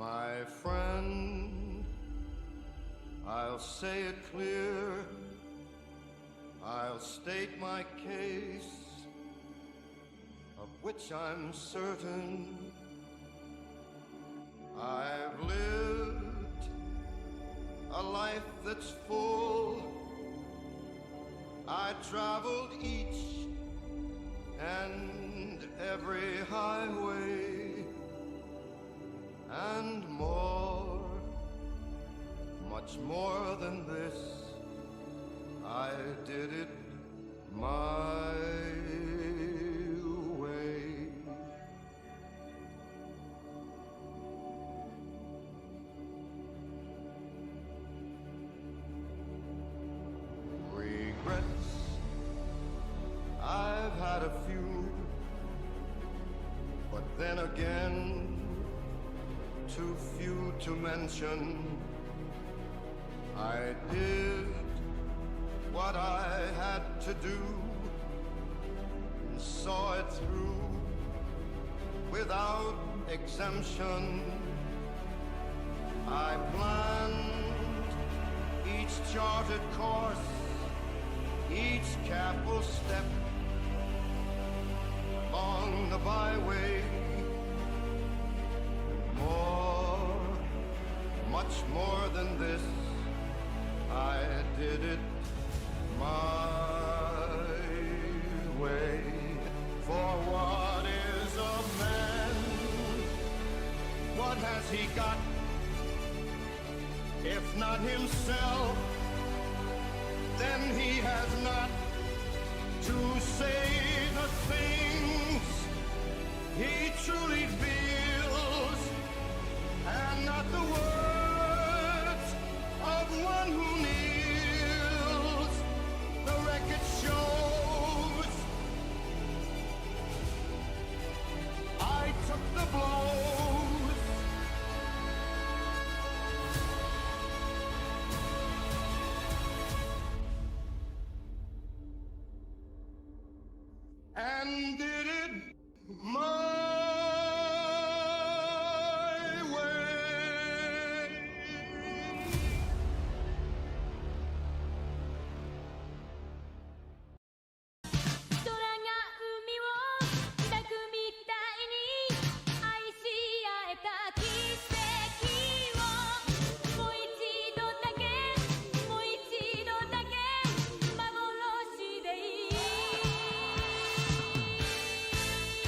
My friend, I'll say it clear, I'll state my case, of which I'm certain. I've lived a life that's full. I traveled each and every highway and more, much more than this. I did it my way. Regrets, I've had a few, but then again, too few to mention. I did what I had to do and saw it through without exemption. I planned each charted course, each careful step along the byway. More, much more than this, I did it my way. For what is a man? What has he got? If not himself, then he has not to say the things he truly feels, and not the words of one who kneels. The record shows I took the blows, and did it my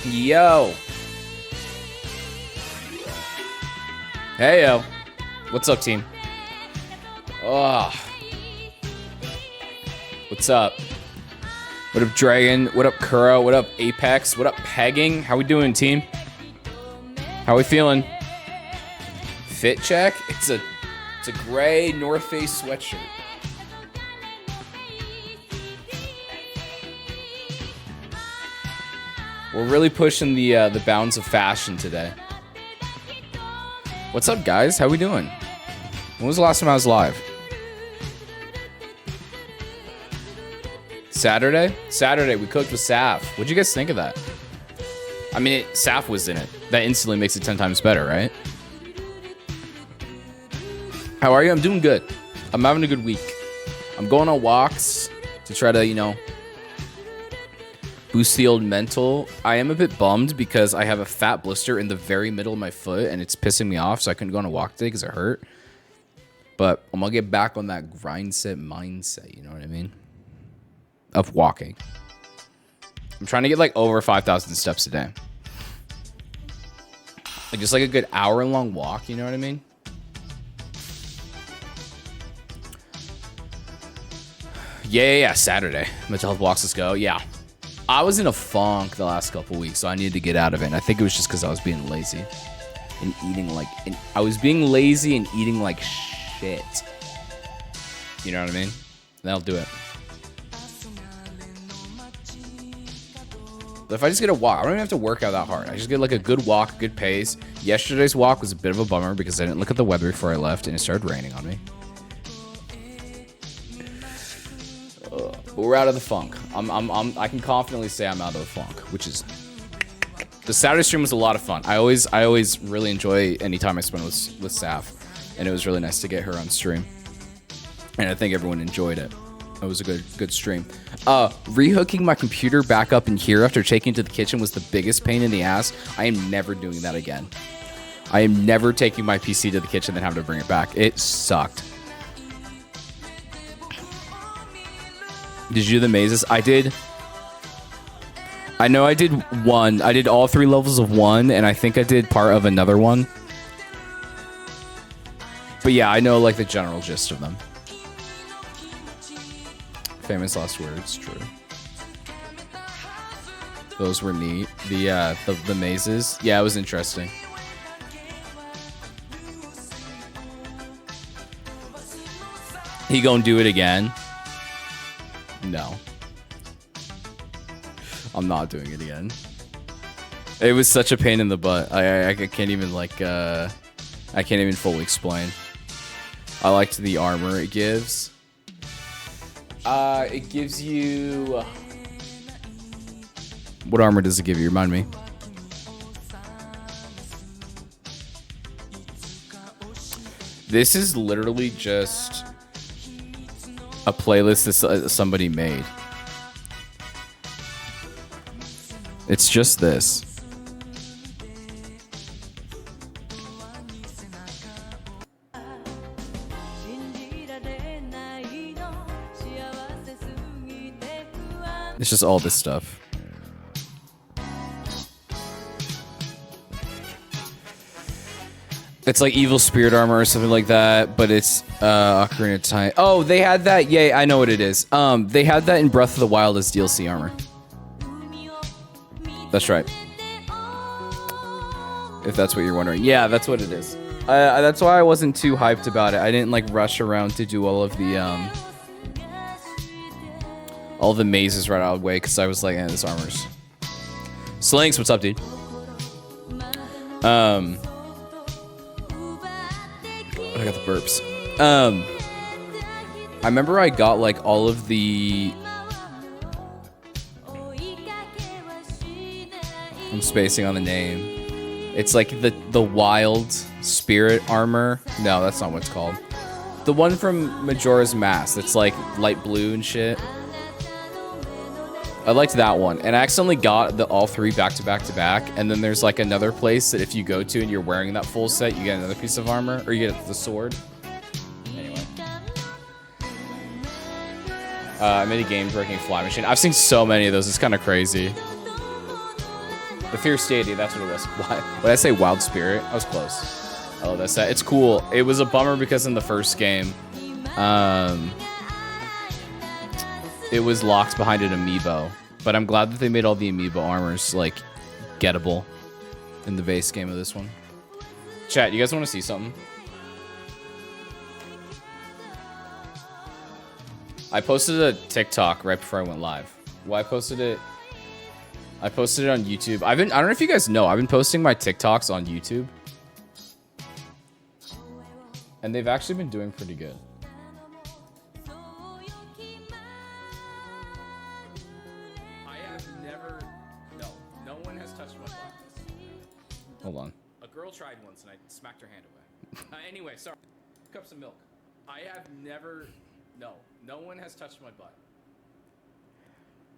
Yo. Hey, yo. What's up, team? Oh. What's up? What up, Dragon? What up, Kuro? What up, Apex? What up, Pegging? How we doing, team? How we feeling? Fit check? It's a gray North Face sweatshirt. We're really pushing the bounds of fashion today. What's up, guys? How we doing? When was the last time I was live? Saturday? Saturday, we cooked with Saf. What'd you guys think of that? I mean, Saf was in it. That instantly makes it 10 times better, right? How are you? I'm doing good. I'm having a good week. I'm going on walks to try to, boost the old mental. I am a bit bummed because I have a fat blister in the very middle of my foot and it's pissing me off, so I couldn't go on a walk today because it hurt. But I'm gonna get back on that mindset, you know what I mean? Of walking. I'm trying to get like over 5,000 steps a day. Like just like a good hour-long walk, you know what I mean? Yeah, Saturday. Mental health walks, let's go. Yeah. I was in a funk the last couple weeks, so I needed to get out of it. And I think it was just because I was being lazy and eating like... I was being lazy and eating like shit. You know what I mean? That'll do it. But if I just get a walk, I don't even have to work out that hard. I just get like a good walk, a good pace. Yesterday's walk was a bit of a bummer because I didn't look at the weather before I left and it started raining on me. But we're out of the funk. I can confidently say I'm out of the funk, which is The Saturday stream was a lot of fun. I always really enjoy any time I spend with Saf, and it was really nice to get her on stream. And I think everyone enjoyed it. It was a good stream. Rehooking my computer back up in here after taking it to the kitchen was the biggest pain in the ass. I am never doing that again. I am never taking my PC to the kitchen and then having to bring it back. It sucked. Did you do the mazes? I did. I know I did one. I did all 3 levels of one, and I think I did part of another one. But yeah, I know like the general gist of them. Famous last words, true. Those were neat. The mazes. Yeah, it was interesting. He gonna do it again? No. I'm not doing it again. It was such a pain in the butt. I can't even like I can't even fully explain. I liked the armor it gives. It gives you... What armor does it give you? Remind me. This is literally just a playlist that somebody made. It's just this. It's just all this stuff. It's like evil spirit armor or something like that, but it's Ocarina of Time. Oh, they had that. Yeah, I know what it is. They had that in Breath of the Wild as DLC armor. That's right. If that's what you're wondering. Yeah, that's what it is. That's why I wasn't too hyped about it. I didn't like rush around to do all of the mazes right out of the way because I was like, this armor's. Slinks, what's up, dude? I got the burps. I remember I got like all of the. I'm spacing on the name. It's like the wild spirit armor. No, that's not what it's called. The one from Majora's Mask. It's like light blue and shit. I liked that one, and I accidentally got all 3 back to back to back. And then there's like another place that if you go to and you're wearing that full set, you get another piece of armor, or you get the sword. Anyway, I made a game-breaking fly machine. I've seen so many of those. It's kind of crazy. The Fierce Deity, that's what it was. Why? When I say Wild Spirit, I was close. I love that set. It's cool. It was a bummer because in the first game, it was locked behind an amiibo. But I'm glad that they made all the amiibo armors, like, gettable in the base game of this one. Chat, you guys want to see something? I posted a TikTok right before I went live. Well, I posted it on YouTube. I don't know if you guys know, I've been posting my TikToks on YouTube. And they've actually been doing pretty good. Hold on. A girl tried once and I smacked her hand away. Anyway, sorry. Cups of milk. I have never... No one has touched my butt.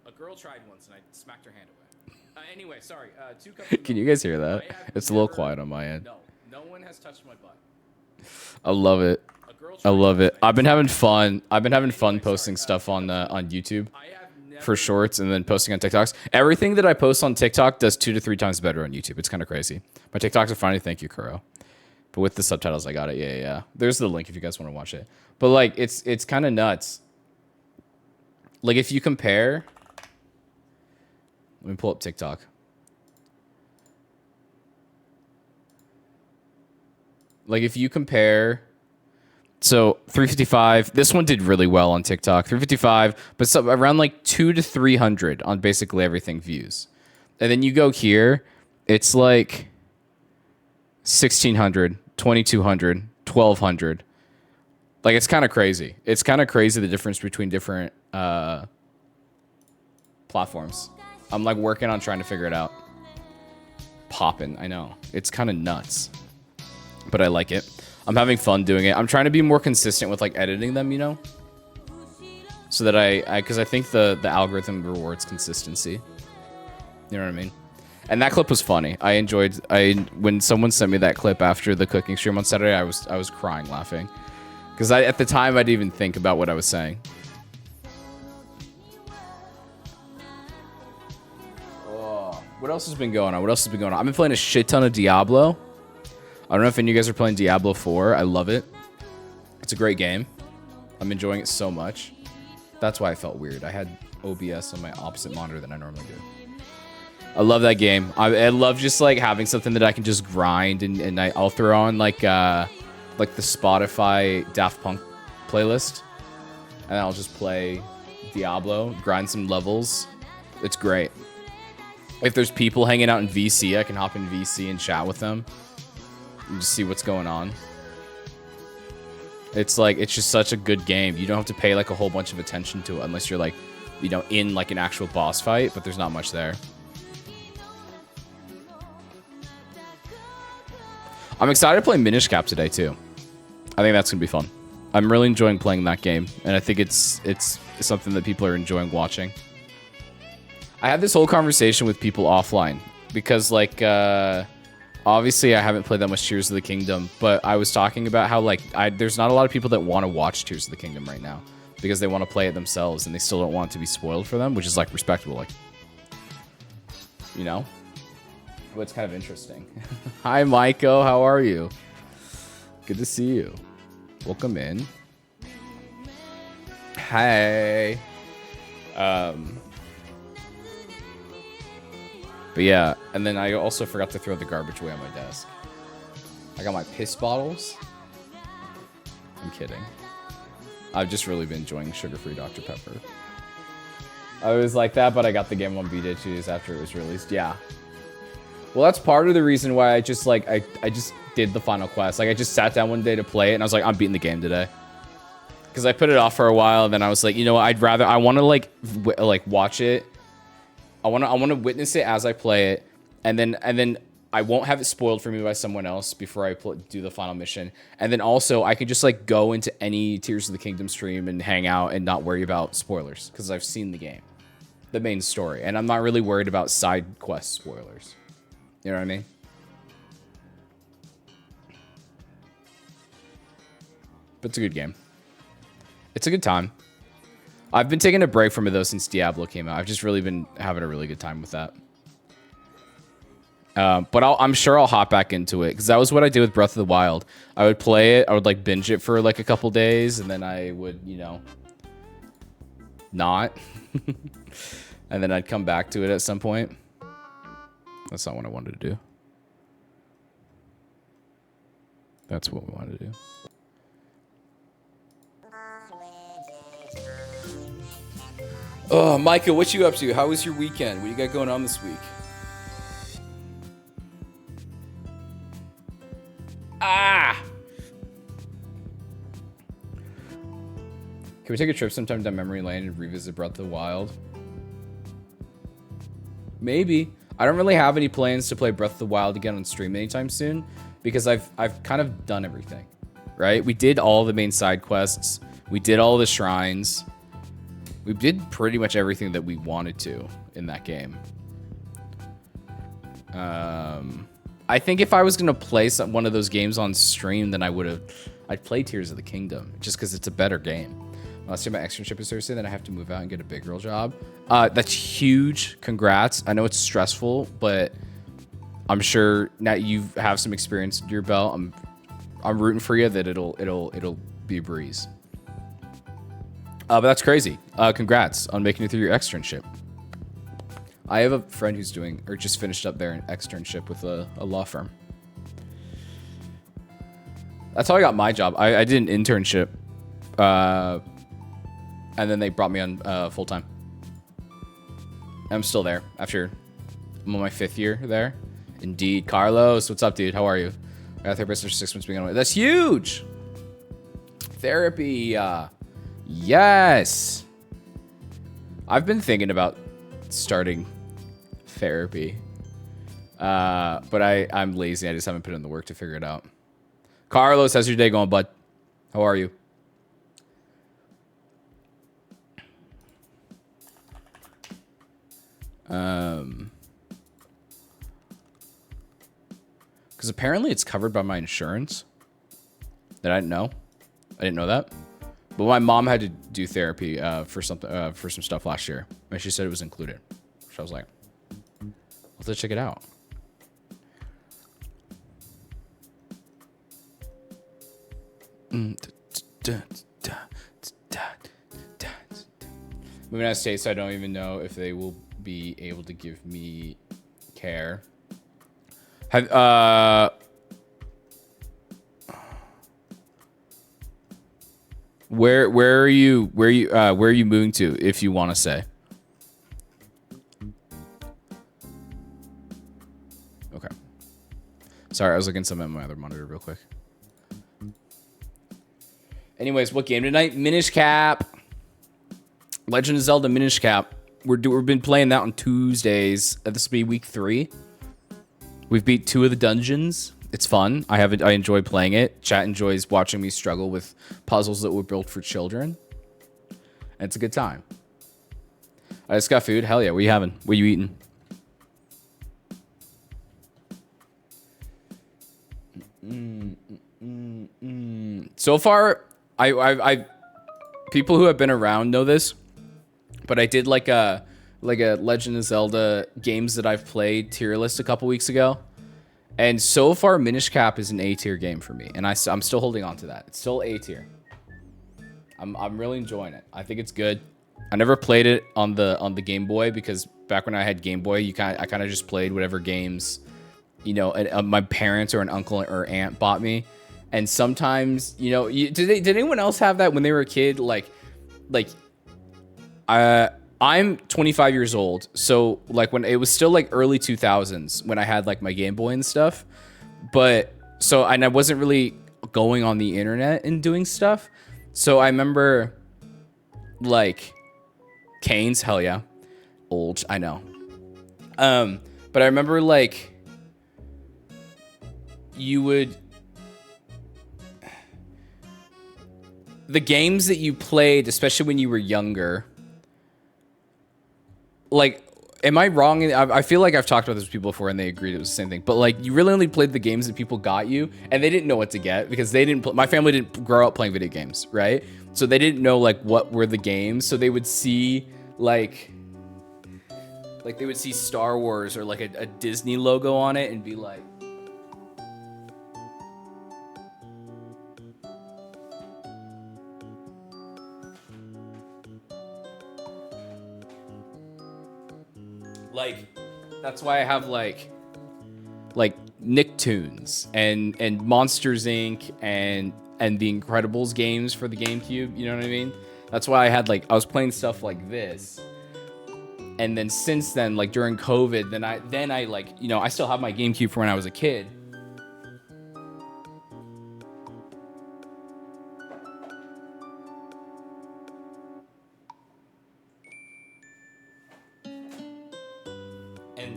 A girl tried once and I smacked her hand away. Anyway, sorry. 2 cups of milk. Can you guys hear that? It's a little quiet on my end. No one has touched my butt. I love it. I love it. I've been having fun. Posting stuff on YouTube. For shorts and then posting on TikToks. Everything that I post on TikTok does 2 to 3 times better on YouTube. It's kind of crazy. My TikToks are funny. Thank you, Kuro. But with the subtitles, I got it. Yeah. There's the link if you guys want to watch it. But like, it's kind of nuts. Like if you compare, let me pull up TikTok. Like if you compare. So 355, this one did really well on TikTok. 355, but around like 200 to 300 on basically everything views. And then you go here, it's like 1600, 2200, 1200. Like it's kind of crazy. It's kind of crazy the difference between different platforms. I'm like working on trying to figure it out. popping. I know. It's kind of nuts. But I like it. I'm having fun doing it. I'm trying to be more consistent with like editing them, you know? So that because I think the algorithm rewards consistency. You know what I mean? And that clip was funny. I enjoyed when someone sent me that clip after the cooking stream on Saturday, I was crying laughing. Because at the time I didn't even think about what I was saying. Oh, what else has been going on? I've been playing a shit ton of Diablo. I don't know if any of you guys are playing Diablo 4. I love it. It's a great game. I'm enjoying it so much. That's why I felt weird. I had OBS on my opposite monitor than I normally do. I love that game. I love just like having something that I can just grind and I'll throw on like the Spotify Daft Punk playlist. And I'll just play Diablo, grind some levels. It's great. If there's people hanging out in VC, I can hop in VC and chat with them. And just see what's going on. It's just such a good game. You don't have to pay like a whole bunch of attention to it unless you're like, you know, in like an actual boss fight, but there's not much there. I'm excited to play Minish Cap today too. I think that's gonna be fun. I'm really enjoying playing that game, and I think it's something that people are enjoying watching. I had this whole conversation with people offline because like obviously I haven't played that much Tears of the Kingdom, but I was talking about how like there's not a lot of people that want to watch Tears of the Kingdom right now because they want to play it themselves and they still don't want it to be spoiled for them, which is like respectable, like, you know. Well, it's kind of interesting. Hi, Maiko. How are you? Good to see you. Welcome in. Hey. But yeah, and then I also forgot to throw the garbage away on my desk. I got my piss bottles. I'm kidding. I've just really been enjoying sugar-free Dr. Pepper. I was like that, but I got the game on beta 2 days after it was released. Yeah. Well, that's part of the reason why I just like I just did the final quest. Like I just sat down one day to play it, and I was like, I'm beating the game today. Because I put it off for a while, and then I was like, you know what? I want to like watch it. I want to witness it as I play it, and then I won't have it spoiled for me by someone else before I do the final mission. And then also I can just like go into any Tears of the Kingdom stream and hang out and not worry about spoilers because I've seen the game, the main story, and I'm not really worried about side quest spoilers. You know what I mean? But it's a good game. It's a good time. I've been taking a break from it though since Diablo came out. I've just really been having a really good time with that. But I'm sure I'll hop back into it because that was what I did with Breath of the Wild. I would play it, I would like binge it for like a couple days, and then I would, you know, not. And then I'd come back to it at some point. That's not what I wanted to do. That's what we wanted to do. Oh, Micah, what you up to? How was your weekend? What you got going on this week? Ah! Can we take a trip sometime down memory lane and revisit Breath of the Wild? Maybe. I don't really have any plans to play Breath of the Wild again on stream anytime soon because I've kind of done everything, right? We did all the main side quests. We did all the shrines. We did pretty much everything that we wanted to in that game. I think if I was gonna play one of those games on stream, then I'd play Tears of the Kingdom just because it's a better game. Last year my externship is Thursday, then I have to move out and get a big girl job. That's huge. Congrats. I know it's stressful, but I'm sure now you have some experience under your belt. I'm rooting for you that it'll be a breeze. But that's crazy. Congrats on making it through your externship. I have a friend who's doing, or just finished up their externship with a law firm. That's how I got my job. I did an internship, and then they brought me on full time. I'm still there after I'm on my 5th year there. Indeed, Carlos, what's up, dude? How are you? I got therapist for 6 months being on the way. That's huge. Therapy, yes. I've been thinking about starting therapy. But I'm lazy. I just haven't put in the work to figure it out. Carlos, how's your day going, bud? How are you? Because apparently it's covered by my insurance. That I didn't know. I didn't know that. But my mom had to do therapy for some stuff last year, and she said it was included. So I was like, let's check it out. Moving out of state, so I don't even know if they will be able to give me care. Where are you moving to, if you want to say? Okay. Sorry, I was looking something on my other monitor real quick. Anyways, what game tonight? Minish Cap. Legend of Zelda Minish Cap. We've been playing that on Tuesdays. This will be week 3. We've beat 2 of the dungeons. It's fun. I enjoy playing it. Chat enjoys watching me struggle with puzzles that were built for children. And it's a good time. I just got food. Hell yeah. What are you having? What are you eating? So far, I people who have been around know this, but I did like a Legend of Zelda games that I've played tier list a couple weeks ago. And so far, Minish Cap is an A tier game for me, and I'm still holding on to that. It's still A tier. I'm really enjoying it. I think it's good. I never played it on the Game Boy because back when I had Game Boy, I kind of just played whatever games, you know, my parents or an uncle or aunt bought me. And sometimes, you know, did anyone else have that when they were a kid? I'm 25 years old, so like when it was still like early 2000s when I had like my Game Boy and stuff, and I wasn't really going on the internet and doing stuff. So I remember like Canes, hell yeah, old, I know. But I remember like the games that you played, especially when you were younger. Like, am I wrong? I feel like I've talked about this with people before and they agreed it was the same thing. But like, you really only played the games that people got you, and they didn't know what to get because they didn't. My family didn't grow up playing video games, right? So they didn't know like what were the games. So they would see like they would see Star Wars or like a Disney logo on it and be like. Like, that's why I have like Nicktoons and Monsters Inc. and the Incredibles games for the GameCube. You know what I mean? That's why I had I was playing stuff like this. And then since then, like during COVID, then I like, you know, I still have my GameCube from when I was a kid.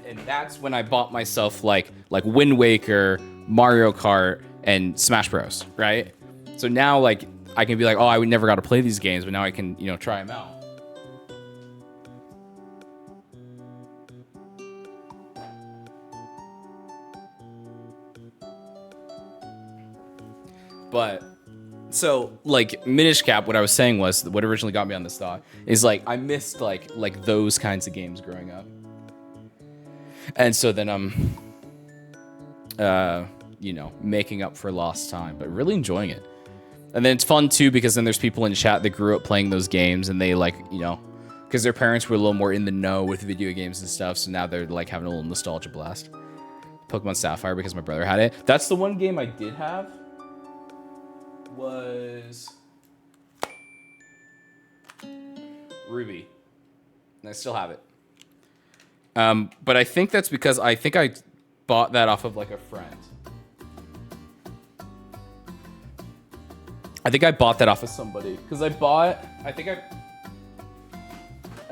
And that's when I bought myself like Wind Waker, Mario Kart, and Smash Bros. Right? So now like I can be like, oh, I would never got to play these games, but now I can, you know, try them out. But so like Minish Cap, what I was saying was what originally got me on this thought is like I missed like those kinds of games growing up. And so then I'm, you know, making up for lost time, but really enjoying it. And then it's fun too because then there's people in chat that grew up playing those games and they like, you know, because their parents were a little more in the know with video games and stuff. So now they're like having a little nostalgia blast. Pokemon Sapphire because my brother had it. That's the one game I did have. Was Ruby. And I still have it. But I think that's because I think I bought that off of like a friend. I think I bought that off of somebody because I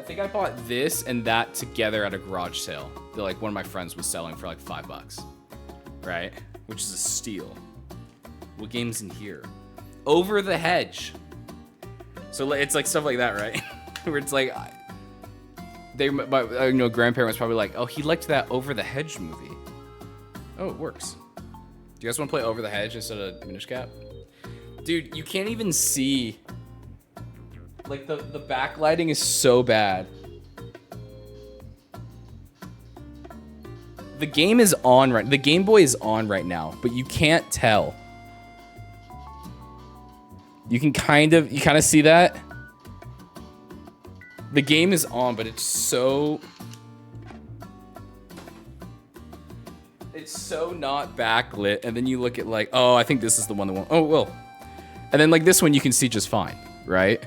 think think I bought this and that together at a garage sale that like one of my friends was selling for like $5, right? Which is a steal. What game's in here? Over the Hedge. So it's like stuff like that, right? Where it's like, my grandparent was probably like, oh, he liked that Over the Hedge movie. Oh, it works. Do you guys want to play Over the Hedge instead of Minish Cap? Dude, you can't even see. Like the backlighting is so bad. The game is on right. The Game Boy is on right now, but you can't tell. You kind of see that. The game is on, but it's so not backlit. And then you look at like, oh, I think this is the one that won't. Oh, well. And then like this one you can see just fine, right?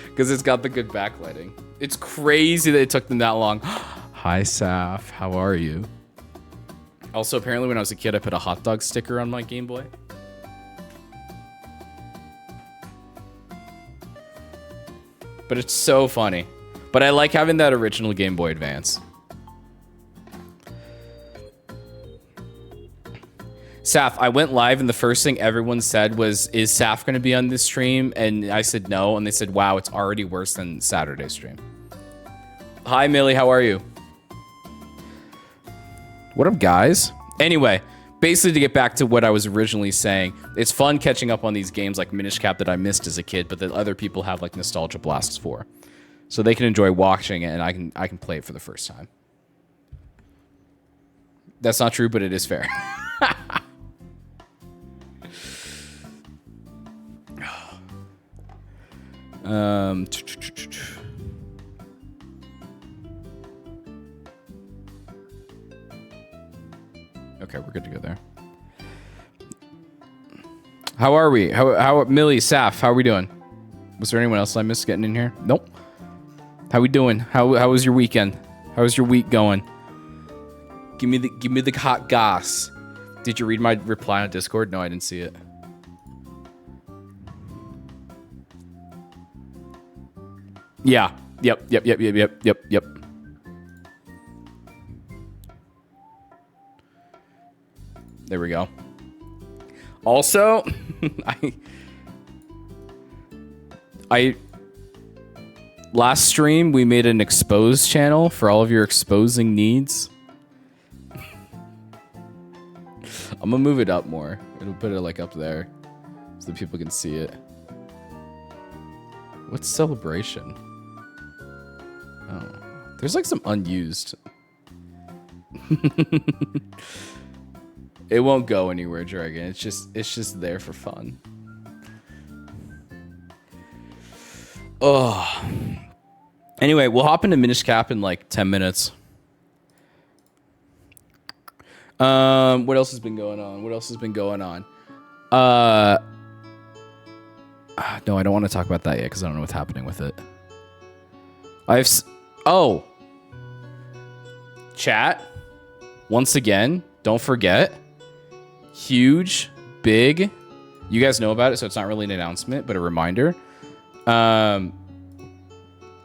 Because it's got the good backlighting. It's crazy that it took them that long. Hi, Saf. How are you? Also, apparently when I was a kid, I put a hot dog sticker on my Game Boy. But it's so funny. But I like having that original Game Boy Advance. Saf, I went live and the first thing everyone said was, is Saf going to be on this stream? And I said no. And they said, wow, it's already worse than Saturday's stream. Hi, Millie. How are you? What up, guys? Anyway, basically to get back to what I was originally saying, it's fun catching up on these games like Minish Cap that I missed as a kid, but that other people have like nostalgia blasts for. So they can enjoy watching it and I can play it for the first time. That's not true, but it is fair. Okay, we're good to go there. How are we? How Millie, Saf, how are we doing? Was there anyone else I missed getting in here? Nope. How we doing? How was your weekend? How was your week going? Give me the hot goss. Did you read my reply on Discord? No, I didn't see it. Yeah. Yep. There we go. Also, I last stream we made an expose channel for all of your exposing needs. I'm gonna move it up more. It'll put it like up there so that people can see it. What's celebration? Oh, there's like some unused. It won't go anywhere, Dragon. It's just there for fun. Oh. Anyway, we'll hop into Minish Cap in like 10 minutes. What else has been going on? No, I don't want to talk about that yet because I don't know what's happening with it. Chat. Once again, don't forget. Huge, big. You guys know about it, so it's not really an announcement, but a reminder.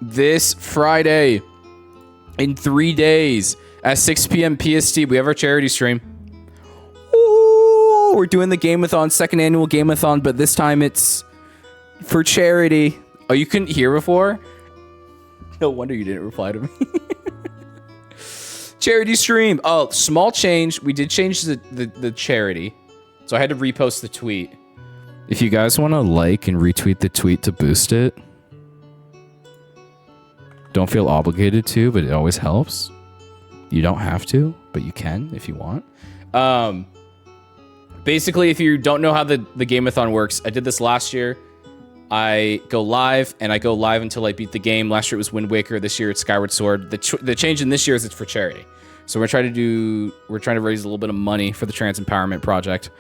This Friday, in 3 days, at 6 p.m. PST, we have our charity stream. Ooh, we're doing the Gameathon, second annual Gameathon, but this time it's for charity. Oh, you couldn't hear before? No wonder you didn't reply to me. Charity stream. Oh, small change. We did change the charity. So I had to repost the tweet. If you guys want to like and retweet the tweet to boost it, don't feel obligated to, but it always helps. You don't have to, but you can if you want. Basically, if you don't know how the Gameathon works, I did this last year. I go live, and I go live until I beat the game. Last year it was Wind Waker. This year it's Skyward Sword. The change in this year is it's for charity. So we're trying to raise a little bit of money for the Trans Empowerment Project.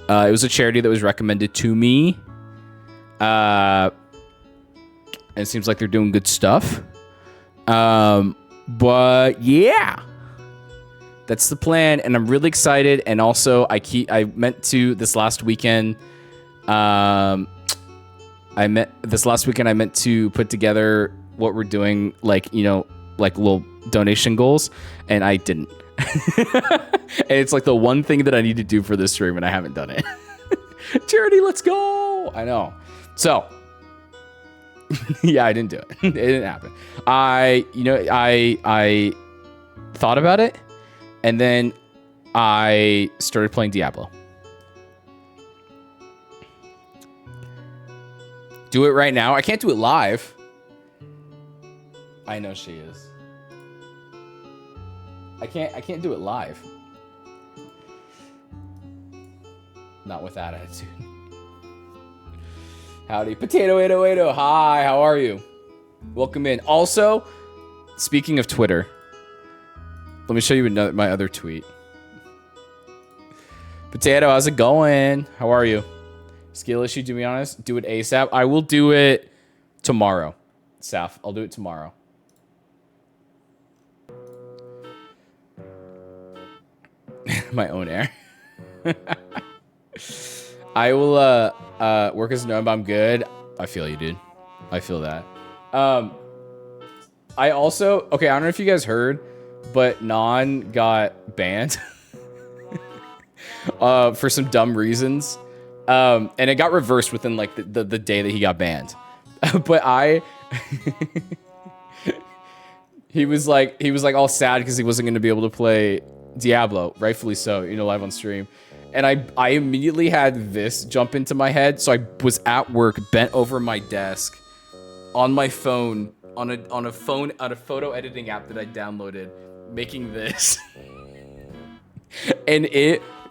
It was a charity that was recommended to me. And it seems like they're doing good stuff. But yeah, that's the plan, and I'm really excited. And also, I meant to this last weekend. I meant to put together what we're doing, like, you know, like little donation goals, and I didn't. And it's like the one thing that I need to do for this stream, and I haven't done it. Charity, let's go. I know. So, yeah, I didn't do it. It didn't happen. I thought about it, and then I started playing Diablo. Do it right now. I can't do it live. I know she is. I can't do it live. Not with that attitude. Howdy. Potato 8080. Hi, how are you? Welcome in. Also, speaking of Twitter, let me show you my other tweet. Potato, how's it going? How are you? Skill issue, to be honest. Do it ASAP. I will do it tomorrow. Saf, I'll do it tomorrow. My own air. I will work as a gnome, but I'm good. I feel you, dude. I feel that. I also, okay, I don't know if you guys heard, but Non got banned for some dumb reasons. And it got reversed within like the day that he got banned. But he was like all sad because he wasn't going to be able to play Diablo, rightfully so, you know, live on stream. And I immediately had this jump into my head. So I was at work, bent over my desk, on my phone, on a photo editing app that I downloaded, making this. And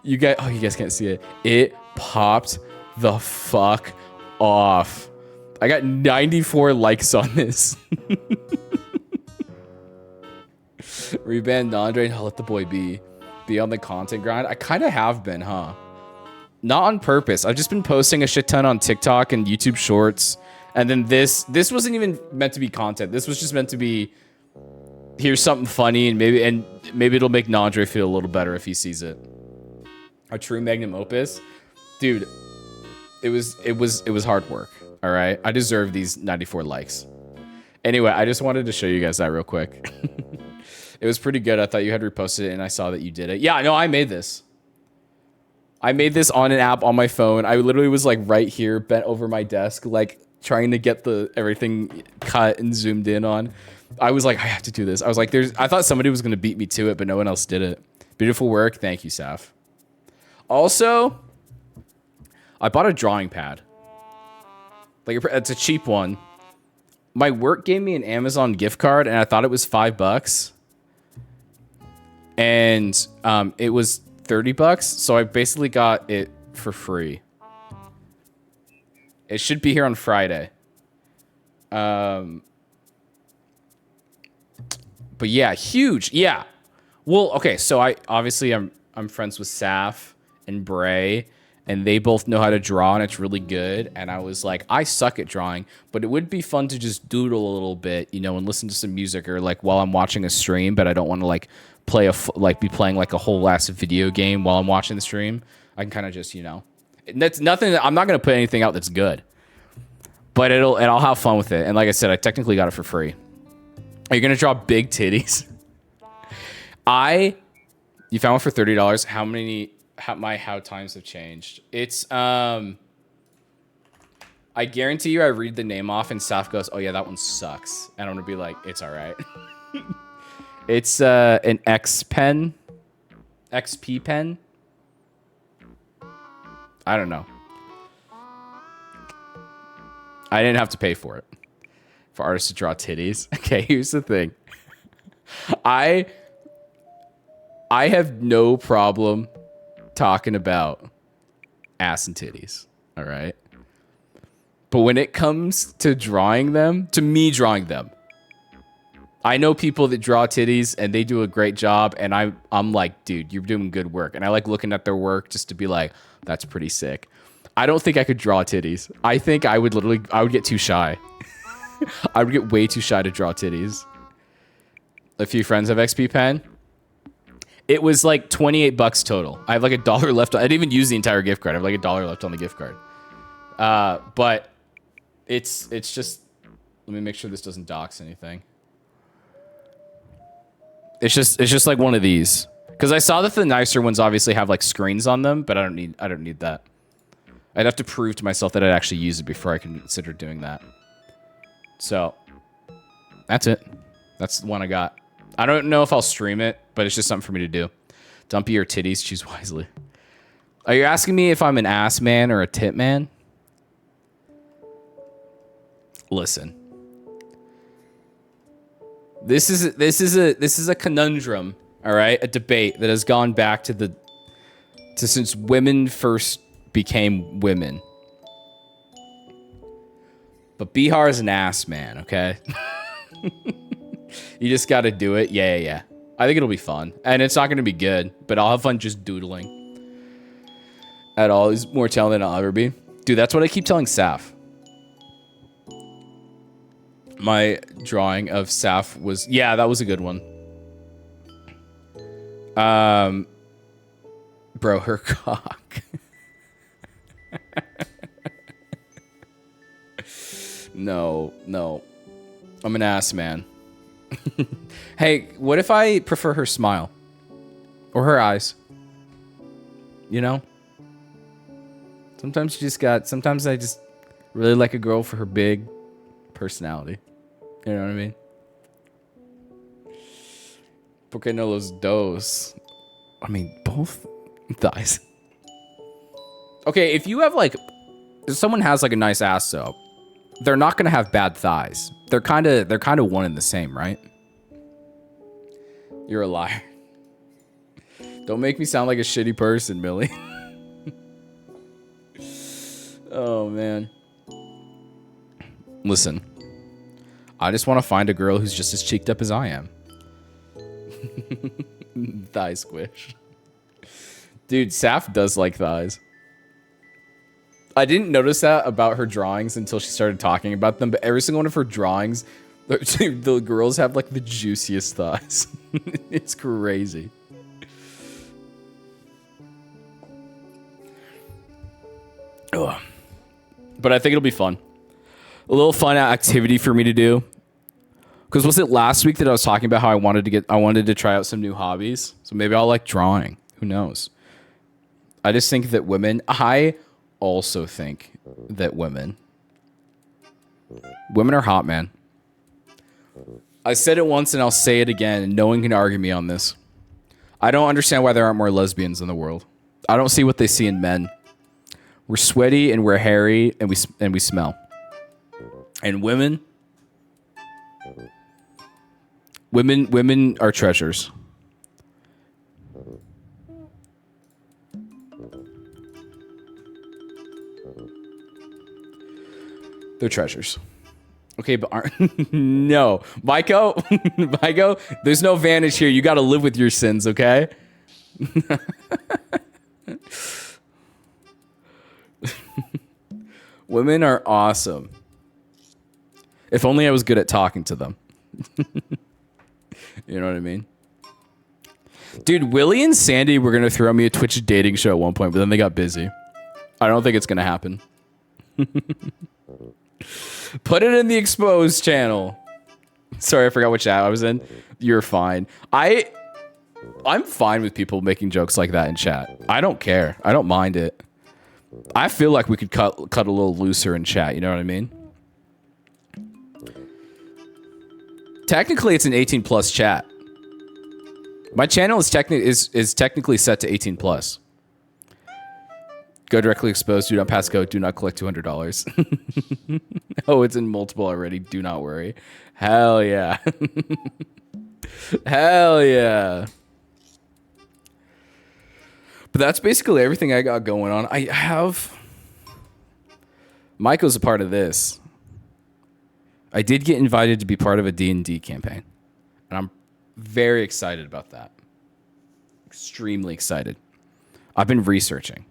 you guys can't see it. It popped the fuck off. I got 94 likes on this. Reband Andre, I'll let the boy be on the content grind. I kind of have been, huh? Not on purpose. I've just been posting a shit ton on TikTok and YouTube Shorts. And then this wasn't even meant to be content. This was just meant to be, here's something funny, and maybe it'll make Nandre feel a little better if he sees it. A true magnum opus. Dude, it was hard work. All right? I deserve these 94 likes. Anyway, I just wanted to show you guys that real quick. It was pretty good. I thought you had reposted it, and I saw that you did it. Yeah, no, I made this. I made this on an app on my phone. I literally was like right here, bent over my desk, like trying to get everything cut and zoomed in on. I was like, I have to do this. I was like, I thought somebody was going to beat me to it, but no one else did it. Beautiful work. Thank you, Saf. Also, I bought a drawing pad. Like, it's a cheap one. My work gave me an Amazon gift card, and I thought it was $5. And it was $30, so I basically got it for free. It should be here on Friday. But yeah, huge. Yeah. Well, okay, so I'm friends with Saf and Bray, and they both know how to draw, and it's really good. And I was like, I suck at drawing, but it would be fun to just doodle a little bit, you know, and listen to some music, or like while I'm watching a stream, but I don't want to like be playing like a whole ass video game while I'm watching the stream. I can kind of just, you know, that's nothing. I'm not going to put anything out that's good, but I'll have fun with it. And like I said, I technically got it for free. Are you going to draw big titties? You found one for $30. How times have changed. It's, I guarantee you I read the name off and Saf goes, oh yeah, that one sucks. And I'm going to be like, it's all right. It's an XP pen. I don't know. I didn't have to pay for it. For artists to draw titties. Okay, here's the thing. I have no problem talking about ass and titties. All right. But when it comes to drawing them, to me drawing them, I know people that draw titties and they do a great job, and I'm like, dude, you're doing good work. And I like looking at their work just to be like, that's pretty sick. I don't think I could draw titties. I think I would get too shy. I would get way too shy to draw titties. A few friends have XP Pen. It was like $28 total. I have like $1 left. I didn't even use the entire gift card. I have like $1 left on the gift card. But it's just, Let me make sure this doesn't dox anything. It's just like one of these. Because I saw that the nicer ones obviously have like screens on them, but I don't need that. I'd have to prove to myself that I'd actually use it before I can consider doing that. So that's it. That's the one I got. I don't know if I'll stream it, but it's just something for me to do. Dumpy or titties, choose wisely. Are you asking me if I'm an ass man or a tit man? Listen. This is a conundrum, all right? A debate that has gone back to since women first became women. But Bihar is an ass man, okay? You just got to do it. Yeah. I think it'll be fun. And it's not going to be good, but I'll have fun just doodling. At all. He's more talented than I'll ever be. Dude, that's what I keep telling Saf. My drawing of Saf was... Yeah, that was a good one. Bro, her cock. No. I'm an ass man. Hey, what if I prefer her smile? Or her eyes? You know? Sometimes I just really like a girl for her big personality. You know what I mean? Porque no los dos? I mean, both thighs. Okay, if you have like... If someone has like a nice ass though, they're not gonna have bad thighs. They're kind of one and the same, right? You're a liar. Don't make me sound like a shitty person, Millie. Oh, man. Listen. I just want to find a girl who's just as cheeked up as I am. Thigh squish. Dude, Saf does like thighs. I didn't notice that about her drawings until she started talking about them, but every single one of her drawings, the girls have like the juiciest thighs. It's crazy. Ugh. But I think it'll be fun. A little fun activity for me to do. Because was it last week that I was talking about how I wanted to try out some new hobbies? So maybe I'll like drawing. Who knows? I just think that I also think that women are hot, man. I said it once and I'll say it again, and no one can argue me on this. I don't understand why there aren't more lesbians in the world. I don't see what they see in men. We're sweaty and we're hairy and we smell. And women are treasures. They're treasures. Okay, but aren't... No. Maiko, there's no Vanish here. You got to live with your sins, okay? Women are awesome. If only I was good at talking to them. You know what I mean? Dude, Willie and Sandy were going to throw me a Twitch dating show at one point, but then they got busy. I don't think it's going to happen. Put it in the exposed channel. Sorry, I forgot what chat I was in. You're fine. I'm fine with people making jokes like that in chat. I don't care. I don't mind it. I feel like we could cut a little looser in chat. You know what I mean? Technically, it's an 18 plus chat. My channel is technically set to 18 plus. Go directly exposed. Do not pass go. Do not collect $200. Oh, it's in multiple already. Do not worry. Hell yeah. Hell yeah. But that's basically everything I got going on. I have... Maiko's a part of this. I did get invited to be part of a D&D campaign. And I'm very excited about that. Extremely excited. I've been researching.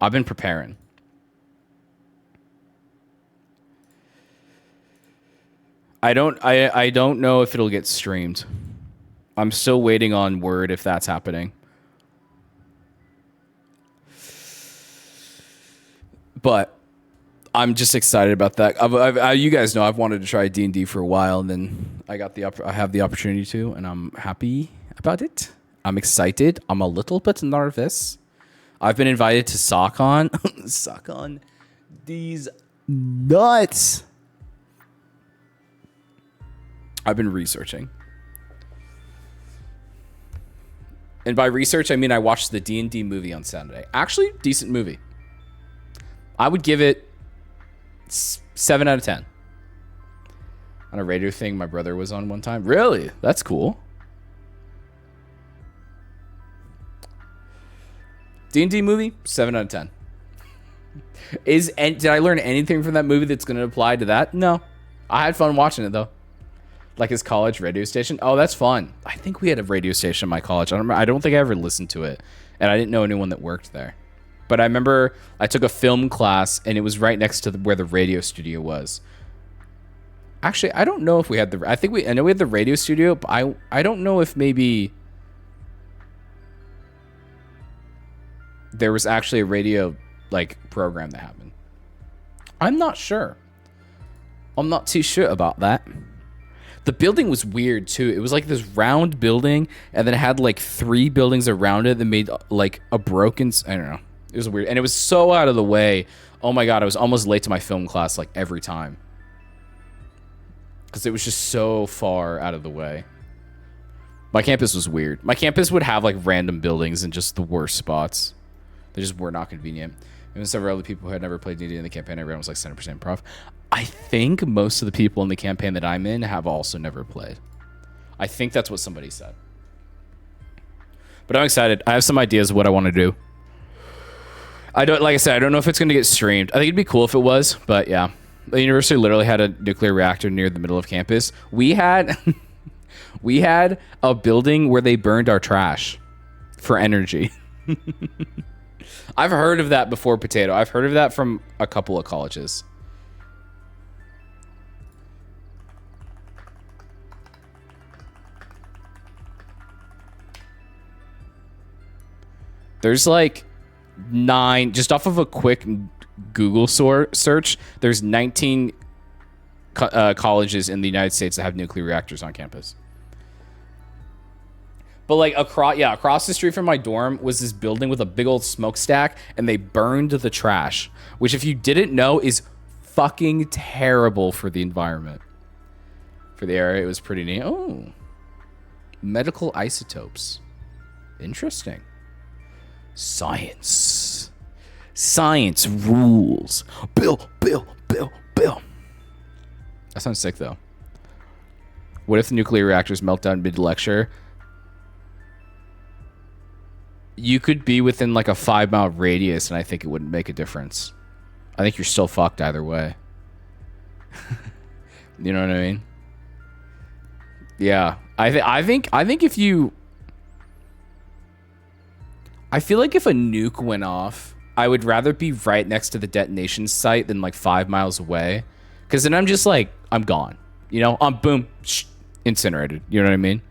I've been preparing. I don't know if it'll get streamed. I'm still waiting on word if that's happening. But I'm just excited about that. You guys know I've wanted to try D&D for a while, and then I have the opportunity to, and I'm happy about it. I'm excited. I'm a little bit nervous. I've been invited to SockOn. Suck on these nuts. I've been researching. And by research, I mean I watched the D&D movie on Saturday. Actually, decent movie. I would give it 7 out of 10. On a radio thing my brother was on one time. Really? That's cool. D&D movie, 7 out of 10. Did I learn anything from that movie that's going to apply to that? No. I had fun watching it, though. Like his college radio station. Oh, that's fun. I think we had a radio station in my college. I don't think I ever listened to it. And I didn't know anyone that worked there. But I remember I took a film class, and it was right next to where the radio studio was. Actually, I don't know if we had I know we had the radio studio, but I don't know if maybe there was actually a radio program that happened. I'm not sure. I'm not too sure about that. The building was weird too. It was like this round building, and then it had like 3 buildings around it that made like a broken. I don't know. It was weird, and it was so out of the way. Oh my god, I was almost late to my film class like every time because it was just so far out of the way. My campus was weird. My campus would have like random buildings in just the worst spots. They just were not convenient. Even several other people who had never played D&D in the campaign, everyone was like 70% prof. I think most of the people in the campaign that I'm in have also never played. I think that's what somebody said. But I'm excited. I have some ideas of what I want to do. Like I said, I don't know if it's going to get streamed. I think it'd be cool if it was, but yeah. The university literally had a nuclear reactor near the middle of campus. We had a building where they burned our trash for energy. I've heard of that before, Potato. I've heard of that from a couple of colleges. There's like 9, just off of a quick Google search, there's 19 colleges in the United States that have nuclear reactors on campus. But like across the street from my dorm was this building with a big old smokestack, and they burned the trash, which if you didn't know is fucking terrible for the environment. For the area, it was pretty neat. Oh, medical isotopes. Interesting. Science rules. Bill. That sounds sick though. What if the nuclear reactors melt down mid-lecture? You could be within like a 5-mile radius, and I think it wouldn't make a difference. I think you're still fucked either way. You know what I mean? Yeah, I think if you, I feel like if a nuke went off, I would rather be right next to the detonation site than like 5 miles away, because then I'm just like, I'm gone. You know, I'm boom, incinerated. You know what I mean?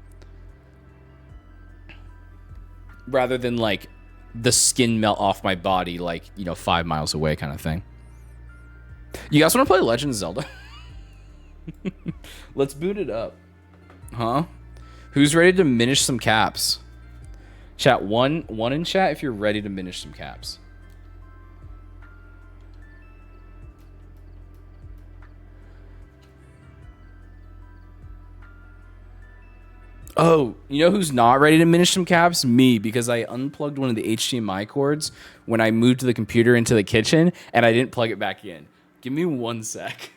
Rather than like the skin melt off my body, like, you know, 5 miles away kind of thing. You guys want to play Legend of Zelda? Let's boot it up. Huh? Who's ready to minish some caps? Chat, one in chat if you're ready to minish some caps. Oh, you know who's not ready to minish some caps? Me, because I unplugged one of the HDMI cords when I moved the computer into the kitchen, and I didn't plug it back in. Give me 1 sec.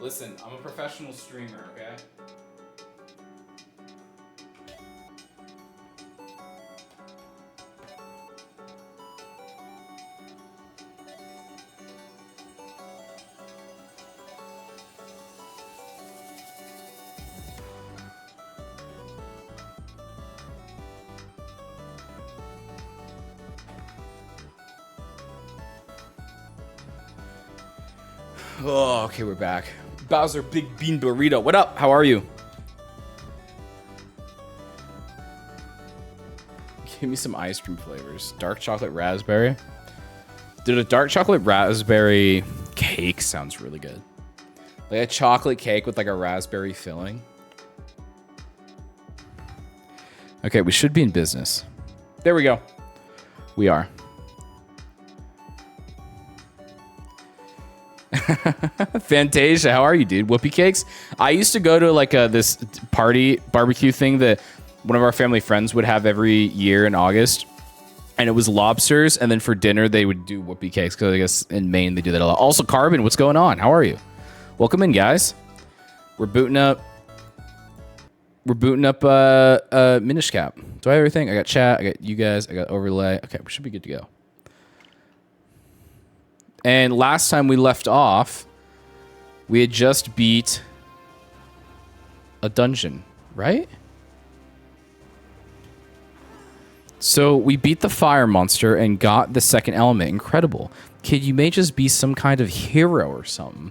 Listen, I'm a professional streamer, okay? Oh, okay, we're back. Bowser Big Bean Burrito. What up? How are you? Give me some ice cream flavors. Dark chocolate raspberry. Dude, a dark chocolate raspberry cake sounds really good. Like a chocolate cake with like a raspberry filling. Okay, we should be in business. There we go. We are. Fantasia, how are you, dude? Whoopie cakes? I used to go to like this party barbecue thing that one of our family friends would have every year in August. And it was lobsters, and then for dinner they would do whoopie cakes, because I guess in Maine they do that a lot. Also, Carbon, what's going on? How are you? Welcome in, guys. We're booting up Minish Cap. Do I have everything? I got chat, I got you guys, I got overlay. Okay, we should be good to go. And last time we left off, we had just beat a dungeon, right? So we beat the fire monster and got the second element. Incredible. Kid, you may just be some kind of hero or something.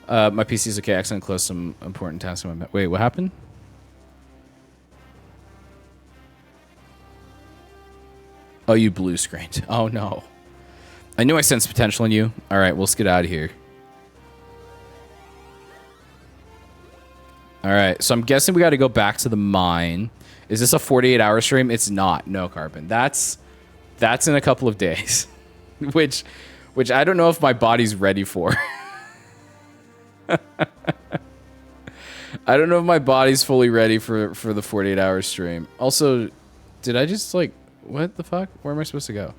My PC's okay. Accidentally closed some important tasks. Wait, what happened? Oh, you blue screened. Oh, no. I knew I sensed potential in you. All right, we'll get out of here. All right, so I'm guessing we got to go back to the mine. Is this a 48-hour stream? It's not. No, Carbon. That's in a couple of days, which I don't know if my body's ready for. I don't know if my body's fully ready for the 48-hour stream. Also, did I just like, what the fuck? Where am I supposed to go?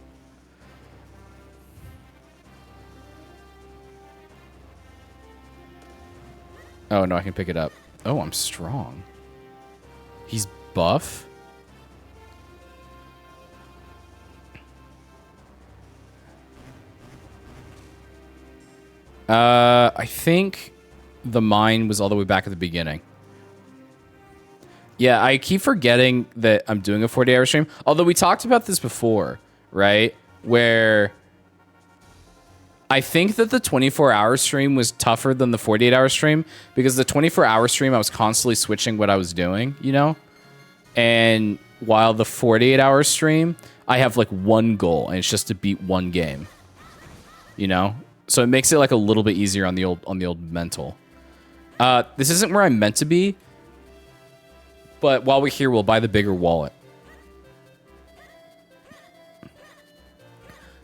Oh, no, I can pick it up. Oh, I'm strong. He's buff? I think the mine was all the way back at the beginning. Yeah, I keep forgetting that I'm doing a 40-hour stream. Although we talked about this before, right? Where I think that the 24-hour stream was tougher than the 48-hour stream, because the 24-hour stream, I was constantly switching what I was doing, you know? And while the 48-hour stream, I have like one goal, and it's just to beat one game, you know? So it makes it like a little bit easier on the old mental. This isn't where I'm meant to be, but while we're here, we'll buy the bigger wallet.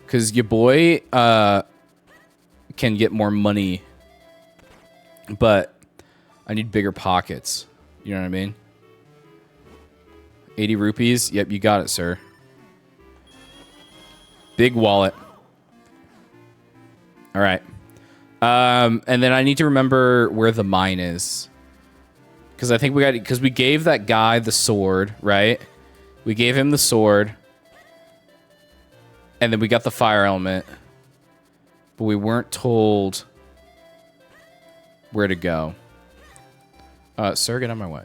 Because your boy can get more money, but I need bigger pockets. You know what I mean? 80 rupees? Yep, you got it, sir. Big wallet. All right. And then I need to remember where the mine is. Because I think we gave that guy the sword, right? We gave him the sword. And then we got the fire element. But we weren't told where to go. Sir, get on my way.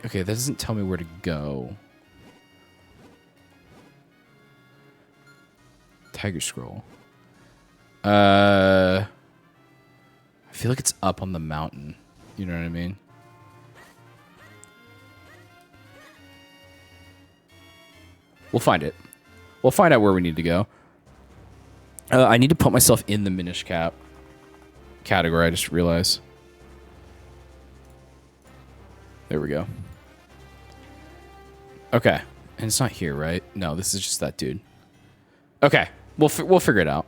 Okay, that doesn't tell me where to go. Tiger scroll. I feel like it's up on the mountain. You know what I mean? We'll find it. We'll find out where we need to go. I need to put myself in the Minish Cap category, I just realized. There we go. Okay. And it's not here, right? No, this is just that dude. Okay. We'll figure it out.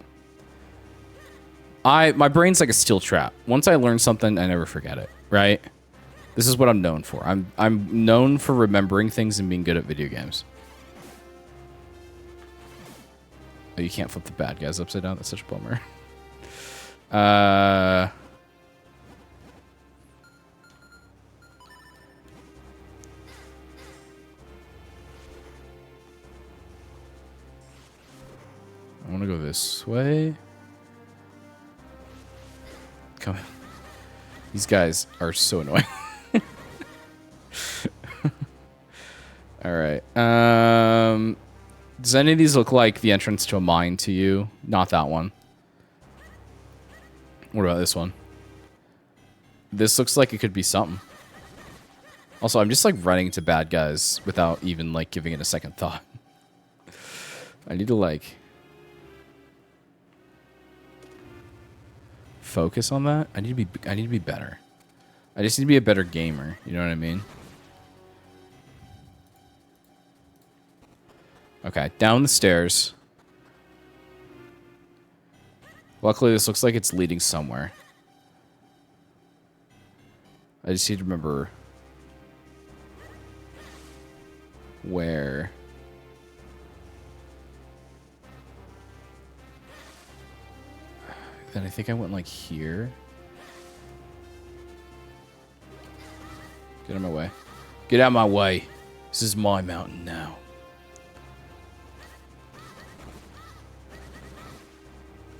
My brain's like a steel trap. Once I learn something, I never forget it, right? This is what I'm known for. I'm known for remembering things and being good at video games. Oh, you can't flip the bad guys upside down? That's such a bummer. I want to go this way. Come These guys are so annoying. All right. Does any of these look like the entrance to a mine to you? Not that one. What about this one? This looks like it could be something. Also, I'm just like running into bad guys without even like giving it a second thought. I need to like focus on that. I need to be better. I just need to be a better gamer. You know what I mean? Okay, down the stairs. Luckily, this looks like it's leading somewhere. I just need to remember where. Then I think I went like here. Get out of my way. Get out of my way. This is my mountain now.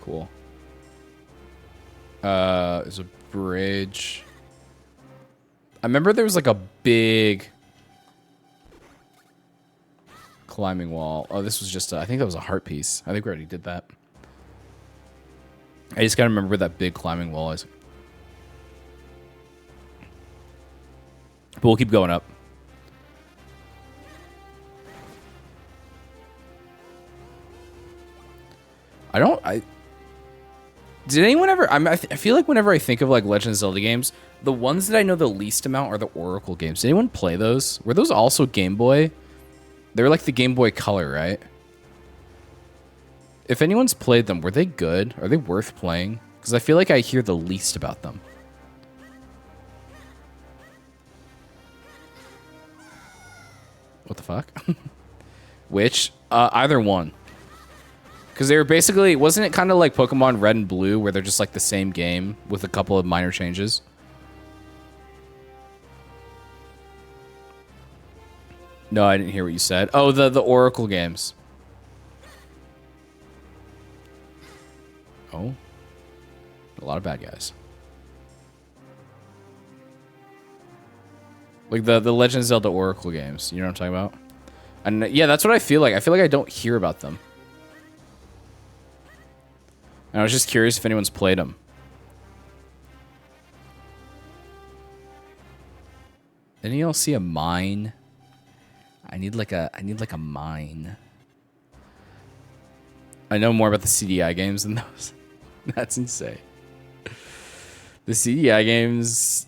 Cool. There's a bridge. I remember there was like a big climbing wall. Oh, this was just I think that was a heart piece. I think we already did that. I just gotta remember where that big climbing wall is. But we'll keep going up. Did anyone ever... I feel like whenever I think of like Legend of Zelda games, the ones that I know the least amount are the Oracle games. Did anyone play those? Were those also Game Boy? They were like the Game Boy Color, right? If anyone's played them, were they good? Are they worth playing? Because I feel like I hear the least about them. What the fuck? Which? Either one. Because they were basically... Wasn't it kind of like Pokemon Red and Blue, where they're just like the same game with a couple of minor changes? No, I didn't hear what you said. Oh, the Oracle games. Oh. A lot of bad guys. Like the Legend of Zelda Oracle games. You know what I'm talking about? And yeah, that's what I feel like. I feel like I don't hear about them. And I was just curious if anyone's played them. Any of y'all see a mine? I need like a mine. I know more about the CDI games than those. That's insane. The CDI games,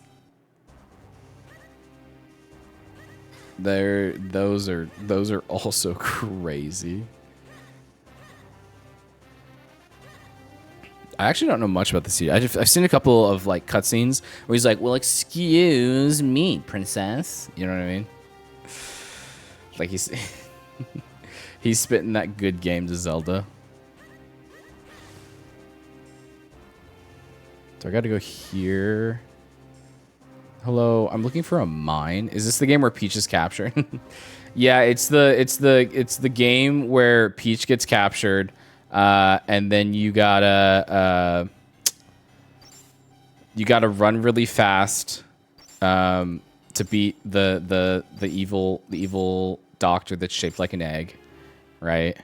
those are also crazy. I actually don't know much about the CDI. I've seen a couple of like cutscenes where he's like, "Well, excuse me, princess." You know what I mean? Like he's he's spitting that good game to Zelda. So I got to go here. Hello, I'm looking for a mine. Is this the game where Peach is captured? Yeah, it's the game where Peach gets captured, and then you gotta run really fast to beat the evil doctor that's shaped like an egg, right?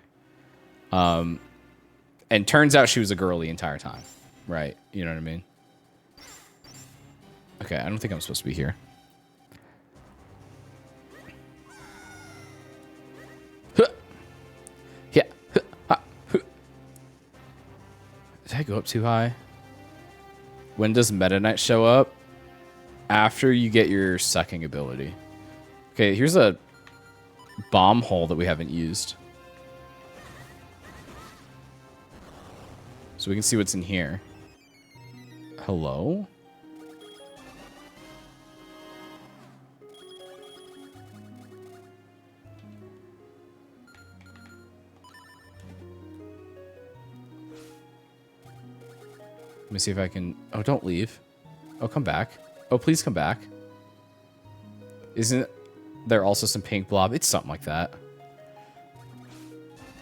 And turns out she was a girl the entire time, right? You know what I mean? Okay, I don't think I'm supposed to be here. Yeah. Did I go up too high? When does Meta Knight show up? After you get your sucking ability. Okay, here's a bomb hole that we haven't used. So we can see what's in here. Hello? Let me see if I can... Oh, don't leave. Oh, come back. Oh, please come back. Isn't there also some pink blob? It's something like that.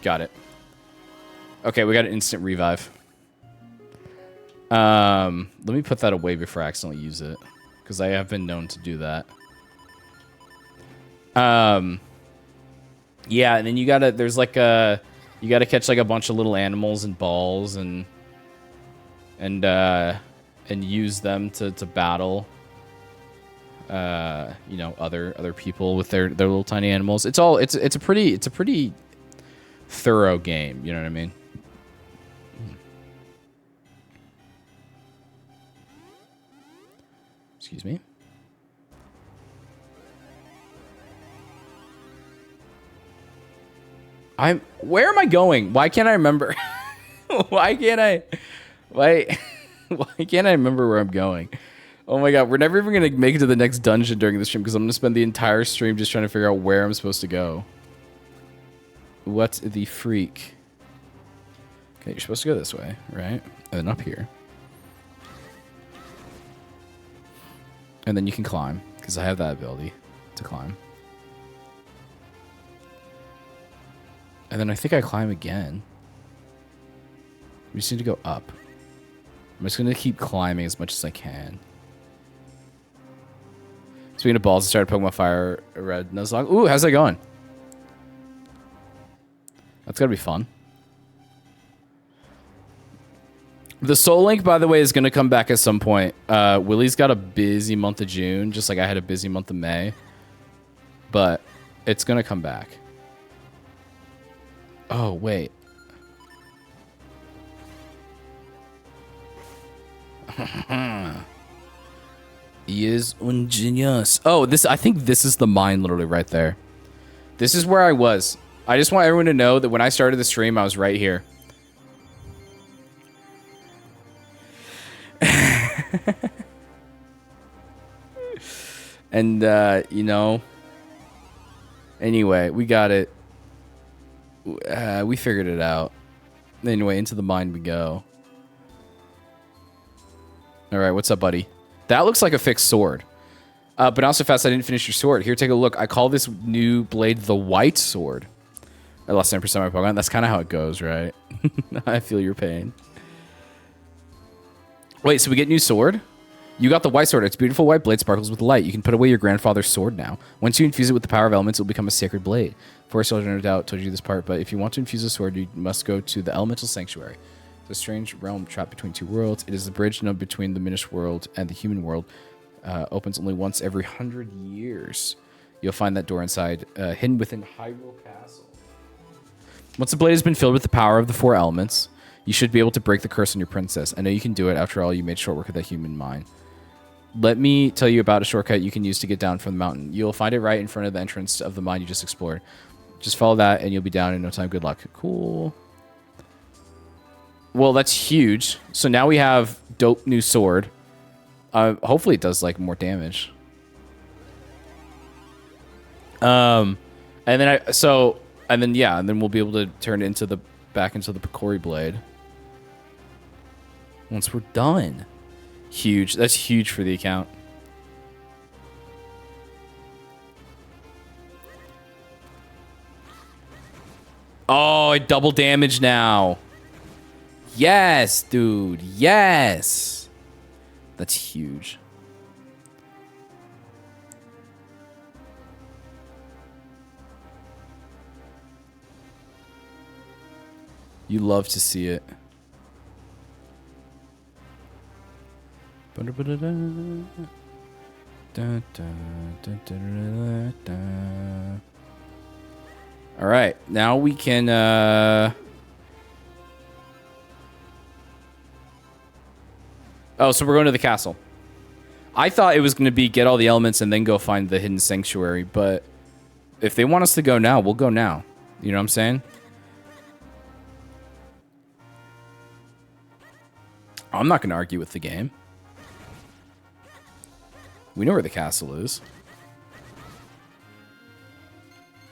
Got it. Okay, we got an instant revive. Let me put that away before I accidentally use it, because I have been known to do that. Yeah, and then you gotta, there's like a, you gotta catch like a bunch of little animals and balls and use them to battle, you know, other people with their little tiny animals. It's a pretty thorough game, you know what I mean? Excuse me. Where am I going? Why can't I remember? Why can't I remember where I'm going? Oh my god, we're never even gonna make it to the next dungeon during the stream because I'm gonna spend the entire stream just trying to figure out where I'm supposed to go. What the freak? Okay, you're supposed to go this way, right? And then up here. And then you can climb, because I have that ability to climb. And then I think I climb again. We just need to go up. I'm just going to keep climbing as much as I can. Speaking of balls, I started Pokemon Fire Red Nuzlocke. Ooh, how's that going? That's got to be fun. The Soul Link, by the way, is going to come back at some point. Willie's got a busy month of June, just like I had a busy month of May. But it's going to come back. Oh, wait. He is ingenious. Oh, I think this is the mine literally right there. This is where I was. I just want everyone to know that when I started the stream, I was right here. And, you know, anyway, we got it. We figured it out. Anyway, into the mine we go. All right, what's up, buddy? That looks like a fixed sword. But not so fast I didn't finish your sword. Here, take a look. I call this new blade the White Sword. I lost 10% of my Pokemon. That's kind of how it goes, right? I feel your pain. Wait, so we get new sword? You got the White Sword. Its beautiful white blade sparkles with light. You can put away your grandfather's sword now. Once you infuse it with the power of elements, it will become a sacred blade. Forest Soldier, no doubt, told you this part, but if you want to infuse a sword, you must go to the Elemental Sanctuary. It's a strange realm trapped between two worlds. It is the bridge known between the Minish world and the human world. Opens only once every 100 years. You'll find that door inside, hidden within Hyrule Castle. Once the blade has been filled with the power of the four elements, you should be able to break the curse on your princess. I know you can do it. After all, you made short work of that human mind. Let me tell you about a shortcut you can use to get down from the mountain. You'll find it right in front of the entrance of the mine you just explored. Just follow that and you'll be down in no time. Good luck. Cool. Well, that's huge. So now we have dope new sword. Hopefully it does like more damage. And then and then we'll be able to turn it into back into the Picori blade. Once we're done. Huge. That's huge for the account. Oh, double damage now. Yes, dude. Yes. That's huge. You love to see it. All right, now we can oh, so we're going to the castle. I thought it was going to be get all the elements and then go find the hidden sanctuary, but if they want us to go now, we'll go now. You know what I'm saying? I'm not going to argue with the game. We know where the castle is.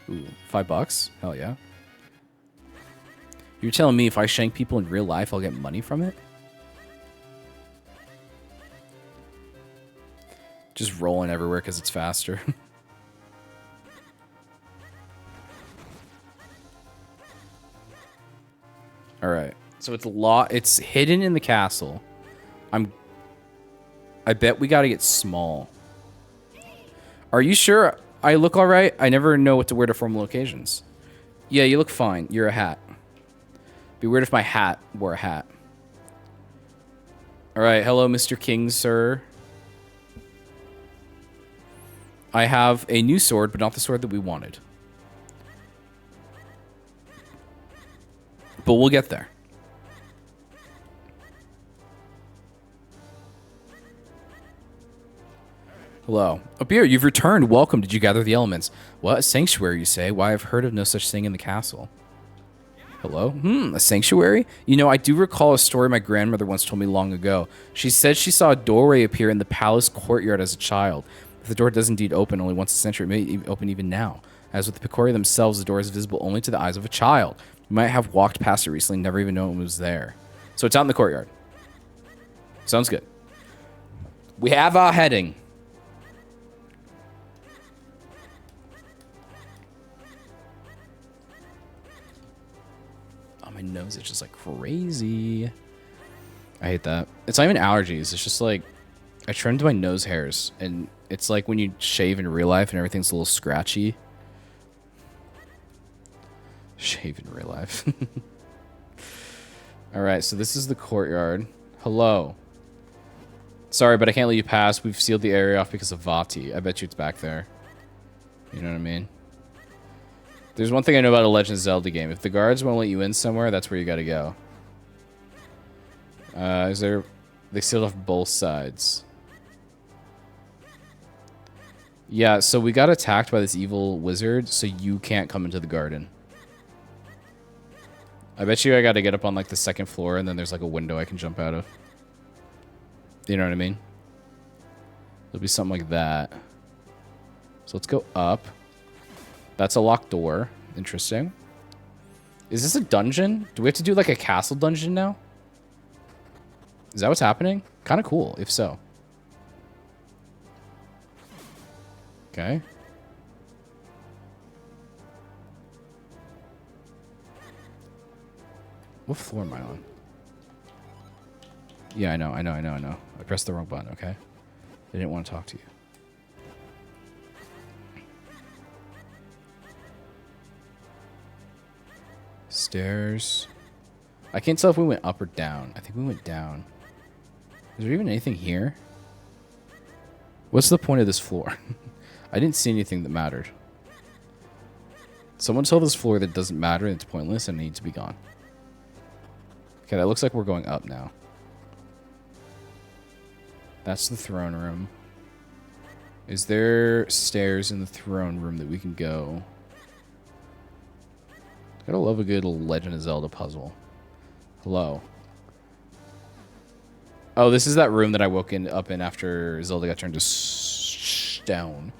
Ooh, $5? Hell yeah. You're telling me if I shank people in real life, I'll get money from it? Just rolling everywhere because it's faster. All right. So it's hidden in the castle. I bet we gotta get small. Are you sure I look all right? I never know what to wear to formal occasions. Yeah, you look fine. You're a hat. Be weird if my hat wore a hat. All right, hello, Mr. King, sir. I have a new sword, but not the sword that we wanted. But we'll get there. Hello. Abir, you've returned. Welcome. Did you gather the elements? What? A sanctuary, you say? Why, I've heard of no such thing in the castle. Hello? A sanctuary? You know, I do recall a story my grandmother once told me long ago. She said she saw a doorway appear in the palace courtyard as a child. If the door does indeed open only once a century, it may open even now. As with the Picori themselves, the door is visible only to the eyes of a child. You might have walked past it recently, never even known it was there. So it's out in the courtyard. Sounds good. We have our heading. Oh, my nose is just like crazy. I hate that. It's not even allergies. It's just like I trimmed my nose hairs, and it's like when you shave in real life and everything's a little scratchy. Shave in real life. All right, so this is the courtyard. Hello. Sorry, but I can't let you pass. We've sealed the area off because of Vati. I bet you it's back there. You know what I mean? There's one thing I know about a Legend of Zelda game. If the guards won't let you in somewhere, that's where you gotta go. Is there... They sealed off both sides. Yeah, so we got attacked by this evil wizard, so you can't come into the garden. I bet you I gotta get up on, like, the second floor, and then there's, like, a window I can jump out of. You know what I mean? It'll be something like that. So let's go up. That's a locked door. Interesting. Is this a dungeon? Do we have to do, like, a castle dungeon now? Is that what's happening? Kind of cool, if so. Okay. What floor am I on? Yeah, I know. I pressed the wrong button, okay? I didn't want to talk to you. Stairs. I can't tell if we went up or down. I think we went down. Is there even anything here? What's the point of this floor? I didn't see anything that mattered. Someone told this floor that doesn't matter and it's pointless and needs to be gone. Okay, that looks like we're going up now. That's the throne room. Is there stairs in the throne room that we can go? Gotta love a good Legend of Zelda puzzle. Hello. Oh, this is that room that I woke up in after Zelda got turned to stone.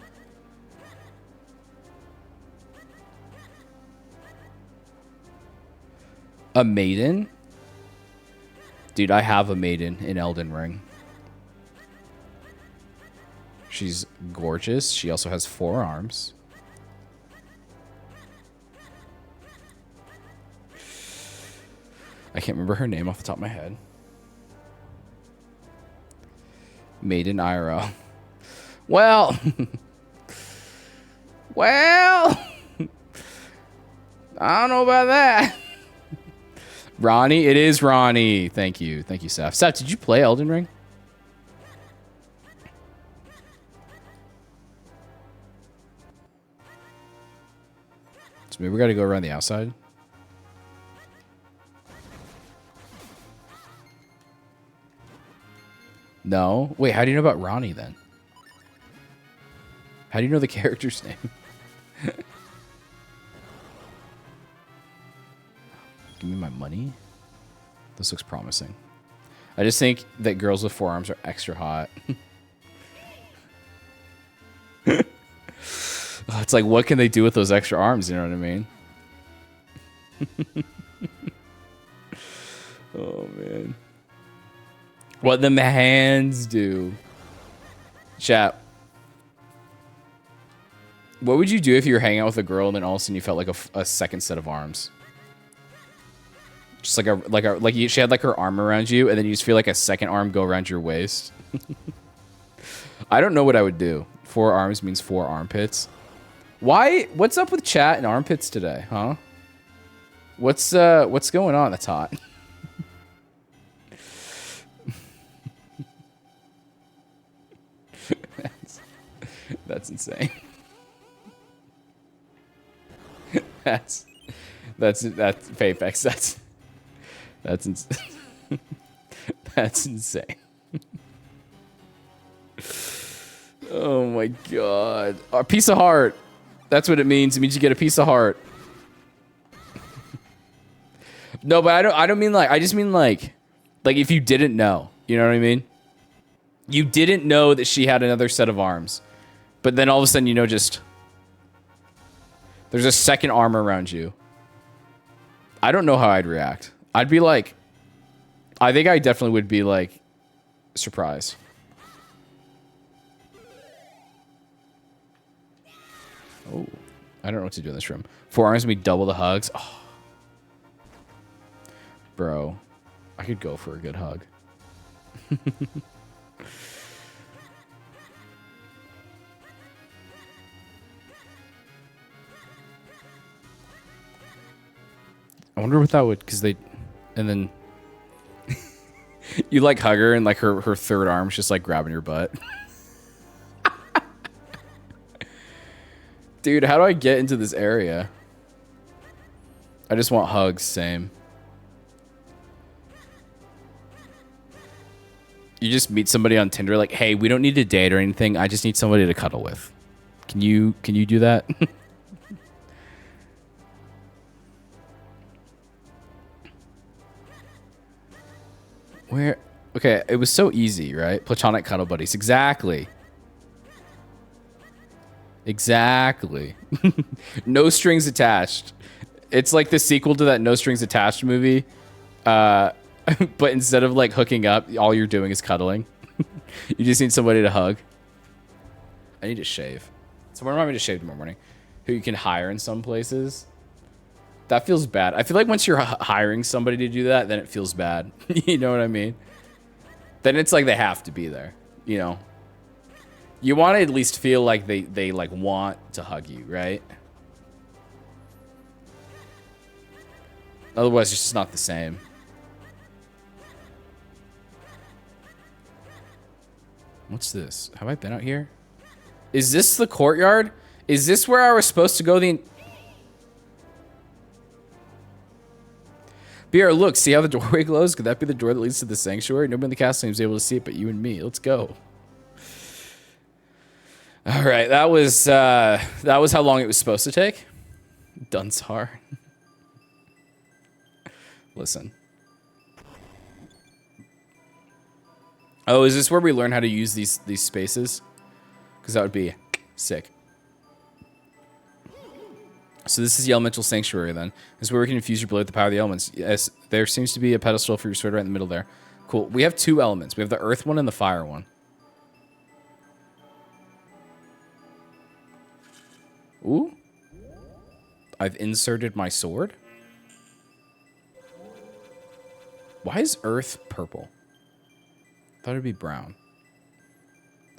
A maiden? Dude, I have a maiden in Elden Ring. She's gorgeous. She also has 4 arms. I can't remember her name off the top of my head. Maiden IRL. Well. Well. I don't know about that. Ronnie, it is Ronnie. Thank you. Thank you, Seth. Seth, did you play Elden Ring? So maybe we got to go around the outside. No? Wait, how do you know about Ronnie then? How do you know the character's name? Give me my money. This looks promising. I just think that girls with 4 arms are extra hot. It's like, what can they do with those extra arms? You know what I mean? Oh, man. What them hands do. Chat. What would you do if you were hanging out with a girl and then all of a sudden you felt like a second set of arms? Just she had like her arm around you, and then you just feel like a second arm go around your waist. I don't know what I would do. 4 arms means 4 armpits. Why? What's up with chat and armpits today, huh? What's going on? That's hot. That's insane. That's Fapex. That's insane. Oh my god. A piece of heart. That's what it means. It means you get a piece of heart. No, but I don't mean like, I just mean like if you didn't know, you know what I mean? You didn't know that she had another set of arms. But then all of a sudden, you know, just there's a second arm around you. I don't know how I'd react. I'd be like, I think I definitely would be like surprised. Oh, I don't know what to do in this room. 4 arms, me double the hugs. Oh. Bro, I could go for a good hug. I wonder what that would, because they, and then you like hug her and like her third arm's just like grabbing your butt. Dude, how do I get into this area? I just want hugs, same. You just meet somebody on Tinder like, hey, we don't need to date or anything. I just need somebody to cuddle with. Can you do that? Where? Okay, it was so easy, right? Platonic cuddle buddies. Exactly. Exactly. No strings attached. It's like the sequel to that No Strings Attached movie. But instead of like hooking up, all you're doing is cuddling. You just need somebody to hug. I need to shave. Someone remind me to shave tomorrow morning. Who you can hire in some places. That feels bad. I feel like once you're hiring somebody to do that, then it feels bad. You know what I mean? Then it's like they have to be there. You know? You want to at least feel like they like want to hug you, right? Otherwise, it's just not the same. What's this? Have I been out here? Is this the courtyard? Is this where I was supposed to go BR, look, see how the doorway glows? Could that be the door that leads to the sanctuary? Nobody in the castle seems able to see it but you and me. Let's go. All right, that was how long it was supposed to take. Dunsar. Listen. Oh, is this where we learn how to use these spaces? Because that would be sick. So this is the elemental sanctuary then. This is where we can infuse your blade with the power of the elements. Yes, there seems to be a pedestal for your sword right in the middle there. Cool. We have 2 elements. We have the earth one and the fire one. Ooh. I've inserted my sword. Why is earth purple? I thought it'd be brown.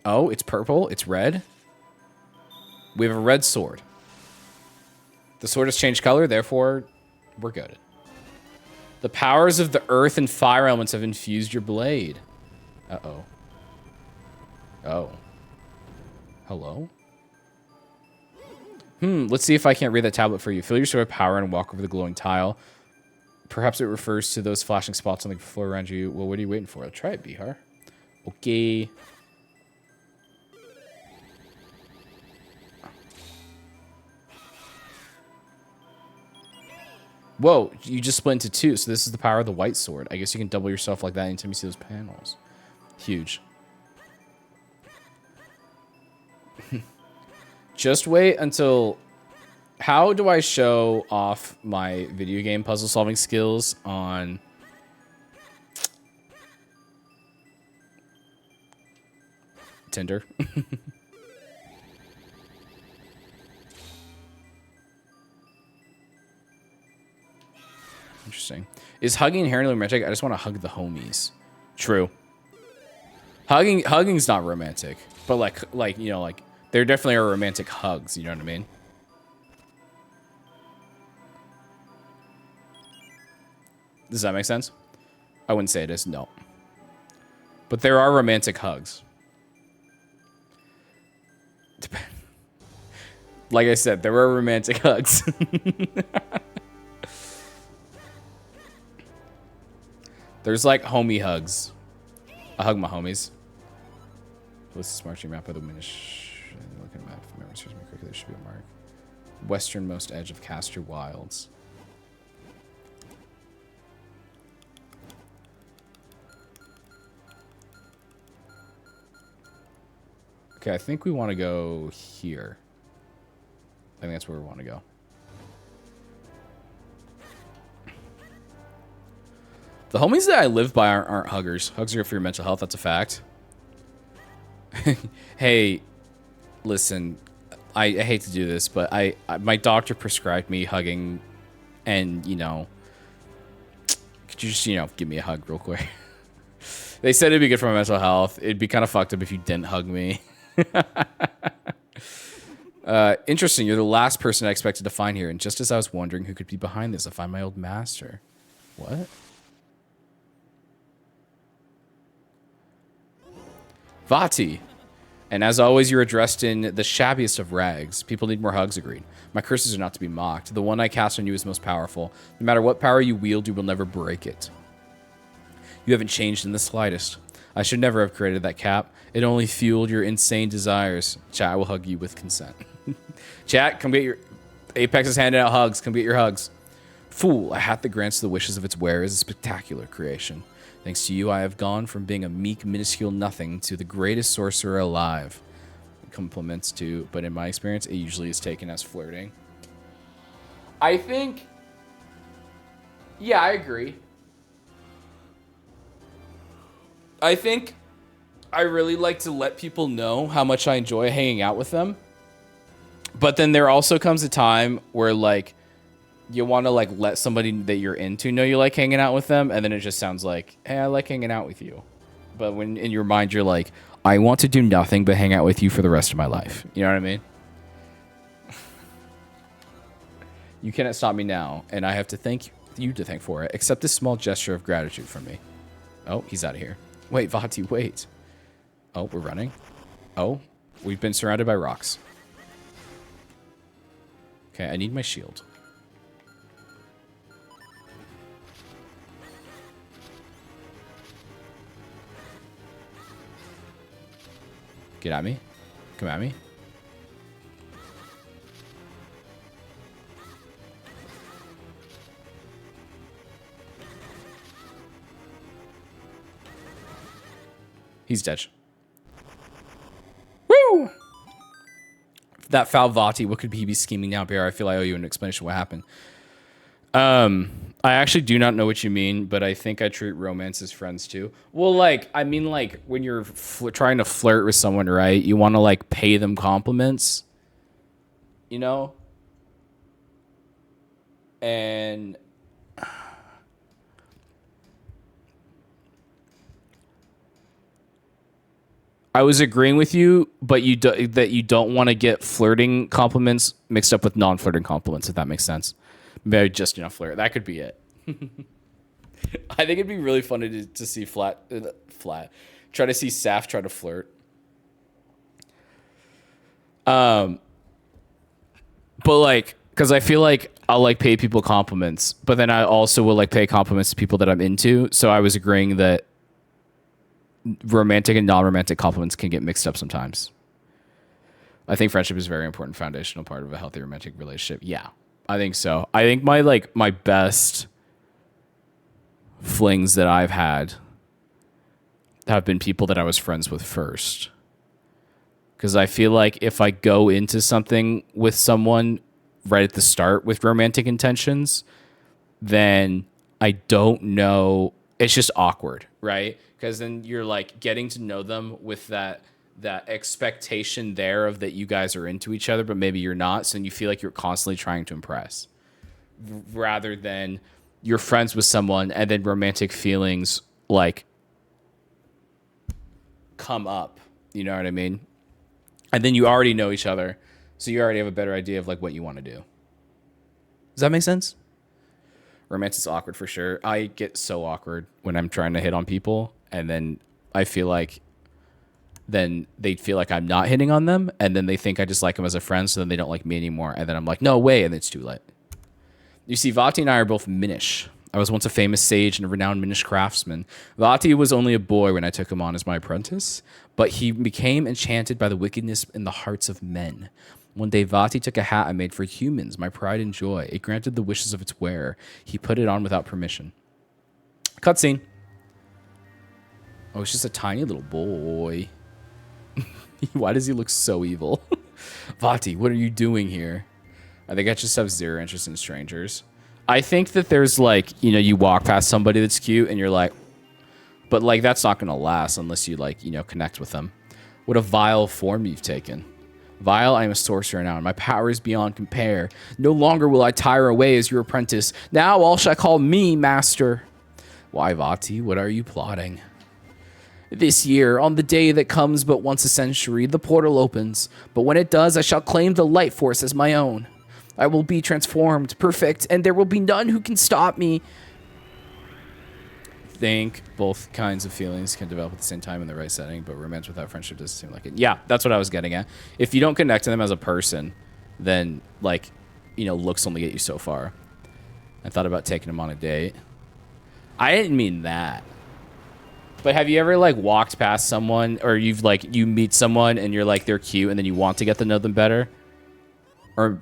Oh, it's purple. It's red. We have a red sword. The sword has changed color, therefore, we're good. The powers of the earth and fire elements have infused your blade. Uh-oh. Oh. Hello? Let's see if I can't read that tablet for you. Fill your sword with power and walk over the glowing tile. Perhaps it refers to those flashing spots on the floor around you. Well, what are you waiting for? Try it, Bihar. Okay. Whoa, you just split into 2, so this is the power of the white sword. I guess you can double yourself like that anytime you see those panels. Huge. Just wait until... How do I show off my video game puzzle solving skills on... Tinder? Interesting. Is hugging inherently romantic? I just want to hug the homies. True. Hugging's not romantic, but like you know, like there definitely are romantic hugs. You know what I mean? Does that make sense? I wouldn't say it is. No. But there are romantic hugs. Like I said, there are romantic hugs. There's like homie hugs. I hug my homies. This is marching map by the minish. Looking at map. If memory serves me correctly, there should be a mark. Westernmost edge of Castor Wilds. Okay, I think we want to go here. I think that's where we want to go. The homies that I live by aren't huggers. Hugs are good for your mental health. That's a fact. Hey, listen, I hate to do this, but my doctor prescribed me hugging, and you know, could you just give me a hug real quick? They said it'd be good for my mental health. It'd be kind of fucked up if you didn't hug me. Interesting. You're the last person I expected to find here, and just as I was wondering who could be behind this, I find my old master. What? Vati. And as always, you're dressed in the shabbiest of rags. People need more hugs, agreed. My curses are not to be mocked. The one I cast on you is most powerful. No matter what power you wield, you will never break it. You haven't changed in the slightest. I should never have created that cap. It only fueled your insane desires. Chat, I will hug you with consent. Chat, come get your... Apex is handing out hugs. Come get your hugs. Fool, a hat that grants the wishes of its wearer is a spectacular creation. Thanks to you, I have gone from being a meek, minuscule nothing to the greatest sorcerer alive. Compliments too, but in my experience, it usually is taken as flirting. I think... Yeah, I agree. I think I really like to let people know how much I enjoy hanging out with them. But then there also comes a time where, like, you want to, like, let somebody that you're into know you like hanging out with them, and then it just sounds like, hey, I like hanging out with you. But when in your mind you're like, I want to do nothing but hang out with you for the rest of my life. You know what I mean? You cannot stop me now, and I have to thank you to thank for it. Accept this small gesture of gratitude from me. Oh, he's out of here. Wait, Vati, wait. Oh, we're running. Oh, we've been surrounded by rocks. Okay, I need my shield. Get at me. Come at me. He's dead. Woo! That foul Vati, what could he be scheming now, Bear? I feel I owe you an explanation of what happened. I actually do not know what you mean, but I think I treat romance as friends too. Well, like, I mean, like, when you're trying to flirt with someone, right? You want to, like, pay them compliments, you know? And I was agreeing with you, but that you don't want to get flirting compliments mixed up with non-flirting compliments, if that makes sense. Maybe just flirt. That could be it. I think it'd be really fun to see flat. Try to see Saf try to flirt. But like, because I feel like I'll like pay people compliments, but then I also will like pay compliments to people that I'm into. So I was agreeing that romantic and non-romantic compliments can get mixed up sometimes. I think friendship is a very important foundational part of a healthy romantic relationship. Yeah, I think so. I think my best flings that I've had have been people that I was friends with first. Because I feel like if I go into something with someone right at the start with romantic intentions, then I don't know. It's just awkward, right? Because then you're like getting to know them with that expectation there of that you guys are into each other, but maybe you're not. So you feel like you're constantly trying to impress rather than you're friends with someone and then romantic feelings like come up. You know what I mean? And then you already know each other. So you already have a better idea of like what you want to do. Does that make sense? Romance is awkward for sure. I get so awkward when I'm trying to hit on people, and then I feel like then they feel like I'm not hitting on them, and then they think I just like them as a friend, so then they don't like me anymore, and then I'm like, no way, and it's too late. You see, Vati and I are both minish. I was once a famous sage and a renowned minish craftsman. Vati was only a boy when I took him on as my apprentice, but he became enchanted by the wickedness in the hearts of men. One day, Vati took a hat I made for humans, my pride and joy. It granted the wishes of its wearer. He put it on without permission. Cutscene. Oh, it's just a tiny little boy. Why does he look so evil? Vati, what are you doing here? I think I just have zero interest in strangers. I think that there's like, you know, you walk past somebody that's cute and you're like, but like that's not going to last unless you like, you know, connect with them. What a vile form you've taken. Vile, I am a sorcerer now, and my power is beyond compare. No longer will I tire away as your apprentice. Now all shall call me master. Why, Vati, what are you plotting? This year, on the day that comes but once a century, the portal opens. But when it does, I shall claim the light force as my own. I will be transformed, perfect, and there will be none who can stop me. Think both kinds of feelings can develop at the same time in the right setting, but romance without friendship doesn't seem like it. Yeah, that's what I was getting at. If you don't connect to them as a person, then, like, you know, looks only get you so far. I thought about taking them on a date. I didn't mean that. But have you ever, like, walked past someone, or you've, like, you meet someone and you're like, they're cute, and then you want to get to know them better? Or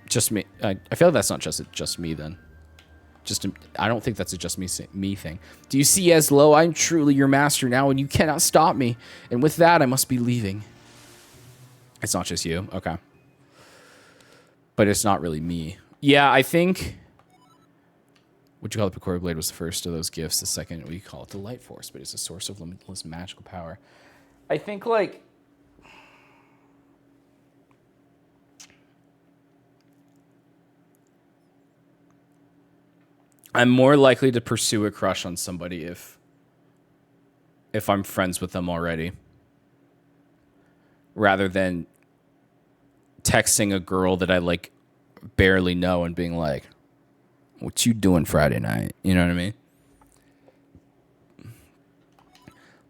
just me? I feel like that's not just me, then. I don't think that's a just me thing. Do you see, Eslo? I'm truly your master now, and you cannot stop me. And with that, I must be leaving. It's not just you. Okay. But it's not really me. Yeah, I think what you call the Picori Blade was the first of those gifts. The second, we call it the Light Force, but it's a source of limitless magical power. I think, like, I'm more likely to pursue a crush on somebody if I'm friends with them already, rather than texting a girl that I like barely know and being like, "What you doing Friday night?" You know what I mean?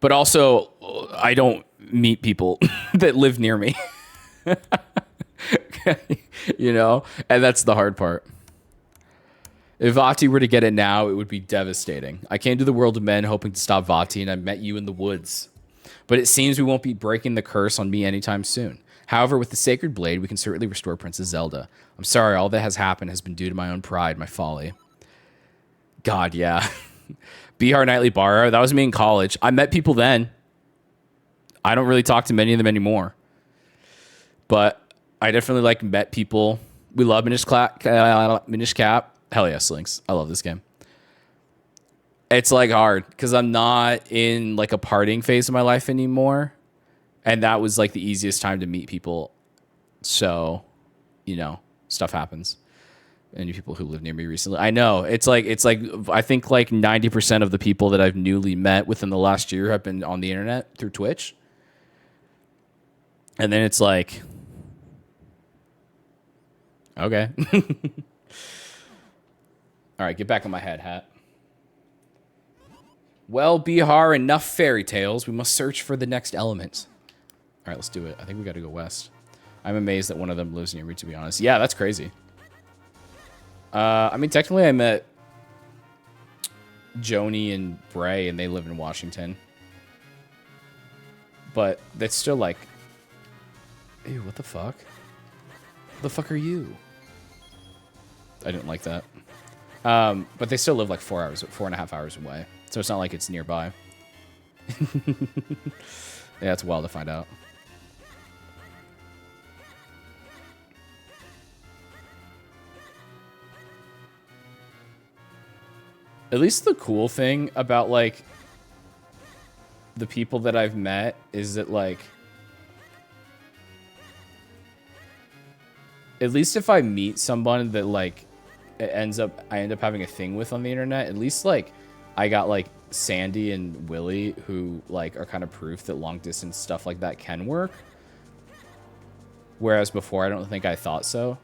But also, I don't meet people that live near me. You know, and that's the hard part. If Vati were to get it now, it would be devastating. I came to the world of men hoping to stop Vati, and I met you in the woods. But it seems we won't be breaking the curse on me anytime soon. However, with the Sacred Blade, we can certainly restore Princess Zelda. I'm sorry, all that has happened has been due to my own pride, my folly. God, yeah. Bihar Nightly Bara, that was me in college. I met people then. I don't really talk to many of them anymore. But I definitely, like, met people. We love Minish Cap. Hell yeah, Slinks. I love this game. It's, like, hard because I'm not in, like, a partying phase of my life anymore. And that was, like, the easiest time to meet people. So, you know, stuff happens. Any people who live near me recently. I know. It's like I think, like, 90% of the people that I've newly met within the last year have been on the internet through Twitch. And then it's like, okay. All right, get back on my head, hat. Well, Bihar, enough fairy tales. We must search for the next element. All right, let's do it. I think we got to go west. I'm amazed that one of them lives near me, to be honest. Yeah, that's crazy. I mean, technically, I met Joni and Bray, and they live in Washington. But that's still like, ew, what the fuck? What the fuck are you? I didn't like that. But they still live like 4.5 hours away. So it's not like it's nearby. Yeah, it's wild to find out. At least the cool thing about, like, the people that I've met is that, like, at least if I meet someone that, like, I end up having a thing with on the internet. At least like I got like Sandy and Willie who like are kind of proof that long distance stuff like that can work. Whereas before I don't think I thought so.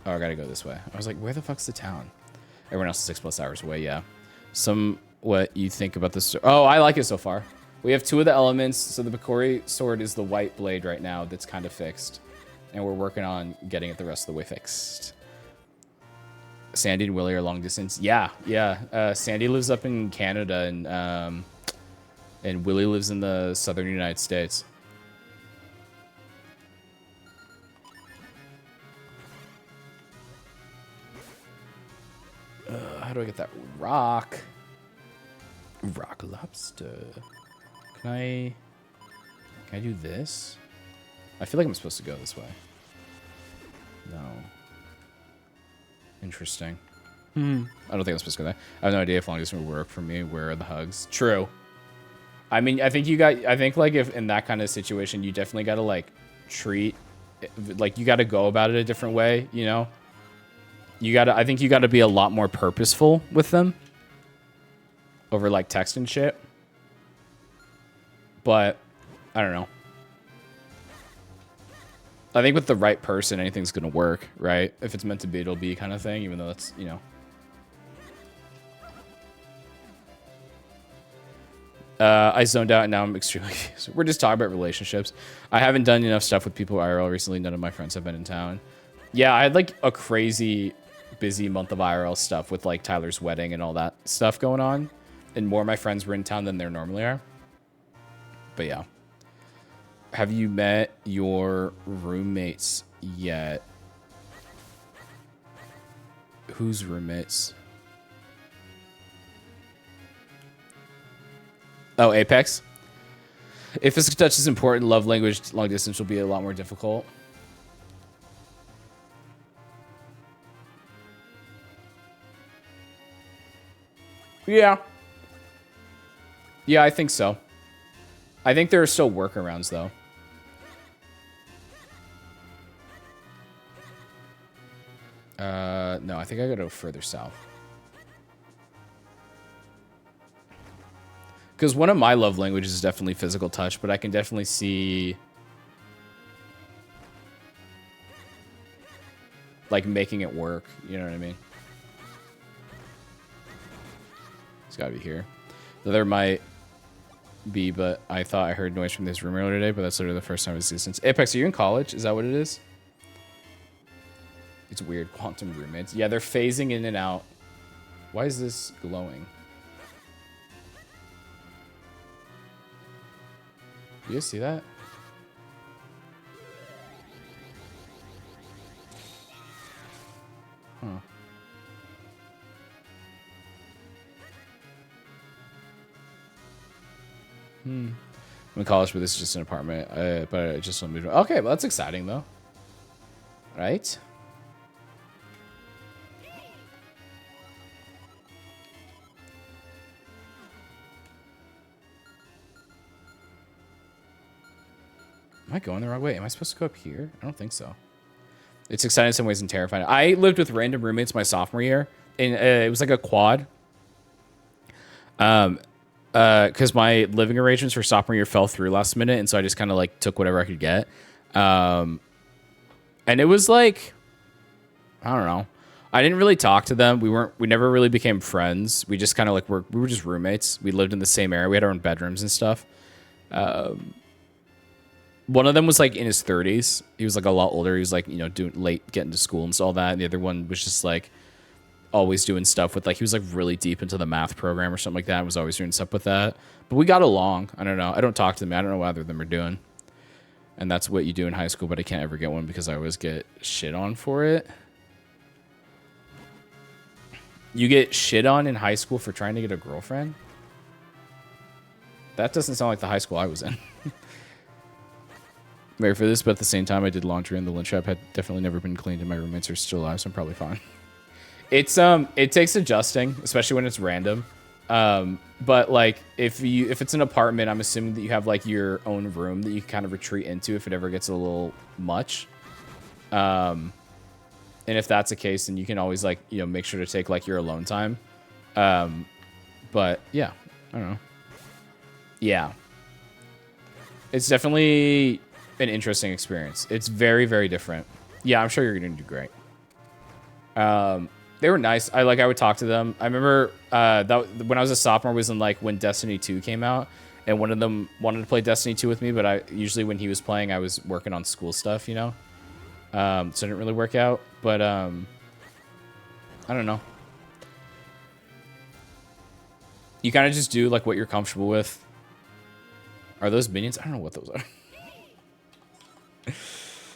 Oh, I gotta go this way. I was like, where the fuck's the town? Everyone else is 6+ hours away, yeah. What you think about this? Oh, I like it so far. We have 2 of the elements. So the Bakori sword is the white blade right now that's kind of fixed. And we're working on getting it the rest of the way fixed. Sandy and Willie are long distance. Yeah, yeah. Sandy lives up in Canada and Willie lives in the southern United States. How do I get that rock? Rock lobster. Can I do this? I feel like I'm supposed to go this way. No. Interesting. I don't think I'm supposed to go there. I have no idea if long distance would work for me. Where are the hugs? True. I mean, I think like if in that kind of situation, you definitely got to like treat, like you got to go about it a different way, you know? I think you got to be a lot more purposeful with them over like text and shit. But I don't know. I think with the right person, anything's going to work, right? If it's meant to be, it'll be kind of thing, even though that's, you know. I zoned out and now I'm extremely confused. We're just talking about relationships. I haven't done enough stuff with people IRL recently. None of my friends have been in town. Yeah, I had like a crazy busy month of IRL stuff with like Tyler's wedding and all that stuff going on. And more of my friends were in town than there normally are. But yeah. Have you met your roommates yet? Whose roommates? Oh, Apex. If physical touch is important, love language long distance will be a lot more difficult. Yeah. Yeah, I think so. I think there are still workarounds, though. No, I think I gotta go further south. Because one of my love languages is definitely physical touch, but I can definitely see like making it work. You know what I mean? It's gotta be here. The other might be, but I thought I heard noise from this room earlier today, but that's literally the first time I've seen it since. Apex, are you in college? Is that what it is? It's weird. Quantum roommates. Yeah, they're phasing in and out. Why is this glowing? Do you guys see that? Huh. I'm in college, but this is just an apartment. But I just want to move. Okay, well that's exciting though. Right? Am I going the wrong way? Am I supposed to go up here? I don't think so. It's exciting in some ways and terrifying. I lived with random roommates my sophomore year, and it was like a quad. Because my living arrangements for sophomore year fell through last minute, and so I just kind of like took whatever I could get. And it was like, I don't know. I didn't really talk to them. We never really became friends. We just kind of like we were just roommates. We lived in the same area. We had our own bedrooms and stuff. One of them was like in his 30s. He was like a lot older. He was like, you know, doing late getting to school and all that. And the other one was just like always doing stuff with like, he was like really deep into the math program or something like that. And was always doing stuff with that. But we got along. I don't know. I don't talk to them. I don't know what either of them are doing. And that's what you do in high school, but I can't ever get one because I always get shit on for it. You get shit on in high school for trying to get a girlfriend? That doesn't sound like the high school I was in. Married for this, but at the same time, I did laundry and the lint trap had definitely never been cleaned, and my roommates are still alive, so I'm probably fine. It's it takes adjusting, especially when it's random. But like if it's an apartment, I'm assuming that you have like your own room that you can kind of retreat into if it ever gets a little much. And if that's the case, then you can always like, you know, make sure to take like your alone time. But yeah, I don't know. Yeah. It's definitely an interesting experience. It's very, very different. Yeah, I'm sure you're going to do great. They were nice. I would talk to them. I remember that when I was a sophomore was in like when Destiny 2 came out, and one of them wanted to play Destiny 2 with me, but I usually when he was playing, I was working on school stuff, you know? So it didn't really work out, but I don't know. You kind of just do like what you're comfortable with. Are those minions? I don't know what those are.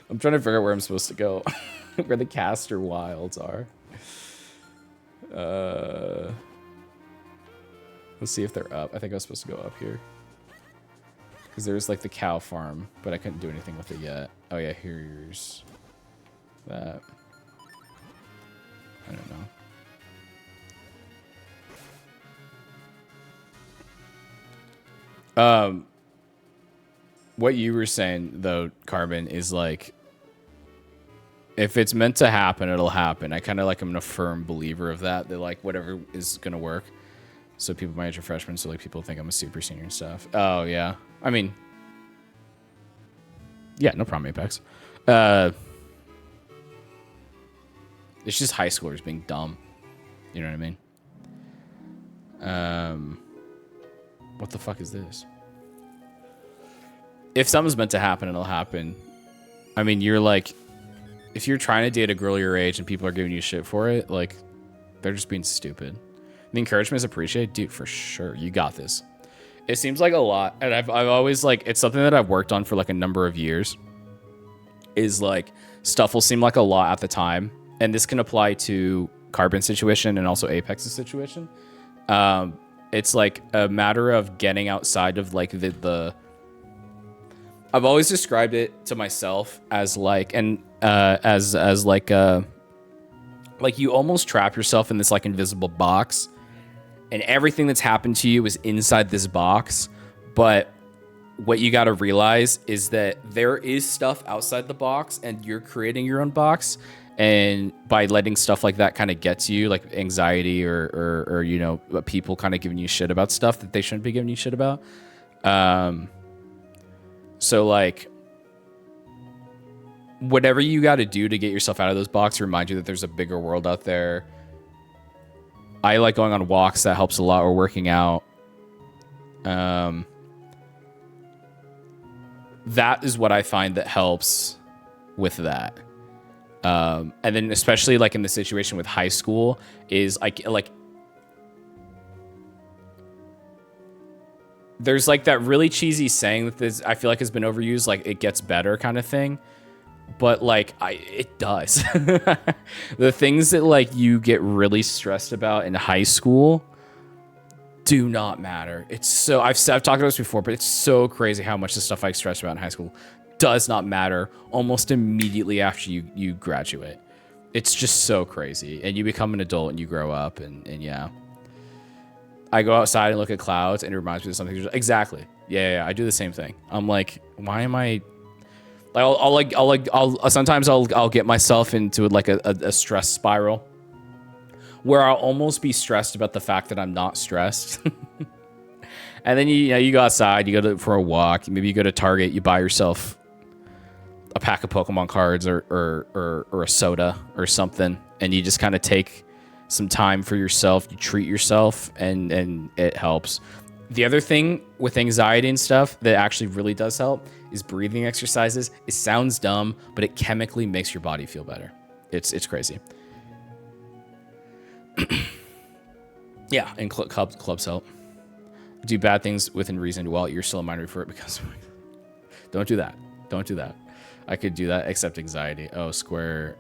I'm trying to figure out where I'm supposed to go. Where the caster wilds are. Let's see if they're up. I think I was supposed to go up here. Because there's like the cow farm, but I couldn't do anything with it yet. Oh yeah, here's that. I don't know. What you were saying though, Carbon, is like if it's meant to happen, it'll happen. I kind of like am a firm believer of that. That like whatever is gonna work. So people might enter freshmen, so like people think I'm a super senior and stuff. Oh yeah, I mean, yeah, no problem, Apex. It's just high schoolers being dumb. You know what I mean? What the fuck is this? If something's meant to happen, it'll happen. I mean, you're like, if you're trying to date a girl your age and people are giving you shit for it, like, they're just being stupid. The encouragement is appreciated, dude, for sure. You got this. It seems like a lot, and I've always like, it's something that I've worked on for like a number of years. Is like stuff will seem like a lot at the time, and this can apply to Carbon's situation and also Apex's situation. It's like a matter of getting outside of like the I've always described it to myself as like, and as like you almost trap yourself in this like invisible box, and everything that's happened to you is inside this box. But what you got to realize is that there is stuff outside the box, and you're creating your own box. And by letting stuff like that kind of get to you, like anxiety or you know, people kind of giving you shit about stuff that they shouldn't be giving you shit about. So like whatever you got to do to get yourself out of those boxes, remind you that there's a bigger world out there. I like going on walks. That helps a lot. Or working out. That is what I find that helps with that. And then especially like in the situation with high school is like there's like that really cheesy saying that this, I feel like has been overused, like it gets better kind of thing. But like it does. The things that like you get really stressed about in high school do not matter. It's so I've talked about this before, but it's so crazy how much the stuff I stressed about in high school does not matter almost immediately after you graduate. It's just so crazy. And you become an adult and you grow up and yeah. I go outside and look at clouds and it reminds me of something. Exactly. Yeah, I do the same thing. I'm like, why am I like I'll sometimes I'll get myself into like a stress spiral where I'll almost be stressed about the fact that I'm not stressed. And then you go outside, you go for a walk, maybe you go to Target, you buy yourself a pack of Pokemon cards or a soda or something, and you just kind of take some time for yourself, you treat yourself, and it helps. The other thing with anxiety and stuff that actually really does help is breathing exercises. It sounds dumb, but it chemically makes your body feel better. It's crazy. Yeah, and clubs help. Do bad things within reason. Well, you're still a minor for it because don't do that. Don't do that. I could do that except anxiety. Oh, square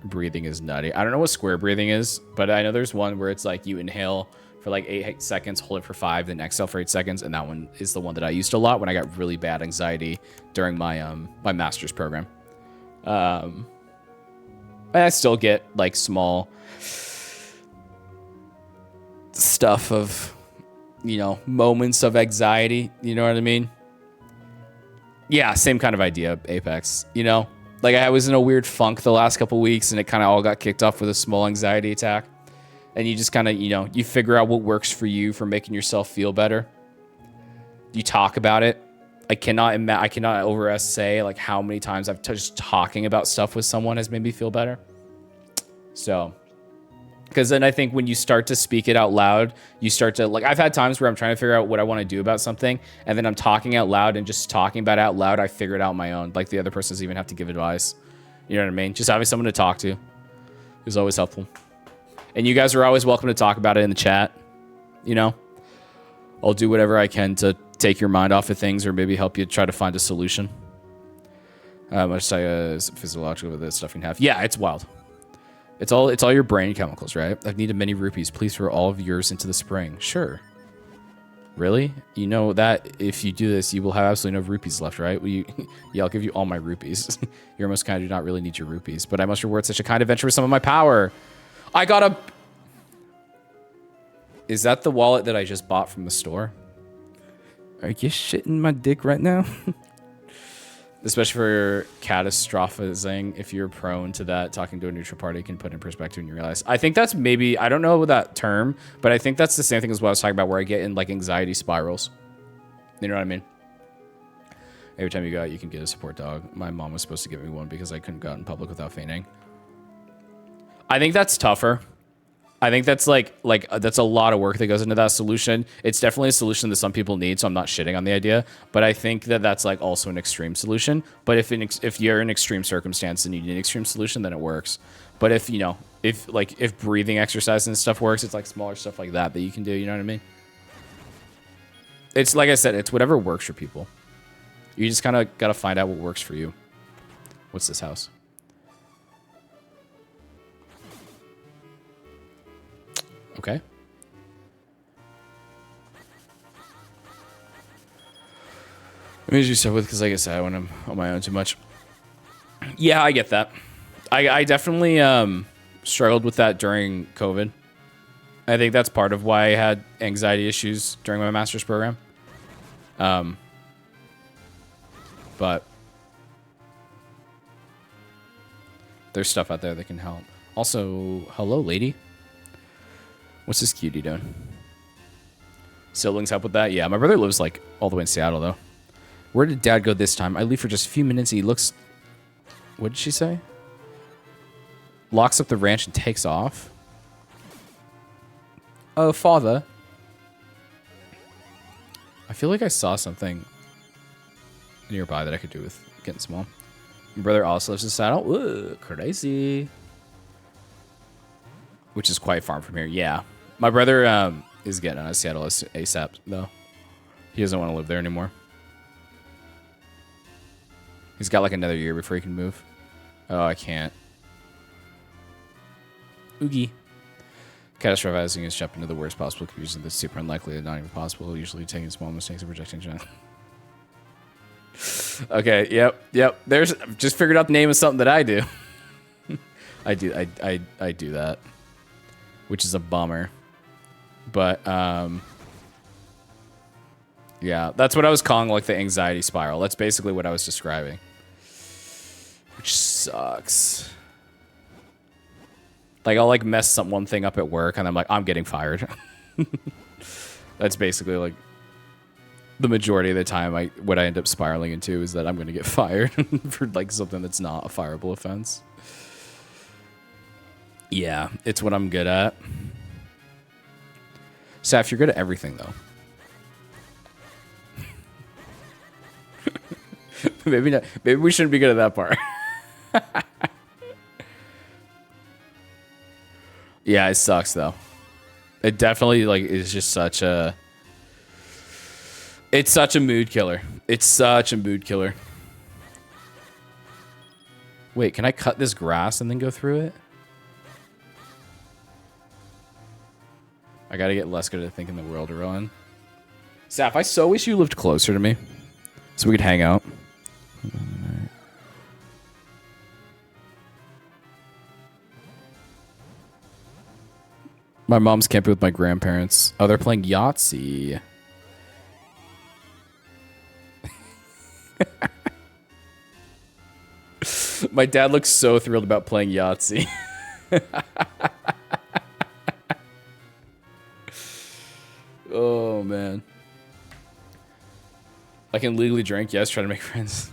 breathing is nutty. I don't know what square breathing is, but I know there's one where it's like you inhale for like 8 seconds, hold it for 5, then exhale for 8 seconds, and that one is the one that I used a lot when I got really bad anxiety during my my master's program. And I still get like small stuff of, you know, moments of anxiety. You know what I mean? Yeah, same kind of idea, Apex. You know, Like I was in a weird funk the last couple weeks, and it kind of all got kicked off with a small anxiety attack. And you just kind of, you figure out what works for you for making yourself feel better. You talk about it. I cannot say like how many times I've just talking about stuff with someone has made me feel better. So, because then I think when you start to speak it out loud, you start to like, I've had times where I'm trying to figure out what I want to do about something, and then I'm talking out loud, and just talking about it out loud, I figure it out on my own. Like the other person doesn't even have to give advice. You know what I mean? Just having someone to talk to is always helpful. And you guys are always welcome to talk about it in the chat. I'll do whatever I can to take your mind off of things, or maybe help you try to find a solution. Much say physiological with this stuff you can have. Yeah, it's wild. It's all your brain chemicals, right? I've needed many rupees. Please throw all of yours into the spring. Sure. Really? You know that if you do this, you will have absolutely no rupees left, right? Yeah, I'll give you all my rupees. You almost kind of do not really need your rupees, but I must reward such a kind adventure with some of my power. I got a... Is that the wallet that I just bought from the store? Are you shitting my dick right now? Especially for catastrophizing, if you're prone to that, talking to a neutral party can put in perspective and you realize. I think that's maybe, I don't know that term, but I think that's the same thing as what I was talking about, where I get in like anxiety spirals. You know what I mean? Every time you go out, you can get a support dog. My mom was supposed to give me one because I couldn't go out in public without fainting. I think that's tougher. I think that's like that's a lot of work that goes into that solution. It's definitely a solution that some people need, so I'm not shitting on the idea. But I think that that's like also an extreme solution. But if you're in extreme circumstance and you need an extreme solution, then it works. But if if breathing exercise and stuff works, it's like smaller stuff like that you can do. You know what I mean? It's like I said, it's whatever works for people. You just kind of got to find out what works for you. What's this house? Okay. Let me usually start with, because like I said, when I'm on my own too much. Yeah, I get that. I definitely struggled with that during COVID. I think that's part of why I had anxiety issues during my master's program. But there's stuff out there that can help. Also, hello, lady. What's this cutie doing? Siblings help with that? Yeah, my brother lives like all the way in Seattle though. Where did dad go this time? I leave for just a few minutes. He looks... What did she say? Locks up the ranch and takes off. Oh, father. I feel like I saw something nearby that I could do with getting small. My brother also lives in Seattle. Ooh, crazy. Which is quite far from here. Yeah. My brother is getting out of Seattle ASAP, though. He doesn't want to live there anymore. He's got like another year before he can move. Oh, I can't. Oogie. Catastrophizing is jumping to the worst possible conclusion that's super unlikely and not even possible. Usually taking small mistakes and projecting giant. Okay, yep. There's just figured out the name of something that I do. I do that. Which is a bummer. But yeah, that's what I was calling like the anxiety spiral. That's basically what I was describing. Which sucks. Like I'll like mess one thing up at work and I'm like, I'm getting fired. That's basically like the majority of the time what I end up spiraling into is that I'm gonna get fired for like something that's not a fireable offense. Yeah, it's what I'm good at. Saf, you're good at everything, though. Maybe not. Maybe we shouldn't be good at that part. Yeah, it sucks, though. It definitely like is just such a... It's such a mood killer. It's such a mood killer. Wait, can I cut this grass and then go through it? I gotta get less good at thinking the world around. Saf, I so wish you lived closer to me so we could hang out. My mom's camping with my grandparents. Oh, they're playing Yahtzee. My dad looks so thrilled about playing Yahtzee. Oh, man. I can legally drink. Yes, try to make friends.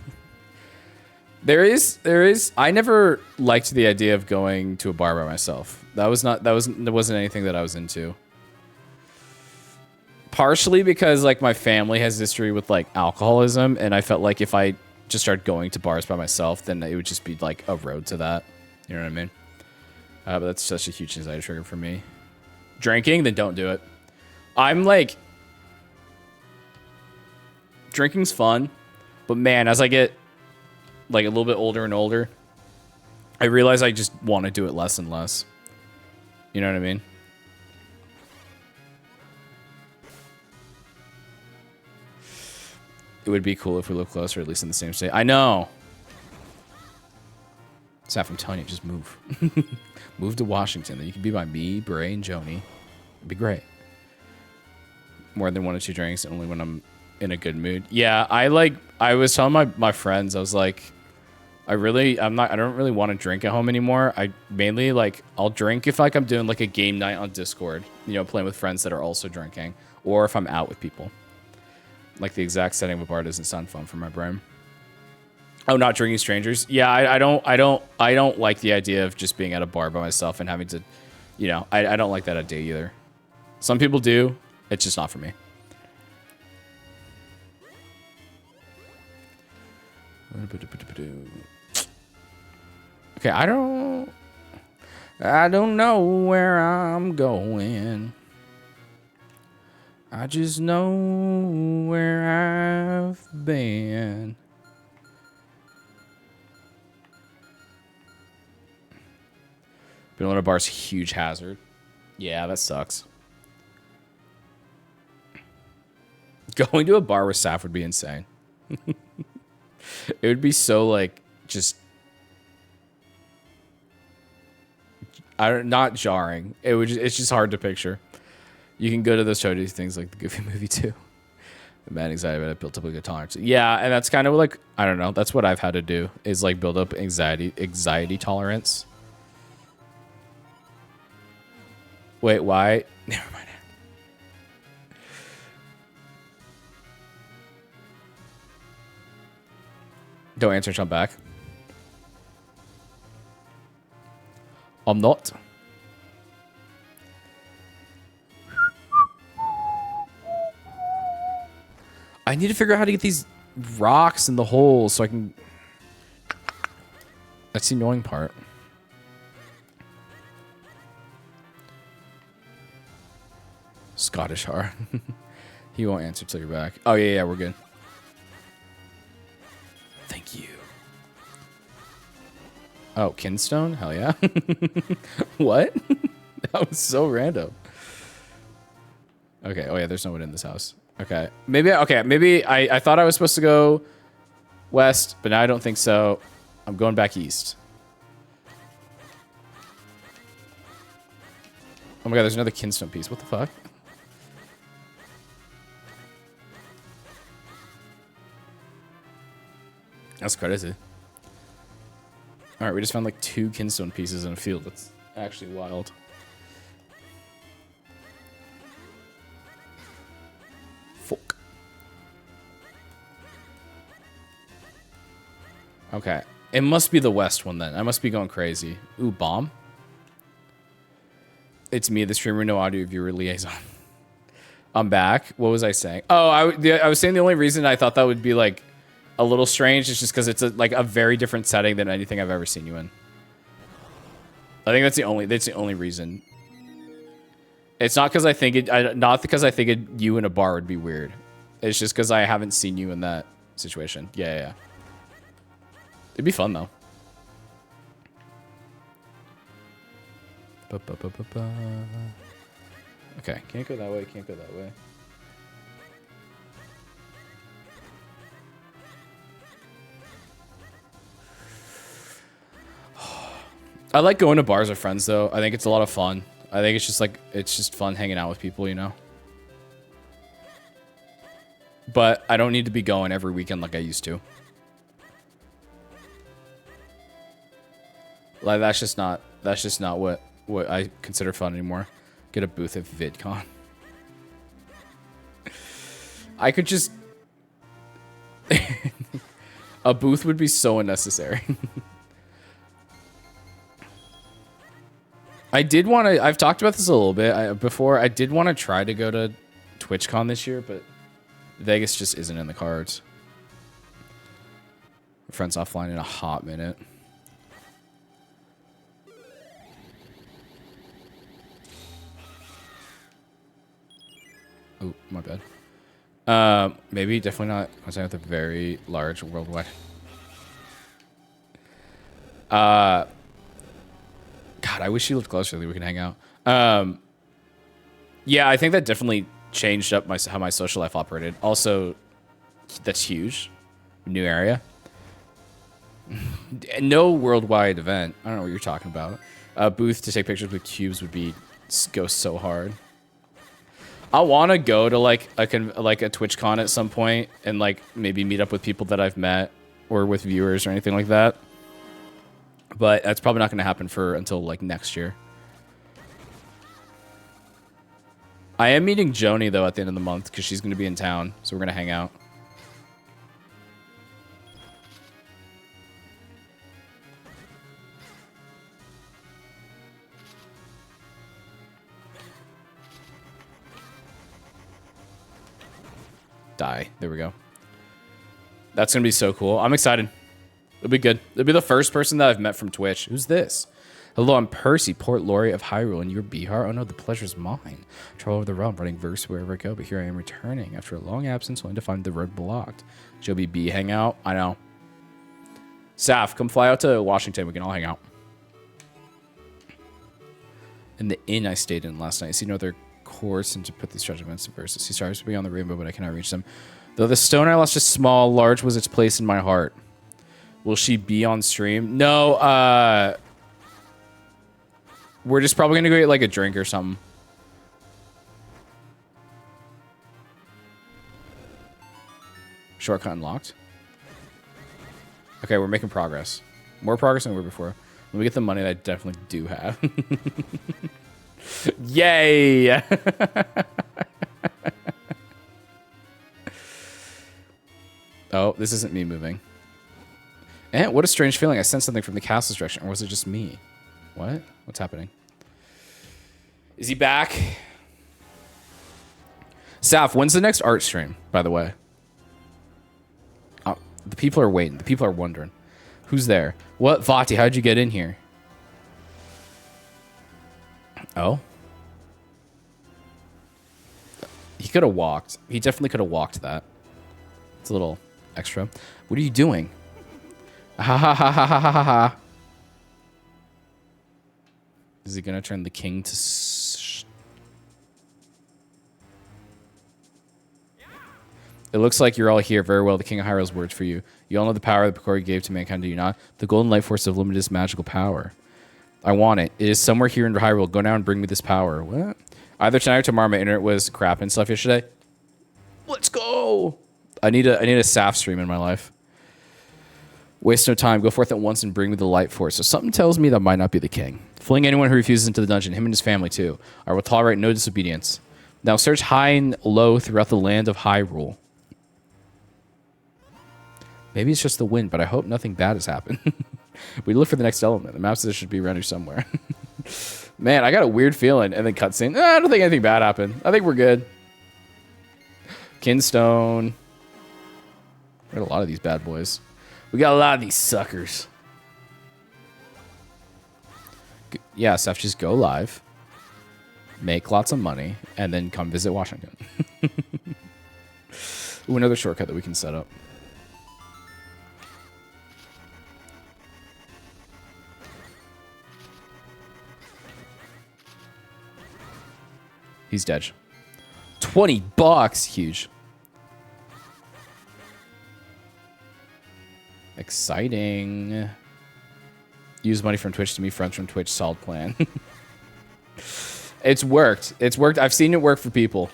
There is. I never liked the idea of going to a bar by myself. There wasn't anything that I was into. Partially because like my family has history with like alcoholism, and I felt like if I just started going to bars by myself, then it would just be like a road to that. You know what I mean? But that's such a huge anxiety trigger for me. Drinking, then don't do it. I'm like, drinking's fun, but man, as I get like a little bit older and older, I realize I just want to do it less and less. You know what I mean? It would be cool if we lived closer, at least in the same state. I know. Saf, I'm telling you, just move. Move to Washington. Then you can be by me, Bray, and Joni. It'd be great. More than 1 or 2 drinks, only when I'm in a good mood. Yeah, I was telling my friends, I was like, I don't really want to drink at home anymore. I mainly like, I'll drink if like I'm doing like a game night on Discord, you know, playing with friends that are also drinking, or if I'm out with people. Like the exact setting of a bar doesn't sound fun for my brain. Oh, not drinking strangers. Yeah, I don't like the idea of just being at a bar by myself and having to, you know, I don't like that idea either. Some people do. It's just not for me. Okay, I don't know where I'm going. I just know where I've been. Being alone at a bar's a huge hazard. Yeah, that sucks. Going to a bar with Saf would be insane. It would be so, like, just... not jarring. It's just hard to picture. You can go to those charities things like the Goofy movie, too. The mad anxiety about it built up a good tolerance. Yeah, and that's kind of like, I don't know, that's what I've had to do, is, like, build up anxiety tolerance. Wait, why? Never mind. Don't answer, jump back. I'm not. I need to figure out how to get these rocks in the holes so I can... That's the annoying part. Scottish heart. He won't answer till you're back. Oh, yeah, we're good. Thank you. Oh, Kinstone? Hell yeah. What? That was so random. Okay, oh yeah, there's no one in this house. Okay, maybe I thought I was supposed to go west, but now I don't think so. I'm going back east. Oh my god, there's another Kinstone piece. What the fuck? That's crazy. Alright, we just found like 2 Kinstone pieces in a field. That's actually wild. Fuck. Okay. It must be the west one then. I must be going crazy. Ooh, bomb? It's me, the streamer, no audio viewer liaison. I'm back. What was I saying? Oh, I was saying the only reason I thought that would be like a little strange is just because it's like a very different setting than anything I've ever seen you in. I think that's the only reason. It's not because I think you in a bar would be weird. It's just because I haven't seen you in that situation. Yeah. It'd be fun though. Okay, can't go that way, can't go that way. I like going to bars with friends though. I think it's a lot of fun. I think it's just fun hanging out with people, you know? But I don't need to be going every weekend like I used to. Like that's just not what I consider fun anymore. Get a booth at VidCon. I could just a booth would be so unnecessary. I did want to. I've talked about this a little bit before. I did want to try to go to TwitchCon this year, but Vegas just isn't in the cards. My friend's offline in a hot minute. Oh, my bad. Maybe definitely not. I was with a very large worldwide. God, I wish he lived closer so that we can hang out. Yeah, I think that definitely changed up how my social life operated. Also, that's huge. New area. No worldwide event. I don't know what you're talking about. A booth to take pictures with cubes would go so hard. I want to go to like a TwitchCon at some point and like maybe meet up with people that I've met or with viewers or anything like that. But that's probably not going to happen until like next year. I am meeting Joni though at the end of the month because she's going to be in town, so we're going to hang out. Die. There we go. That's going to be so cool. I'm excited. It'll be good. It'll be the first person that I've met from Twitch. Who's this? Hello, I'm Percy, Port Laurie of Hyrule, and you're Bihar? Oh no, the pleasure's mine. Travel over the realm, writing verse wherever I go, but here I am returning after a long absence, only to find the road blocked. Joby B, hang out? I know. Saf, come fly out to Washington. We can all hang out. In the inn I stayed in last night, I see no other course and to put these judgments in verses. See stars beyond the rainbow, but I cannot reach them. Though the stone I lost is small, large was its place in my heart. Will she be on stream? No, we're just probably gonna go get like a drink or something. Shortcut unlocked. Okay, we're making progress. More progress than we were before. When we get the money that I definitely do have. Yay! Oh, this isn't me moving. And what a strange feeling. I sensed something from the castle's direction. Or was it just me? What? What's happening? Is he back? Saf, when's the next art stream, by the way? Oh, the people are waiting. The people are wondering. Who's there? What? Vati, how'd you get in here? Oh? He could have walked. He definitely could have walked that. It's a little extra. What are you doing? Ha ha ha ha ha ha ha. Is he gonna turn the king to... It looks like you're all here. Very well, the King of Hyrule's words for you. You all know the power that Picori gave to mankind, do you not? The golden light force of limitless magical power. I want it. It is somewhere here in Hyrule. Go now and bring me this power. What? Either tonight or tomorrow. My internet was crap and stuff yesterday. Let's go. I need a Saf stream in my life. Waste no time. Go forth at once and bring me the light force. So something tells me that might not be the king. Fling anyone who refuses into the dungeon. Him and his family too. I will tolerate no disobedience. Now search high and low throughout the land of Hyrule. Maybe it's just the wind, but I hope nothing bad has happened. We look for the next element. The map says it should be around here somewhere. Man, I got a weird feeling. And then cutscene. I don't think anything bad happened. I think we're good. Kinstone. We got a lot of these bad boys. We got a lot of these suckers. Yeah, Seth, just go live. Make lots of money. And then come visit Washington. Ooh, another shortcut that we can set up. He's dead. $20. Huge. Exciting. Use money from Twitch to meet friends from Twitch. Solid plan. It's worked. It's worked. I've seen it work for people.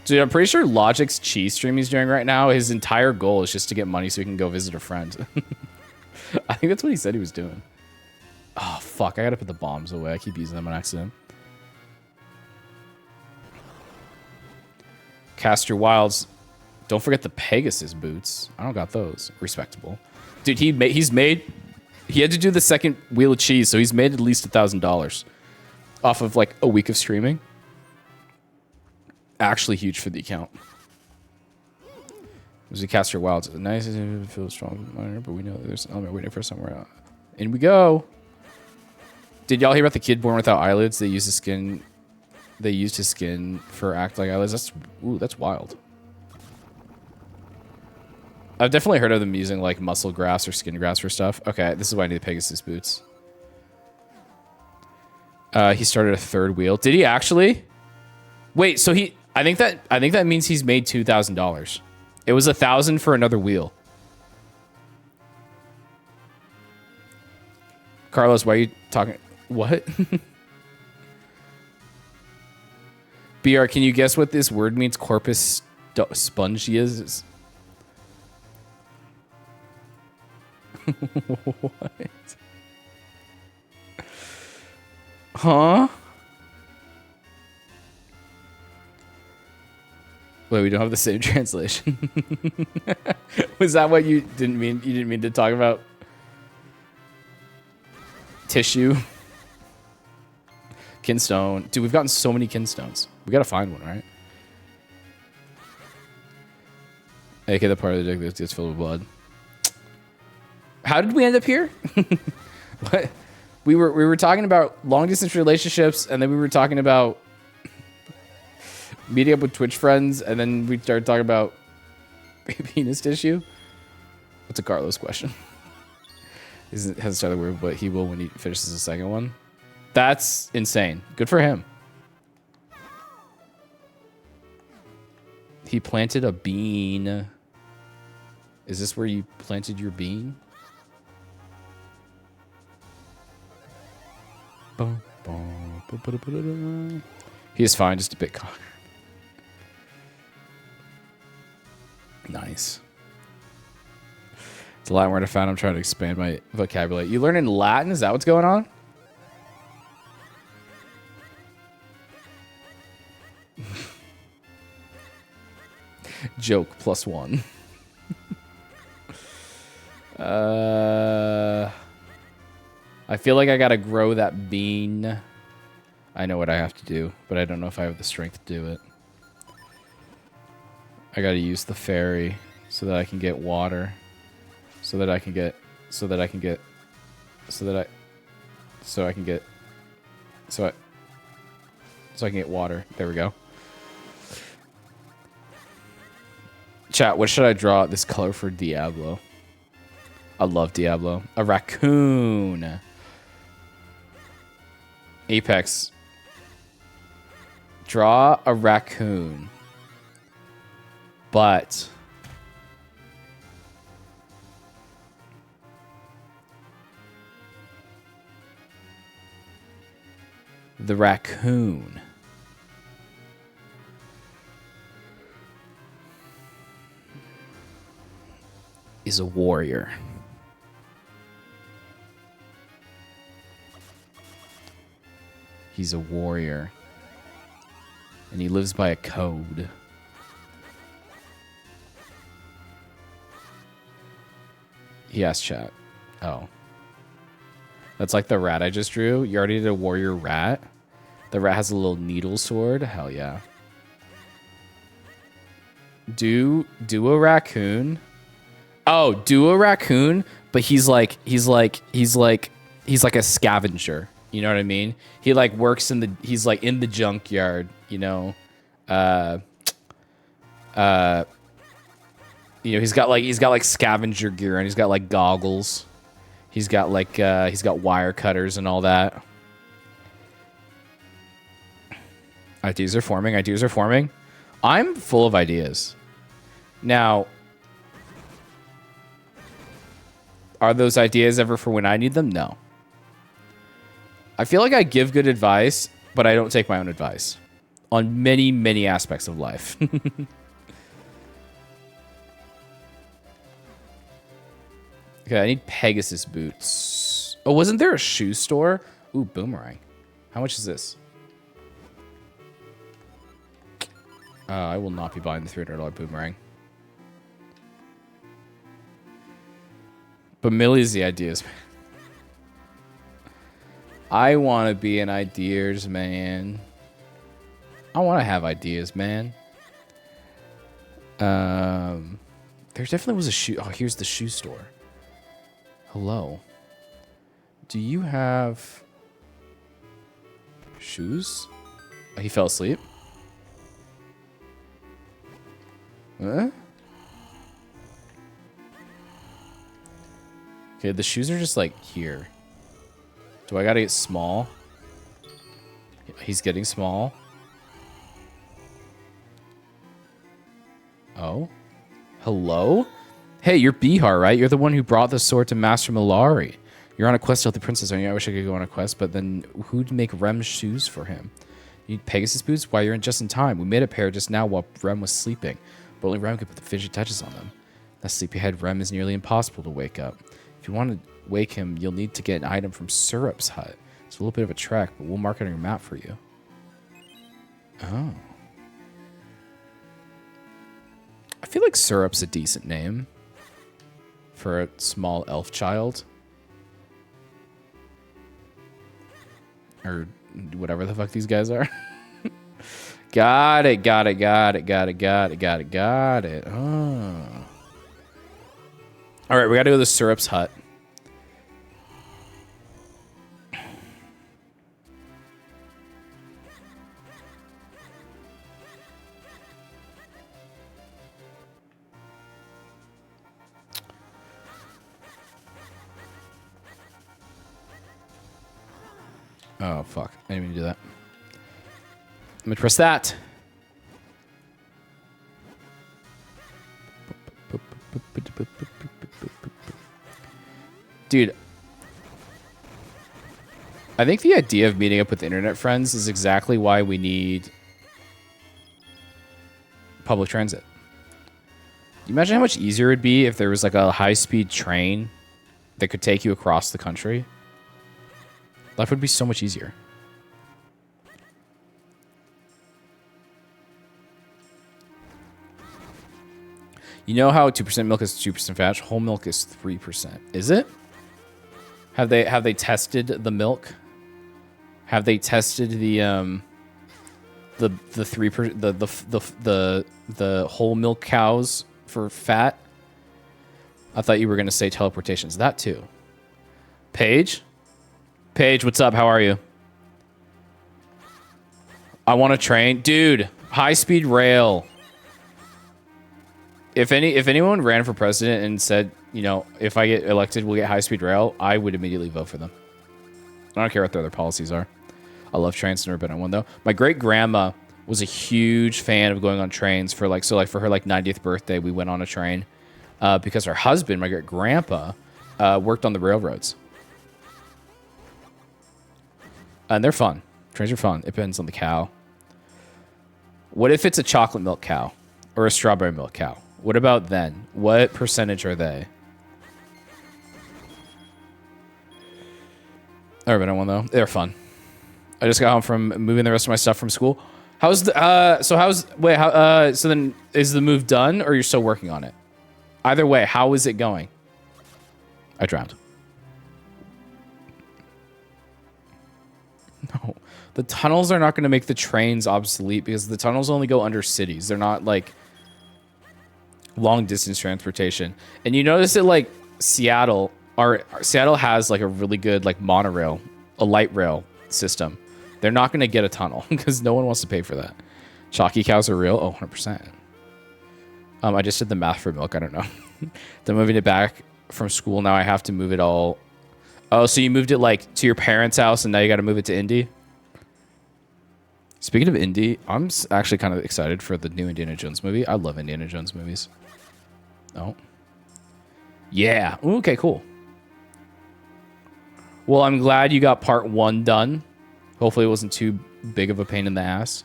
Dude, I'm pretty sure Logic's cheese stream he's doing right now, his entire goal is just to get money so he can go visit a friend. I think that's what he said he was doing. Oh, fuck. I gotta put the bombs away. I keep using them on accident. Caster Wilds. Don't forget the Pegasus boots. I don't got those. Respectable. Dude, he had to do the second wheel of cheese, so he's made at least $1,000 off of like a week of streaming. Actually huge for the account. There's a Caster Wilds. Nice to feel strong, but we know there's an element waiting for somewhere else. In we go. Did y'all hear about the kid born without eyelids? They used his skin for act like eyelids. That's wild. I've definitely heard of them using like muscle grafts or skin grafts for stuff. Okay, this is why I need the Pegasus boots. He started a third wheel. Did he actually? Wait, so I think that means he's made $2,000. It was $1,000 for another wheel. Carlos, why are you talking? What? BR, can you guess what this word means? Corpus spongius. What? Huh? Wait, we don't have the same translation. Was that what you didn't mean? You didn't mean to talk about tissue? Kinstone. Dude, we've gotten so many kinstones. We gotta find one, right? AK, the part of the dick that gets filled with blood. How did we end up here? What? We were talking about long distance relationships, and then we were talking about meeting up with Twitch friends, and then we started talking about penis tissue. That's a Carlos question. Hasn't started weird, but he will when he finishes the second one. That's insane. Good for him. He planted a bean. Is this where you planted your bean? He is fine, just a bit cocky. Nice. It's a Latin word I found. I'm trying to expand my vocabulary. You learn in Latin? Is that what's going on? Joke +1. I feel like I gotta grow that bean. I know what I have to do, but I don't know if I have the strength to do it. I gotta use the ferry so that I can get water. So I can get water. There we go. Chat, what should I draw this color for Diablo? I love Diablo. A raccoon. Apex. Draw a raccoon. But the raccoon is a warrior. He's a warrior. And he lives by a code. He asked chat. Oh. That's like the rat I just drew. You already did a warrior rat? The rat has a little needle sword? Hell yeah. Do a raccoon. Oh, do a raccoon, but he's like a scavenger. You know what I mean? He like works he's like in the junkyard, you know. You know, he's got like scavenger gear, and he's got like goggles. He's got wire cutters and all that. Ideas are forming. I'm full of ideas. Now, are those ideas ever for when I need them? No. I feel like I give good advice, but I don't take my own advice. on many, many aspects of life. Okay, I need Pegasus boots. Oh, wasn't there a shoe store? Ooh, boomerang. How much is this? I will not be buying the $300 boomerang. But Millie's the ideas man. I want to be an ideas man. I want to have ideas, man. There definitely was a shoe. Oh, here's the shoe store. Hello. Do you have shoes? Oh, he fell asleep. Huh? Okay, the shoes are just like here. Do I gotta get small? He's getting small. Oh. Hello? Hey, you're Bihar, right? You're the one who brought the sword to Master Malari. You're on a quest to help the princess, aren't you? I wish I could go on a quest, but then who'd make Rem's shoes for him? You need Pegasus boots? Why, you're in just in time. We made a pair just now while Rem was sleeping, but only Rem could put the fidget touches on them. That sleepyhead Rem is nearly impossible to wake up. If you want to wake him, you'll need to get an item from Syrup's hut. It's a little bit of a trek, but we'll mark it on your map for you. Oh. I feel like Syrup's a decent name for a small elf child. Or whatever the fuck these guys are. Got it. Oh. Alright, we gotta go to Syrup's hut. Oh, fuck. I didn't mean to do that. I'm gonna press that. Dude. I think the idea of meeting up with internet friends is exactly why we need public transit. You imagine how much easier it'd be if there was like a high-speed train that could take you across the country? Life would be so much easier. You know how 2% milk is 2% fat? Whole milk is 3%. Is it? Have they tested the milk? Have they tested the 3% the whole milk cows for fat? I thought you were gonna say teleportations. That too. Paige? Paige, what's up? How are you? I want to train. Dude, high-speed rail. If anyone ran for president and said, you know, if I get elected, we'll get high-speed rail, I would immediately vote for them. I don't care what their other policies are. I love trains. Never been on one, though. My great-grandma was a huge fan of going on trains for, like, for her, like, 90th birthday, we went on a train. Because her husband, my great-grandpa, worked on the railroads. And they're fun. Trains are fun. It depends on the cow. What if it's a chocolate milk cow or a strawberry milk cow? What about then? What percentage are they? Never been on one though. They're fun. I just got home from moving the rest of my stuff from school. How's the so then is the move done or you're still working on it? Either way, how is it going? I drowned. No. The tunnels are not going to make the trains obsolete because the tunnels only go under cities. They're not like long distance transportation. And you notice that like Seattle has like a really good like monorail, a light rail system. They're not going to get a tunnel because no one wants to pay for that. Chalky cows are real. Oh, 100%. I just did the math for milk. I don't know. They're moving it back from school. Now I have to move it all. Oh, so you moved it like to your parents' house and now you got to move it to Indy? Speaking of Indy, I'm actually kind of excited for the new Indiana Jones movie. I love Indiana Jones movies. Oh. Yeah. Ooh, okay, cool. Well, I'm glad you got part 1 done. Hopefully it wasn't too big of a pain in the ass.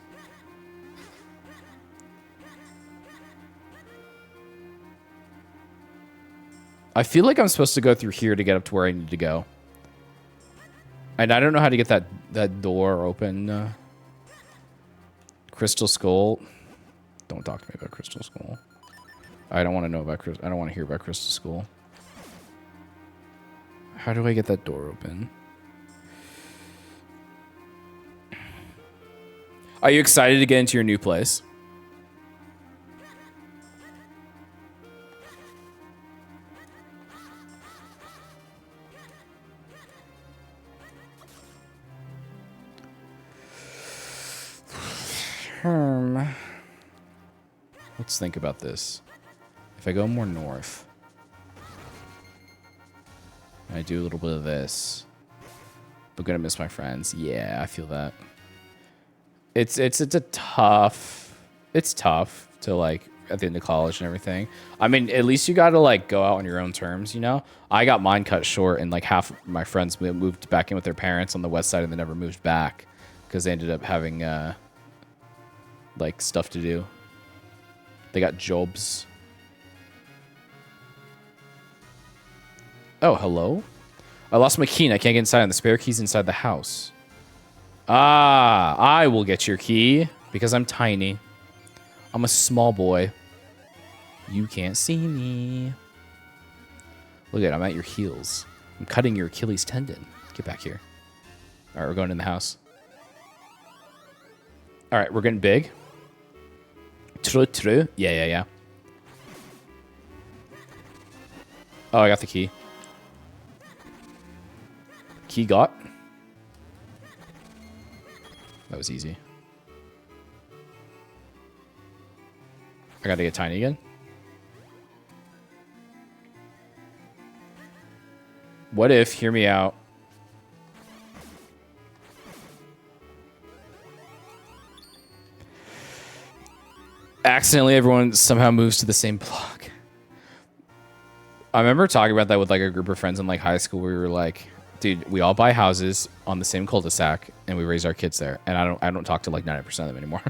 I feel like I'm supposed to go through here to get up to where I need to go. And I don't know how to get that door open. Crystal Skull. Don't talk to me about Crystal Skull. I don't want to know about I don't want to hear about Crystal Skull. How do I get that door open? Are you excited to get into your new place? Let's think about this. If I go more north, and I do a little bit of this, I'm gonna miss my friends. Yeah, I feel that. It's tough to like at the end of college and everything. I mean, at least you got to like go out on your own terms, you know? I got mine cut short, and like half of my friends moved back in with their parents on the west side and they never moved back because they ended up having like stuff to do. They got jobs. Oh, hello? I lost my key and I can't get inside, and the spare key's inside the house. Ah, I will get your key because I'm tiny. I'm a small boy. You can't see me. Look at it, I'm at your heels. I'm cutting your Achilles tendon. Get back here. All right, we're going in the house. All right, we're getting big. True. Yeah. Oh, I got the key. Key got. That was easy. I gotta get tiny again. What if, hear me out, accidentally everyone somehow moves to the same block? I remember talking about that with like a group of friends in like high school. We were like, dude, we all buy houses on the same cul-de-sac and we raise our kids there. And I don't talk to like 90% of them anymore.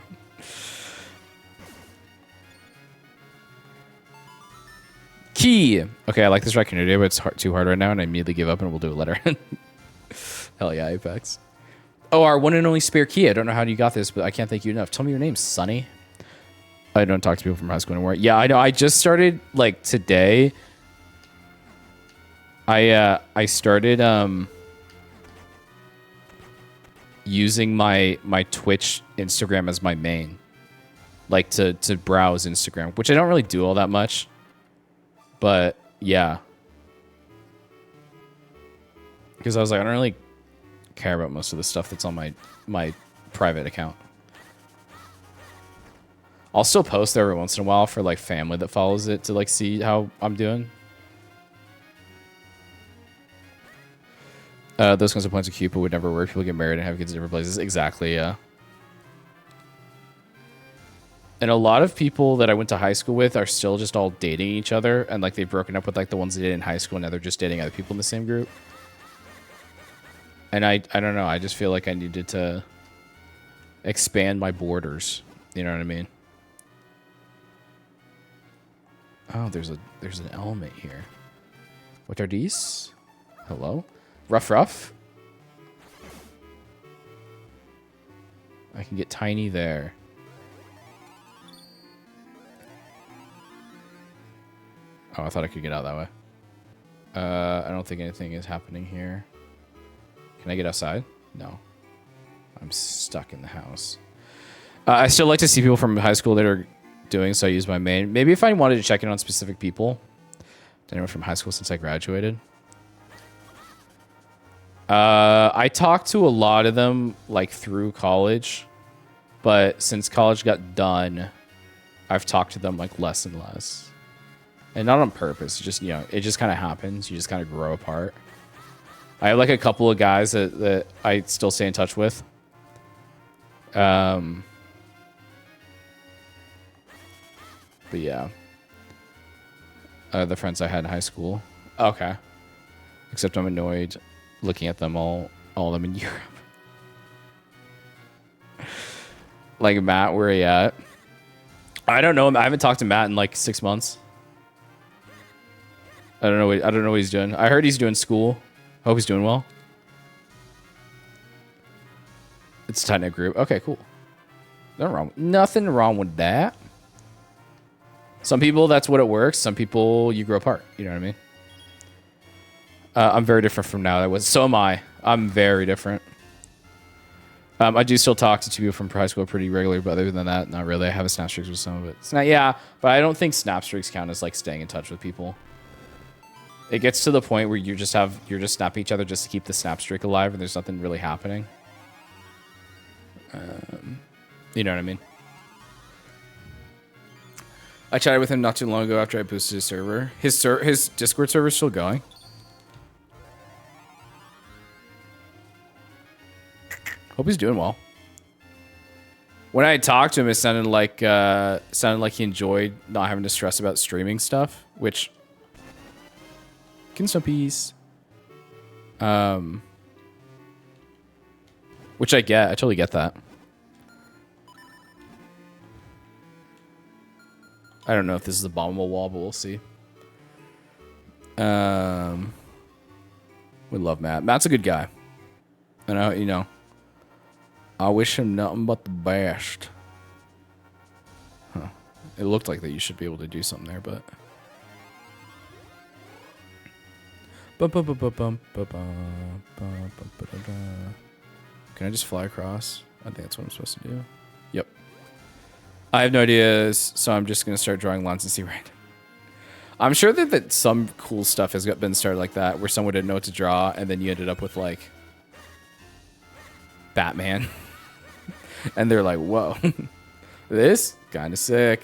Key. Okay, I like this raccoon idea, but it's too hard right now, and I immediately give up and we'll do a letter. Hell yeah, Apex. Oh, our one and only spare key. I don't know how you got this, but I can't thank you enough. Tell me your name, Sonny. I don't talk to people from high school anymore. Yeah, I know. I just started like today. I started using my Twitch Instagram as my main, like to browse Instagram, which I don't really do all that much. But yeah, because I was like, I don't really care about most of the stuff that's on my private account. I'll still post every once in a while for like family that follows it to like see how I'm doing. Those kinds of points of Cupid would never work. People get married and have kids in different places. Exactly, yeah. And a lot of people that I went to high school with are still just all dating each other, and like they've broken up with like the ones they did in high school, and now they're just dating other people in the same group. And I don't know. I just feel like I needed to expand my borders. You know what I mean? Oh, there's an element here. What are these? Hello? Rough. I can get tiny there. Oh, I thought I could get out that way. I don't think anything is happening here. Can I get outside? No. I'm stuck in the house. I still like to see people from high school that are doing, so I use my main. Maybe if I wanted to check in on specific people. Anyone from high school since I graduated. I talked to a lot of them like through college, but since college got done, I've talked to them like less and less. And not on purpose, just, you know, it just kind of happens. You just kind of grow apart. I have like a couple of guys that I still stay in touch with. But yeah. The friends I had in high school. Okay. Except I'm annoyed looking at them all of them in Europe. Like Matt, where are you at? I don't know. I haven't talked to Matt in like 6 months. I don't know. I don't know what he's doing. I heard he's doing school. Hope he's doing well. It's a tight knit group. Okay, cool. Nothing wrong with that. Some people, that's what it works. Some people, you grow apart. You know what I mean? I'm very different from now. So am I. I'm very different. I do still talk to two people from high school pretty regularly, but other than that, not really. I have a snap streaks with some of it. It's not, yeah, but I don't think snap streaks count as like staying in touch with people. It gets to the point where you're just snapping each other just to keep the snap streak alive, and there's nothing really happening. You know what I mean? I chatted with him not too long ago after I boosted his server. His Discord server is still going. Hope he's doing well. When I talked to him, it sounded like he enjoyed not having to stress about streaming stuff, which can some peace. Which I get. I totally get that. I don't know if this is a bombable wall, but we'll see. We love Matt. Matt's a good guy. And you know, I wish him nothing but the best. Huh. It looked like that you should be able to do something there, but. Can I just fly across? I think that's what I'm supposed to do. Yep. I have no ideas, so I'm just going to start drawing lines and see right. I'm sure that some cool stuff has been started like that, where someone didn't know what to draw, and then you ended up with, like, Batman. And they're like, whoa, this kind of sick.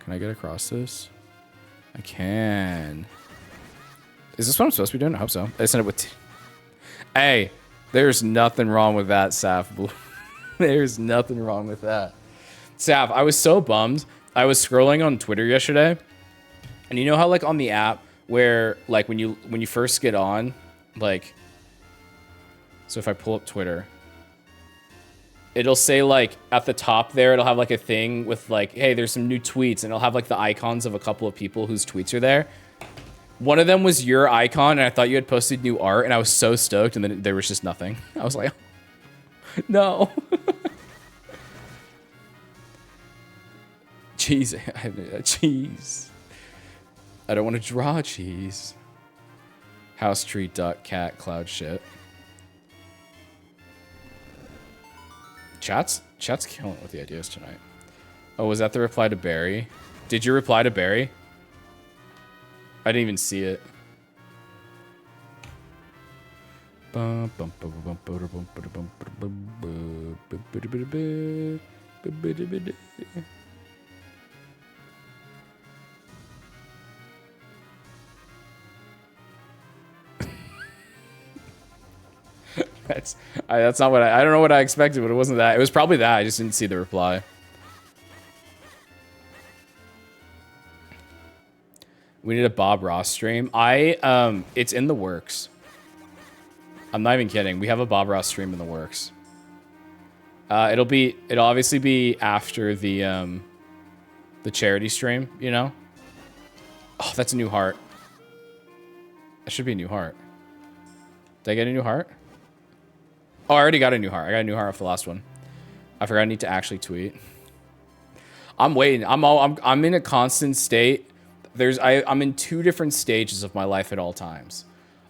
Can I get across this? I can. Is this what I'm supposed to be doing? I hope so. I sent it with. Hey, there's nothing wrong with that, Saf. There's nothing wrong with that. Saf, I was so bummed. I was scrolling on Twitter yesterday, and you know how like on the app where like when you first get on, like, so if I pull up Twitter, it'll say like at the top there, it'll have like a thing with like, hey, there's some new tweets, and it'll have like the icons of a couple of people whose tweets are there. One of them was your icon, and I thought you had posted new art, and I was so stoked, and then there was just nothing. I was like, no. Cheese. Cheese. I don't want to draw cheese. House, tree, duck, cat, cloud, shit. Chat's killing it with the ideas tonight. Oh, was that the reply to Barry? Did you reply to Barry? I didn't even see it. That's not what I don't know what I expected, but it wasn't that. It was probably that. I just didn't see the reply. We need a Bob Ross stream. It's in the works. I'm not even kidding. We have a Bob Ross stream in the works. It'll obviously be after the charity stream, you know? Oh, that's a new heart. That should be a new heart. Did I get a new heart? Oh, I already got a new heart. I got a new heart off the last one. I forgot I need to actually tweet. I'm waiting. I'm in a constant state. I'm in two different stages of my life at all times.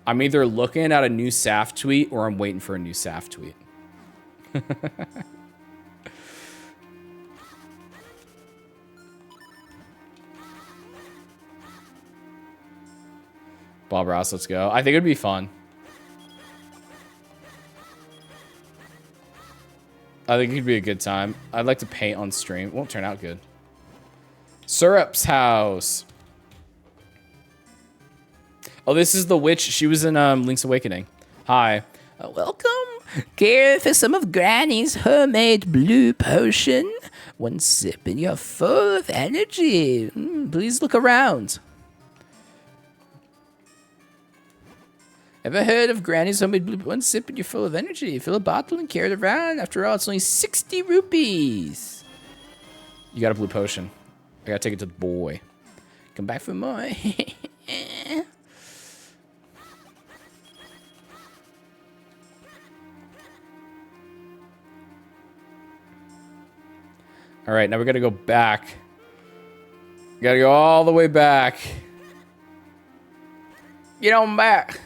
I'm either looking at a new Saf tweet or I'm waiting for a new Saf tweet. Bob Ross, let's go. I think it'd be fun. I think it'd be a good time. I'd like to paint on stream. It won't turn out good. Syrup's house. Oh, this is the witch. She was in Link's Awakening. Hi. Welcome. Care for some of Granny's homemade blue potion? One sip and you're full of energy. Please look around. Ever heard of Granny's homemade blue? One sip and you're full of energy. Fill a bottle and carry it around. After all, it's only 60 rupees. You got a blue potion. I gotta take it to the boy. Come back for more. All right, now we gotta go back. We gotta go all the way back. Get on back.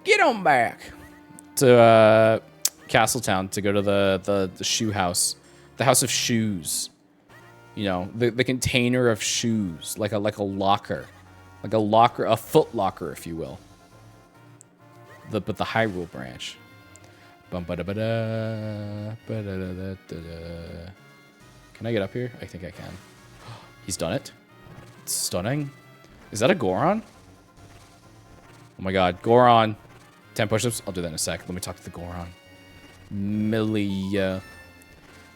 Get on back to Castletown to go to the shoe house, the house of shoes. You know, the container of shoes, like a locker, a foot locker, if you will. But the Hyrule branch. Can I get up here? I think I can. He's done it. It's stunning. Is that a Goron? Oh my god, Goron. 10 push-ups? I'll do that in a sec. Let me talk to the Goron.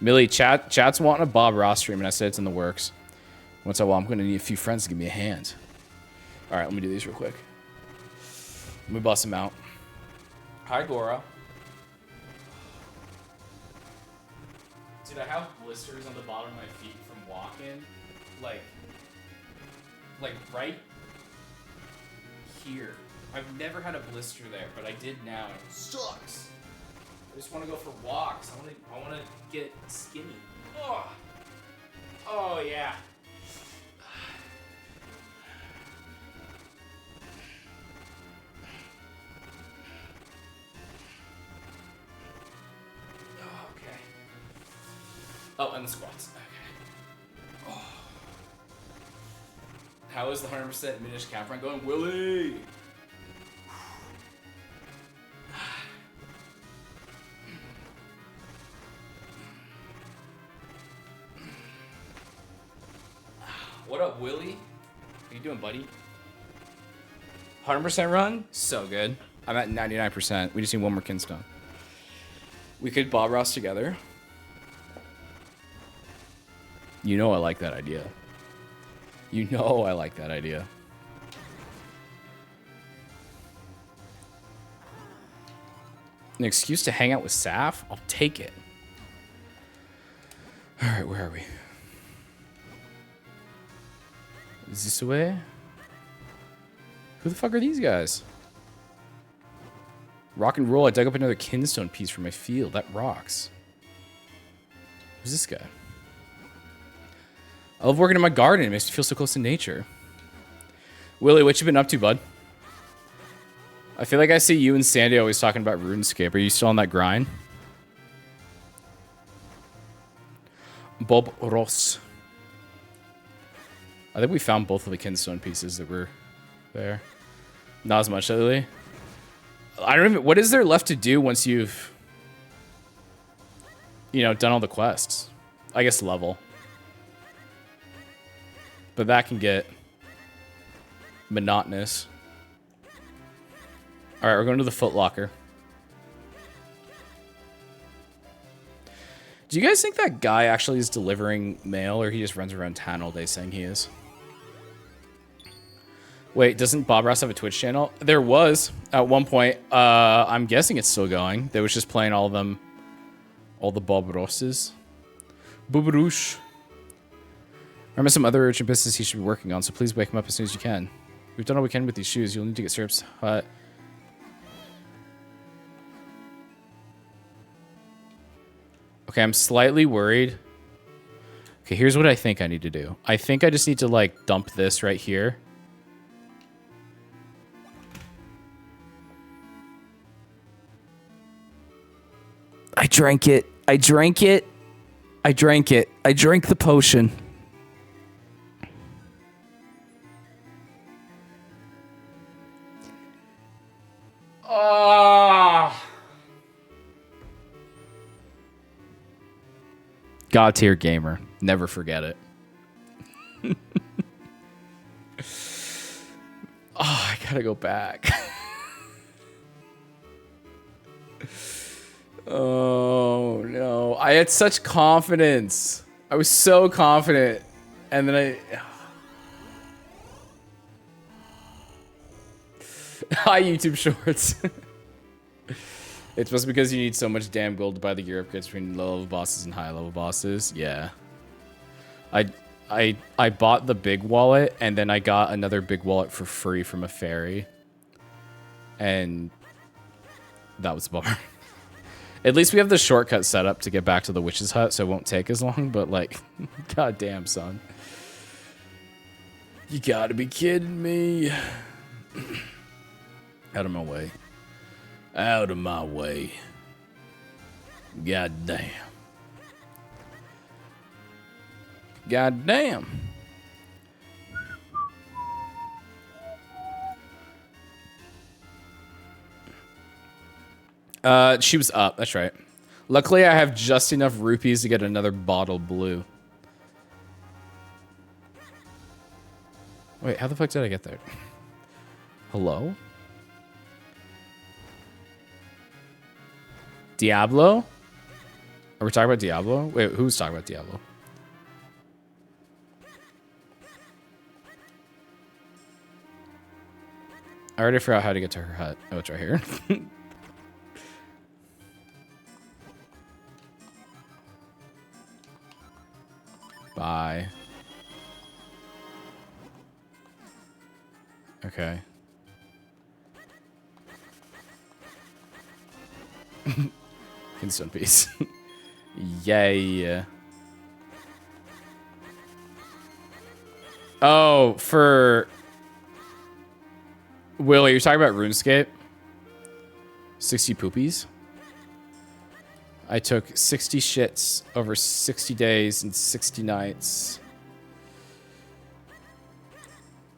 Millie, chat's wanting a Bob Ross stream, and I said it's in the works. Once I will, I'm going to need a few friends to give me a hand. All right, let me do these real quick. Let me bust them out. Hi, Gora. Dude, I have blisters on the bottom of my feet from walking. Like right here. I've never had a blister there, but I did now. It sucks. I just want to go for walks. I want to get skinny. Oh, oh yeah. Oh, okay. Oh, and the squats. Okay. Oh. How is the 100% minish cap run going, Willie? What up, Willie? How you doing, buddy? 100% run? So good. I'm at 99%. We just need one more kinstone. We could Bob Ross together. You know I like that idea. You know I like that idea. An excuse to hang out with Saf? I'll take it. Alright, where are we? Is this way? Who the fuck are these guys? Rock and roll. I dug up another kinstone piece from my field. That rocks. Who's this guy? I love working in my garden. It makes me feel so close to nature. Willie, what you been up to, bud? I feel like I see you and Sandy always talking about RuneScape. Are you still on that grind? Bob Ross. I think we found both of the kinstone pieces that were there. Not as much lately. I don't even... What is there left to do once you've... You know, done all the quests? I guess level. But that can get... monotonous. Alright, we're going to the Foot Locker. Do you guys think that guy actually is delivering mail, or he just runs around town all day saying he is? Wait, doesn't Bob Ross have a Twitch channel? There was at one point. I'm guessing it's still going. They was just playing all of them, all the Bob Rosses. Bobaroosh. Remember some other urgent business he should be working on, so please wake him up as soon as you can. We've done all we can with these shoes. You'll need to get syrups. Okay, I'm slightly worried. Okay, here's what I think I need to do. I think I just need to, like, dump this right here. I drank it. I drank it. I drank it. I drank the potion. Ah. God tier gamer. Never forget it. Oh, I gotta go back. Oh, no. I had such confidence. I was so confident. And then Hi, YouTube Shorts. It's just because you need so much damn gold to buy the gear upgrades between low level bosses and high level bosses. Yeah. I bought the big wallet and then I got another big wallet for free from a fairy. And that was a bummer. At least we have the shortcut set up to get back to the witch's hut, so it won't take as long, but like, goddamn, son. You gotta be kidding me. Out of my way. Out of my way. God damn. God damn. She was up. That's right. Luckily, I have just enough rupees to get another bottle blue. Wait, how the fuck did I get there? Hello? Diablo? Are we talking about Diablo? Wait, who's talking about Diablo? I already forgot how to get to her hut. Oh, it's right here. Bye. Okay. Instant peace. Yay. Oh, for... Will, you're talking about RuneScape? 60 poopies? I took 60 shits over 60 days and 60 nights.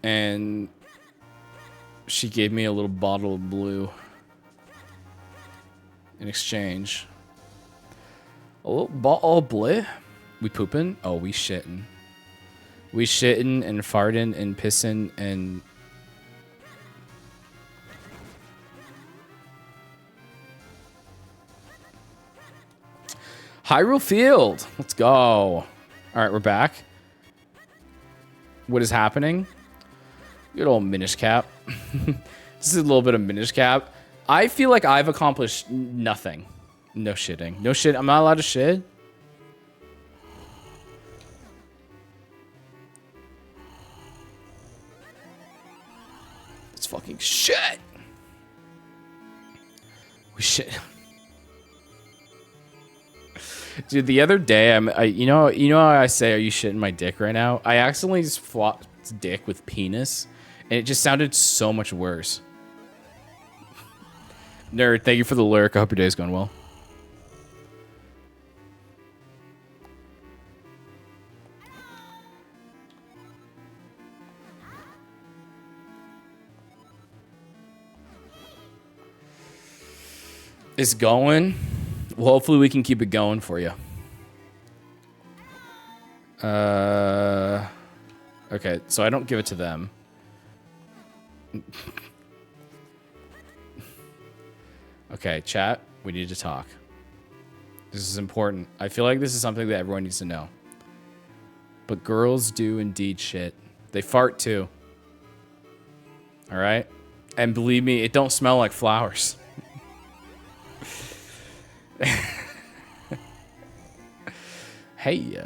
And she gave me a little bottle of blue in exchange. A little bottle of blue? We pooping? Oh, we shitting. We shitting and farting and pissing and... Hyrule Field. Let's go. All right, we're back. What is happening? Good old minish cap. This is a little bit of minish cap. I feel like I've accomplished nothing. No shitting. No shit. I'm not allowed to shit. It's fucking shit. We shit. Dude, the other day, you know how I say, "Are you shitting my dick right now?" I accidentally just flopped dick with penis, and it just sounded so much worse. Nerd, thank you for the lyric. I hope your day's going well. It's going. Well, hopefully we can keep it going for you. Okay, so I don't give it to them. Okay, chat, we need to talk. This is important. I feel like this is something that everyone needs to know. But girls do indeed shit. They fart too. All right? And believe me, it don't smell like flowers. Hey.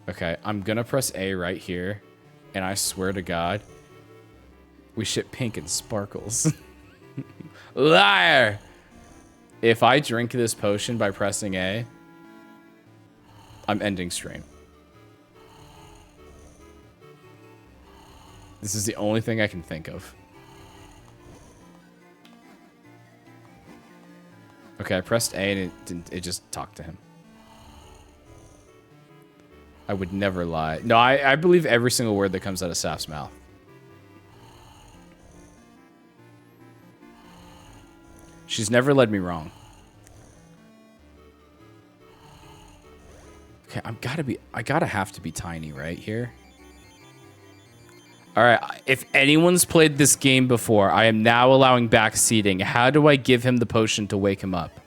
Okay, I'm gonna press A right here. And I swear to God, we shit pink and sparkles. Liar! If I drink this potion by pressing A, I'm ending stream. This is the only thing I can think of. Okay, I pressed A and it just talked to him. I would never lie. No, I believe every single word that comes out of Saf's mouth. She's never led me wrong. Okay, I gotta have to be tiny right here. All right, if anyone's played this game before, I am now allowing backseating. How do I give him the potion to wake him up?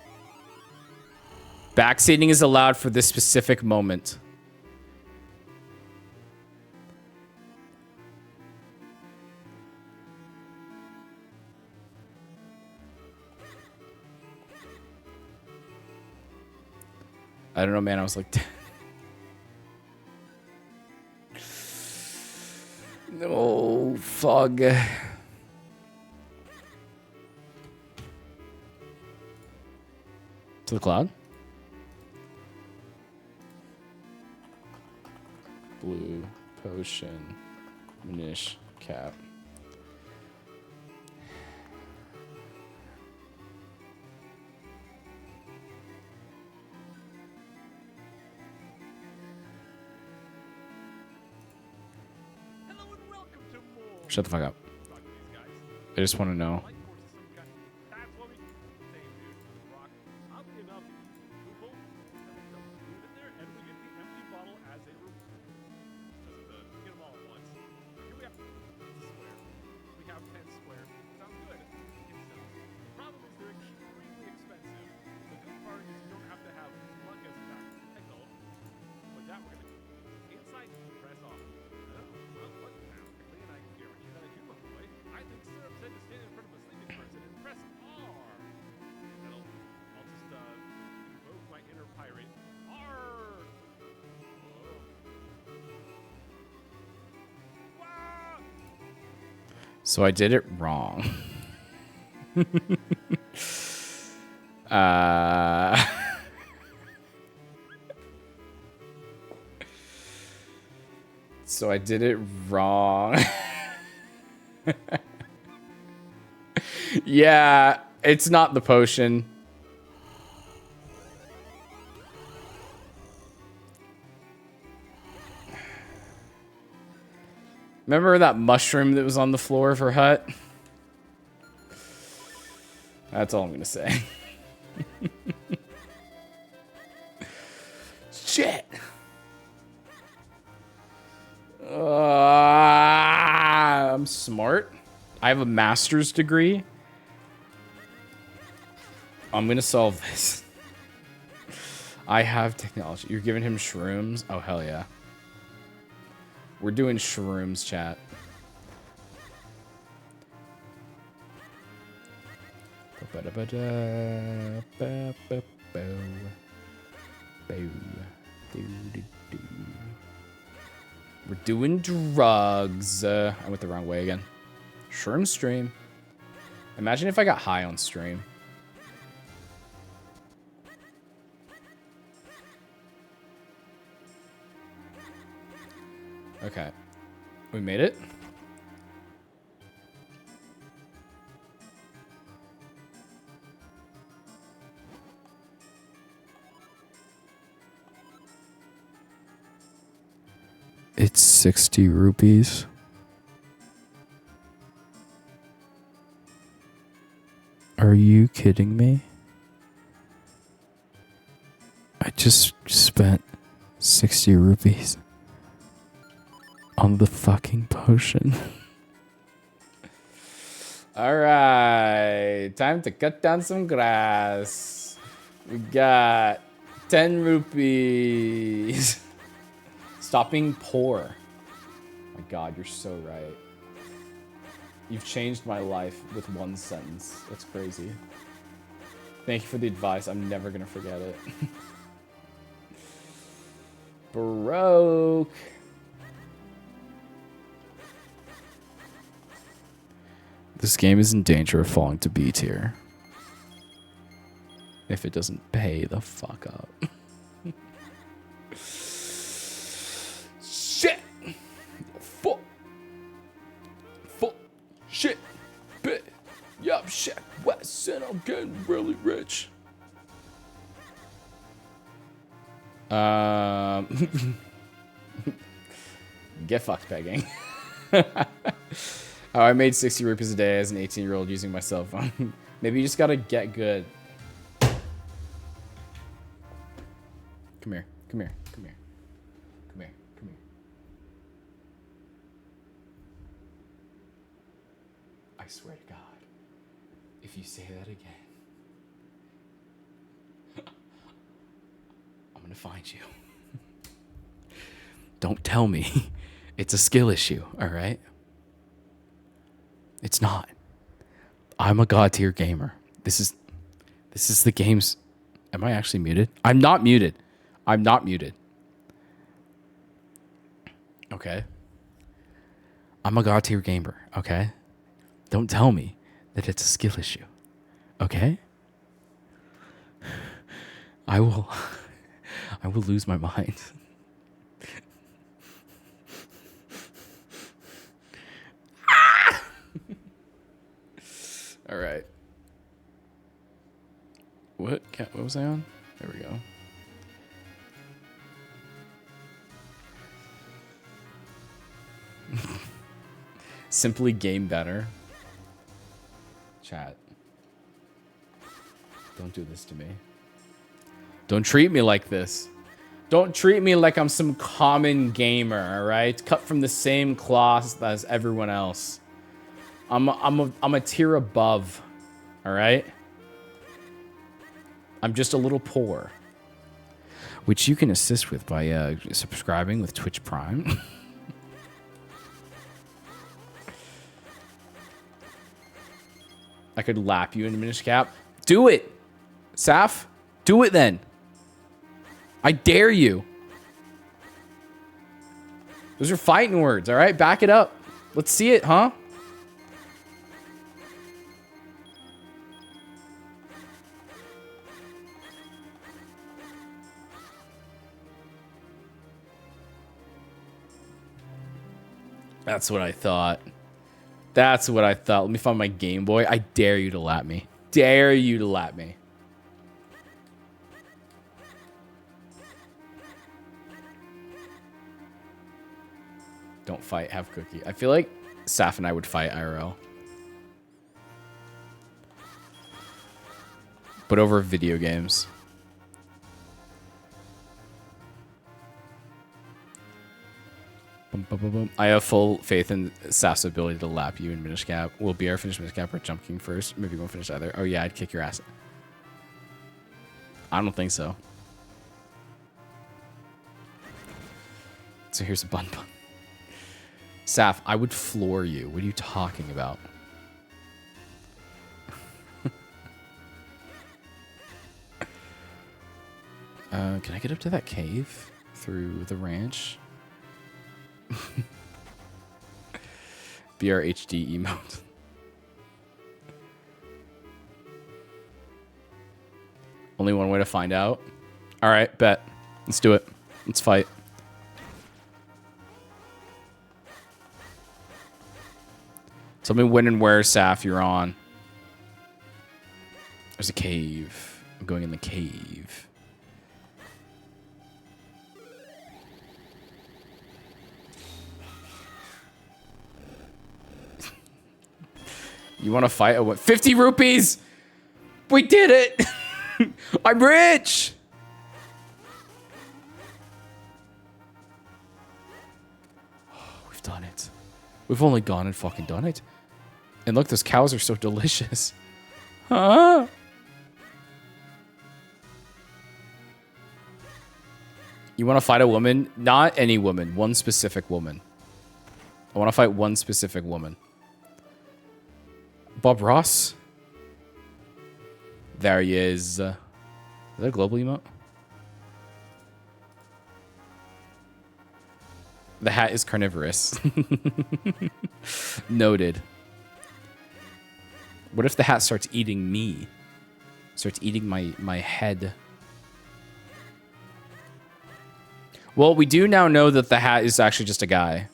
Backseating is allowed for this specific moment. I don't know, man. I was like, no, fog. To the cloud. Blue potion, minish cap. Shut the fuck up. I just want to know. So I did it wrong. So I did it wrong. Yeah, it's not the potion. Remember that mushroom that was on the floor of her hut? That's all I'm gonna say. Shit. I'm smart. I have a master's degree. I'm gonna solve this. I have technology. You're giving him shrooms? Oh, hell yeah. We're doing shrooms, chat. We're doing drugs. I went the wrong way again. Shroom stream. Imagine if I got high on stream. Okay. We made it. It's 60 rupees. Are you kidding me? I just spent 60 rupees on the fucking potion. All right, time to cut down some grass. We got 10 rupees. Stop being poor. My God, you're so right. You've changed my life with one sentence. That's crazy. Thank you for the advice. I'm never gonna forget it. Broke. This game is in danger of falling to B tier. If it doesn't pay the fuck up. Shit! Fuck. Fuck. Shit. Bit. Yup, shit. West, and I'm getting really rich. Get fucked, pegging. Oh, I made 60 rupees a day as an 18-year-old using my cell phone. Maybe you just gotta get good. Come here. Come here. Come here. Come here. Come here. I swear to God, if you say that again, I'm gonna find you. Don't tell me it's a skill issue, all right? It's not. I'm a god tier gamer. This is the game's. Am I actually muted? I'm not muted. I'm not muted. Okay. I'm a god tier gamer, okay? Don't tell me that it's a skill issue. Okay? I will lose my mind. All right. What was I on? There we go. Simply game better. Chat. Don't do this to me. Don't treat me like this. Don't treat me like I'm some common gamer, all right? Cut from the same cloth as everyone else. I'm a tier above, all right? I'm just a little poor. Which you can assist with by subscribing with Twitch Prime. I could lap you in minish cap. Do it! Saf, do it then. I dare you. Those are fighting words, all right? Back it up. Let's see it, huh? That's what I thought. That's what I thought. Let me find my Game Boy. I dare you to lap me. Dare you to lap me. Don't fight, have cookie. I feel like Saf and I would fight IRL. But over video games. I have full faith in Saf's ability to lap you in minish cap. Will BR finish minish cap or Jump King first? Maybe you won't finish either. Oh yeah, I'd kick your ass. I don't think so. So here's a bun. Saf, I would floor you. What are you talking about? Can I get up to that cave through the ranch? BRHD emote. Only one way to find out. All right, bet. Let's do it. Let's fight. Tell me when and where, Saf, you're on. There's a cave. I'm going in the cave. You want to fight at what? 50 rupees? We did it! I'm rich! We've done it. We've only gone and fucking done it. And look, those cows are so delicious. Huh? You want to fight a woman? Not any woman. One specific woman. I want to fight one specific woman. Bob Ross. There he is. Is that a global emote? The hat is carnivorous. Noted. What if the hat starts eating me? Starts eating my head. Well, we do now know that the hat is actually just a guy.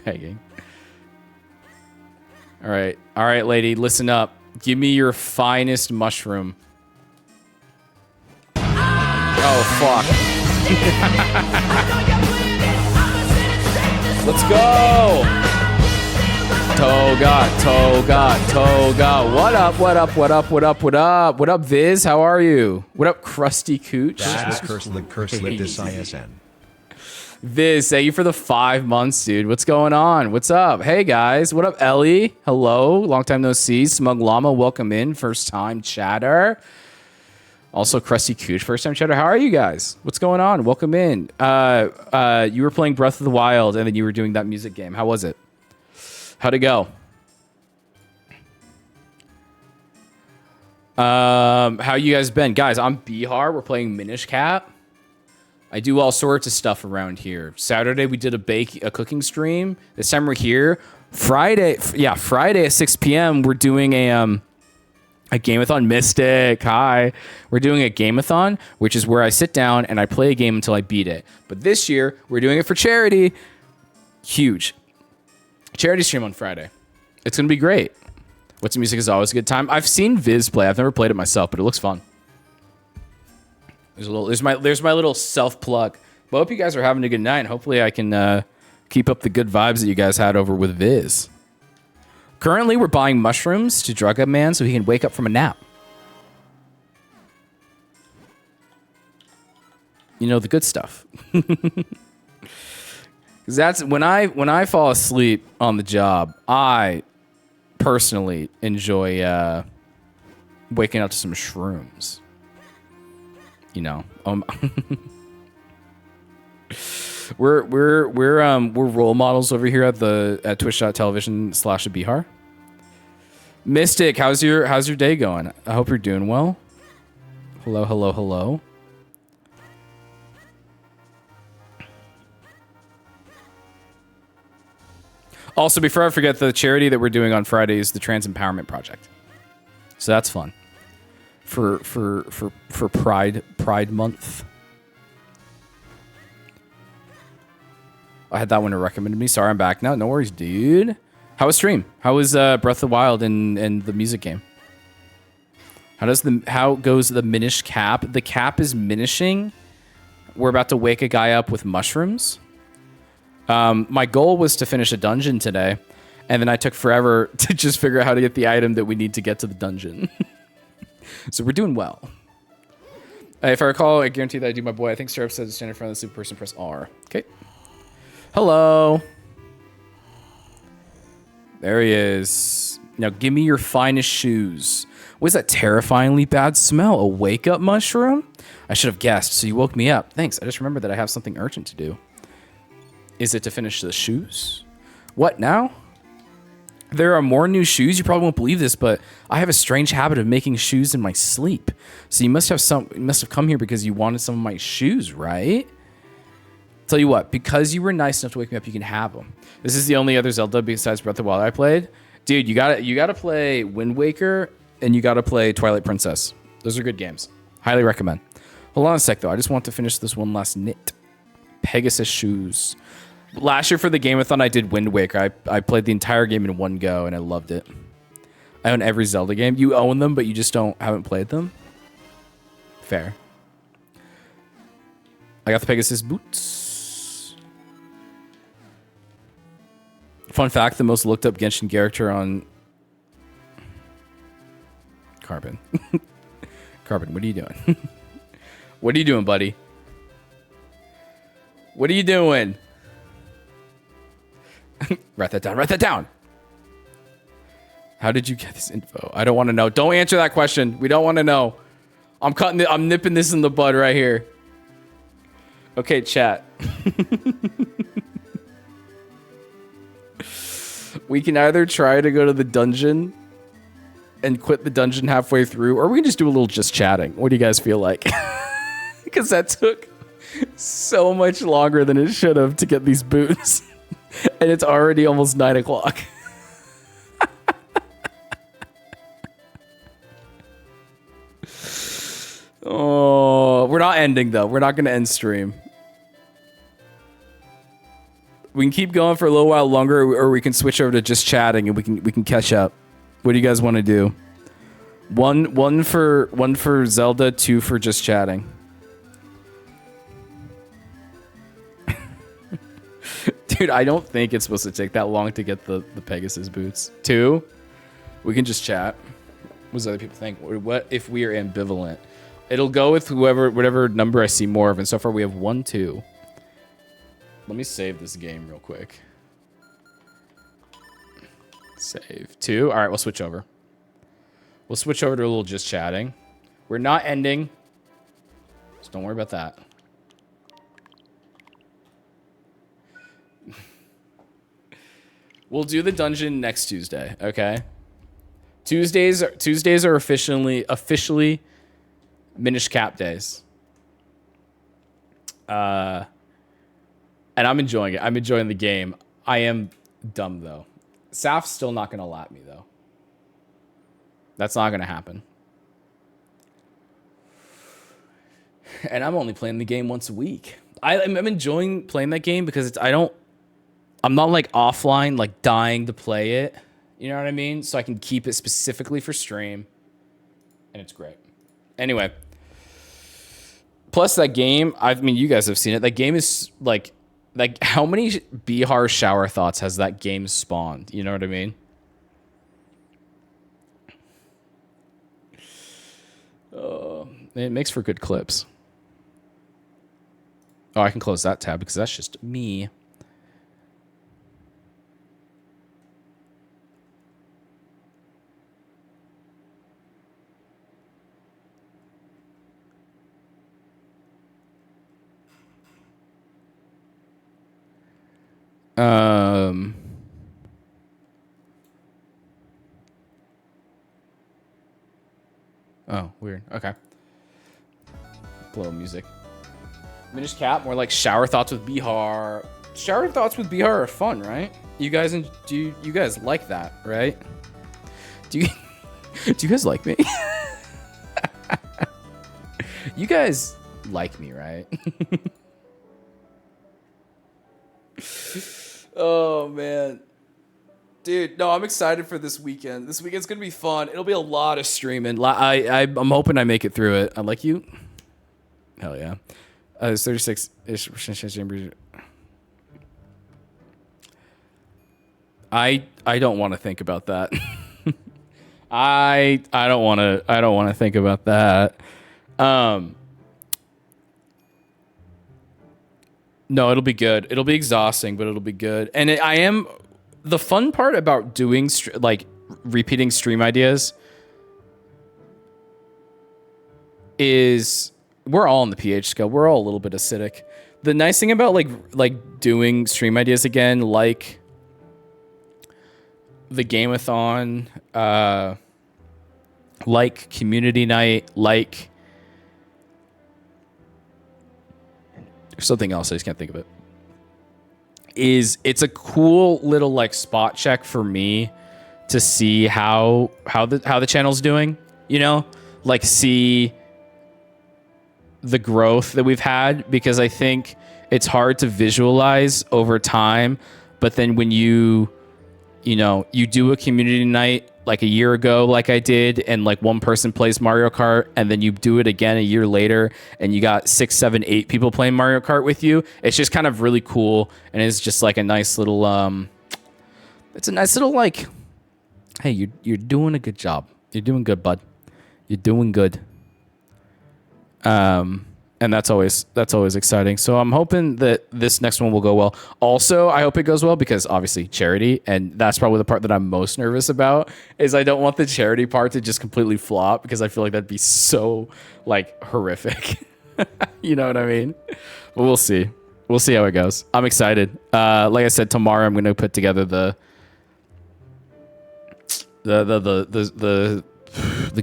Pegging. All right, lady, listen up. Give me your finest mushroom. Oh, fuck. Let's go. Toga. What up? What up, Viz? How are you? What up, Krusty Cooch? That's the curse lit this ISN. Viz, thank you for the 5 months, dude. What's going on? What's up? Hey, guys. What up, Ellie? Hello. Long time no see. Smug Llama, welcome in. First time chatter. Also, Krusty Cooch, first time chatter. How are you guys? What's going on? Welcome in. You were playing Breath of the Wild, and then you were doing that music game. How was it? How'd it go? How you guys been? Guys, I'm Bihar. We're playing Minish Cap. I do all sorts of stuff around here. Saturday, we did a cooking stream. This time we're here. Friday at 6 p.m., we're doing a gameathon. Mystic, hi. We're doing a gameathon, which is where I sit down and I play a game until I beat it. But this year, we're doing it for charity. Huge. Charity stream on Friday. It's going to be great. What's Music is always a good time. I've seen Viz play. I've never played it myself, but it looks fun. There's my little self plug. But I hope you guys are having a good night. And hopefully I can keep up the good vibes that you guys had over with Viz. Currently, we're buying mushrooms to drug a man so he can wake up from a nap. You know, the good stuff. Because that's when I fall asleep on the job, I personally enjoy waking up to some shrooms. You know, we're role models over here at twitch.tv/Bihar. Mystic, how's your day going? I hope you're doing well. Hello, hello, hello. Also, before I forget, the charity that we're doing on Friday is the Trans Empowerment Project. So that's fun. For Pride Month. I had that one recommended me. Sorry, I'm back now. No worries, dude. How was stream? How was Breath of the Wild and the music game? How goes the minish cap? The cap is minishing. We're about to wake a guy up with mushrooms. My goal was to finish a dungeon today, and then I took forever to just figure out how to get the item that we need to get to the dungeon. So we're doing well. If I recall, I guarantee that I do my boy. I think Syrup says stand in front of the super person, press R. Okay. Hello. There he is. Now give me your finest shoes. What is that terrifyingly bad smell? A wake-up mushroom? I should have guessed, so you woke me up. Thanks. I just remembered that I have something urgent to do. Is it to finish the shoes? What now? There are more new shoes. You probably won't believe this, but I have a strange habit of making shoes in my sleep. So you must have come here because you wanted some of my shoes, right? Tell you what, because you were nice enough to wake me up, you can have them. This is the only other Zelda besides Breath of the Wild I played. Dude, you gotta play Wind Waker and you gotta play Twilight Princess. Those are good games. Highly recommend. Hold on a sec though. I just want to finish this one last knit. Pegasus shoes. Last year for the Gameathon, I did Wind Waker. I played the entire game in one go, and I loved it. I own every Zelda game. You own them, but you just haven't played them? Fair. I got the Pegasus boots. Fun fact, the most looked up Genshin character on... Carbon. Carbon, what are you doing? What are you doing, buddy? What are you doing? Write that down. Write that down. How did you get this info? I don't want to know. Don't answer that question. We don't want to know. I'm nipping this in the bud right here. Okay, chat. We can either try to go to the dungeon and quit the dungeon halfway through, or we can just do a little just chatting. What do you guys feel like? Because that took so much longer than it should have to get these boots. And it's already almost 9 o'clock. Oh, we're not ending though. We're not going to end stream. We can keep going for a little while longer, or we can switch over to just chatting and we can catch up. What do you guys want to do? One for Zelda, 2 for just chatting. Dude, I don't think it's supposed to take that long to get the Pegasus boots. 2, we can just chat. What does other people think? What if we are ambivalent? It'll go with whatever number I see more of. And so far we have 1, 2. Let me save this game real quick. Save 2. All right, we'll switch over. We'll switch over to a little just chatting. We're not ending. So don't worry about that. We'll do the dungeon next Tuesday, okay? Tuesdays are officially minish cap days. And I'm enjoying it. I'm enjoying the game. I am dumb though. Saf's still not gonna lap me though. That's not gonna happen. And I'm only playing the game once a week. I'm enjoying playing that game because I'm not like offline, like dying to play it. You know what I mean? So I can keep it specifically for stream. And it's great. Anyway. Plus that game, I mean, you guys have seen it. That game is like how many Bihar shower thoughts has that game spawned? You know what I mean? It makes for good clips. Oh, I can close that tab because that's just me. Oh, weird. Okay. Blow music. Minish cap, more like shower thoughts with Bihar. Shower thoughts with Bihar are fun, right? You guys you guys like that, right? Do you guys like me? You guys like me, right? Oh man. Dude, no, I'm excited for this weekend. This weekend's gonna be fun. It'll be a lot of streaming. I'm hoping I make it through it. I like you. Hell yeah. It's 36-ish. I don't want to think about that. I don't want to think about that. No, it'll be good. It'll be exhausting, but it'll be good. And the fun part about doing like repeating stream ideas is we're all on the pH scale. We're all a little bit acidic. The nice thing about like doing stream ideas again, like the Gameathon, like community night, like there's something else, I just can't think of it, is it's a cool little like spot check for me to see how the channel's doing, you know, like see the growth that we've had, because I think it's hard to visualize over time. But then when you do a community night like a year ago, like I did, and like one person plays Mario Kart, and then you do it again a year later and you got 6, 7, 8 people playing Mario Kart with you, it's just kind of really cool. And it's just like a nice little it's a nice little like, hey, you're doing a good job. You're doing good, bud. You're doing good. And that's always exciting. So I'm hoping that this next one will go well. Also, I hope it goes well because obviously charity, and that's probably the part that I'm most nervous about, is I don't want the charity part to just completely flop, because I feel like that'd be so like horrific. You know what I mean? But we'll see. We'll see how it goes. I'm excited. Like I said, tomorrow I'm going to put together the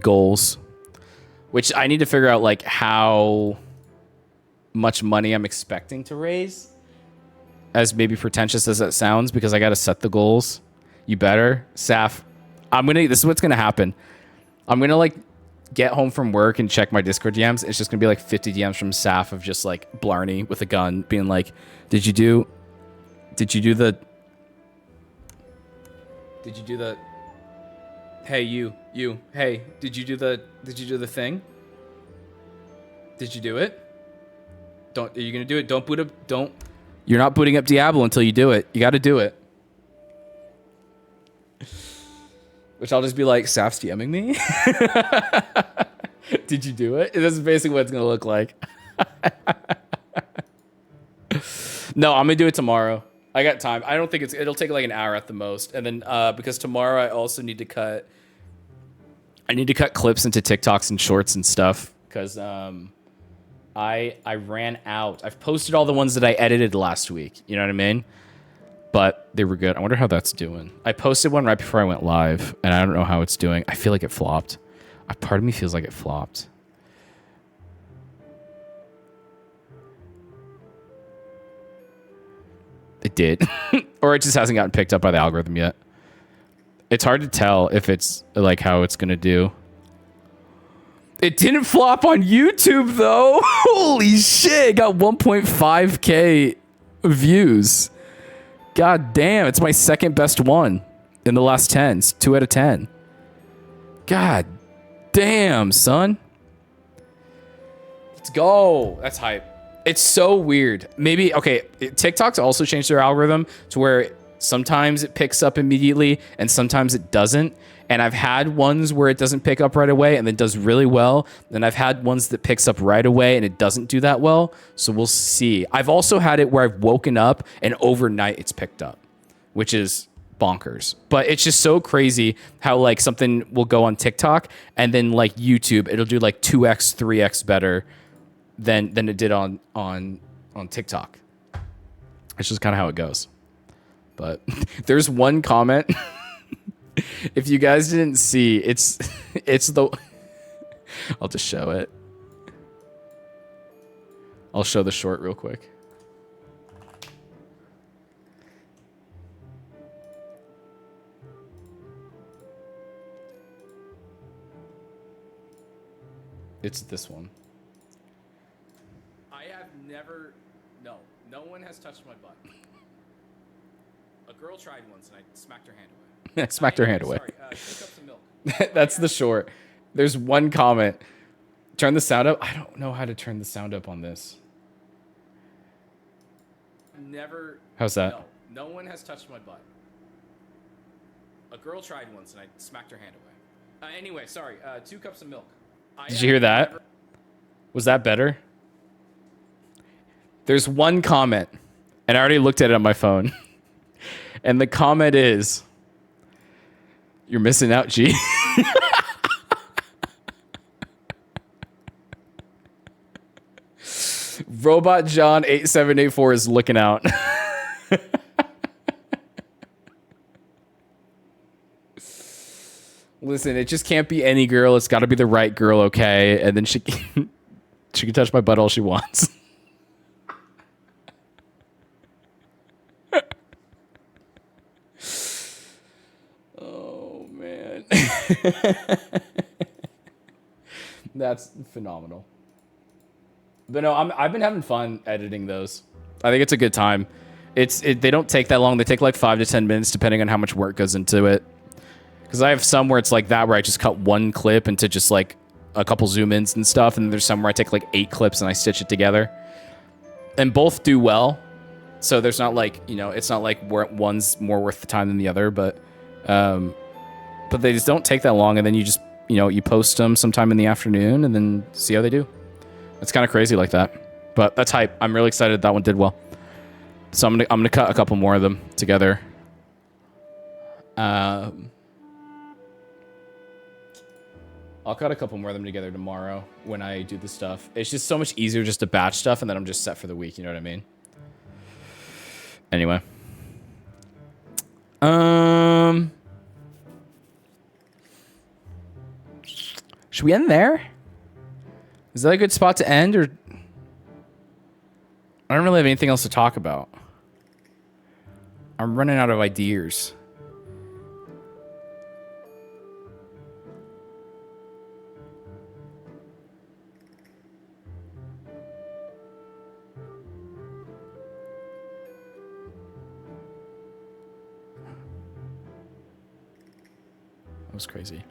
goals, which I need to figure out like how much money I'm expecting to raise, as maybe pretentious as that sounds, because I got to set the goals. You better, Saf. This is what's going to happen. I'm going to like get home from work and check my Discord DMs. It's just going to be like 50 DMs from Saf of just like Blarney with a gun being like, did you do the, hey, hey, did you do the thing? Did you do it? Are you going to do it? Don't boot up. You're not booting up Diablo until you do it. You got to do it. Which I'll just be like, Saf's DMing me? Did you do it? This is basically what it's going to look like. No, I'm going to do it tomorrow. I got time. I don't think it'll take like an hour at the most. And then because tomorrow I also need to cut clips into TikToks and shorts and stuff, because I ran out. I've posted all the ones that I edited last week. You know what I mean? but they were good. I wonder how that's doing. I posted one right before I went live, and I don't know how it's doing. I feel like it flopped. A part of me feels like it flopped. It did. Or it just hasn't gotten picked up by the algorithm yet. It's hard to tell if it's like how it's going to do. It didn't flop on YouTube though. Holy shit. It got 1.5k views. God damn. It's my second best one in the last 10. It's 2 out of 10. God damn, son. Let's go. That's hype. It's so weird. Maybe, okay, TikTok's also changed their algorithm to where sometimes it picks up immediately and sometimes it doesn't. And I've had ones where it doesn't pick up right away and then does really well. Then I've had ones that picks up right away and it doesn't do that well. So we'll see. I've also had it where I've woken up and overnight it's picked up, which is bonkers. But it's just so crazy how like something will go on TikTok and then like YouTube, it'll do like 2x, 3x better than it did on TikTok. It's just kind of how it goes. But there's one comment. If you guys didn't see, it's the I'll just show it. I'll show the short real quick. It's this one. I have never... No one has touched my butt. A girl tried once and I smacked her hand away. Smacked her hand away. Sorry, 2 cups of milk. That's the short. There's one comment. Turn the sound up. I don't know how to turn the sound up on this. Never... How's that? No one has touched my butt. A girl tried once and I smacked her hand away. Anyway, sorry. 2 cups of milk. Did you hear that? Was that better? There's one comment, and I already looked at it on my phone. And the comment is, "You're missing out, G." Robot John 8784 is looking out. Listen, it just can't be any girl. It's got to be the right girl, okay? And then she can touch my butt all she wants. Oh, man. That's phenomenal. But no, I've been having fun editing those. I think it's a good time. They don't take that long. They take like 5 to 10 minutes depending on how much work goes into it. Because I have some where it's like that, where I just cut one clip into just like a couple zoom ins and stuff. And then there's some where I take like 8 clips and I stitch it together. And both do well. So there's not like, you know, it's not like one's more worth the time than the other. But they just don't take that long. And then you just, you know, you post them sometime in the afternoon and then see how they do. It's kind of crazy like that. But that's hype. I'm really excited that one did well. So I'm gonna cut a couple more of them together. I'll cut a couple more of them together tomorrow when I do the stuff. It's just so much easier just to batch stuff, and then I'm just set for the week. You know what I mean? Anyway. Should we end there? Is that a good spot to end, or... I don't really have anything else to talk about. I'm running out of ideas. That was crazy.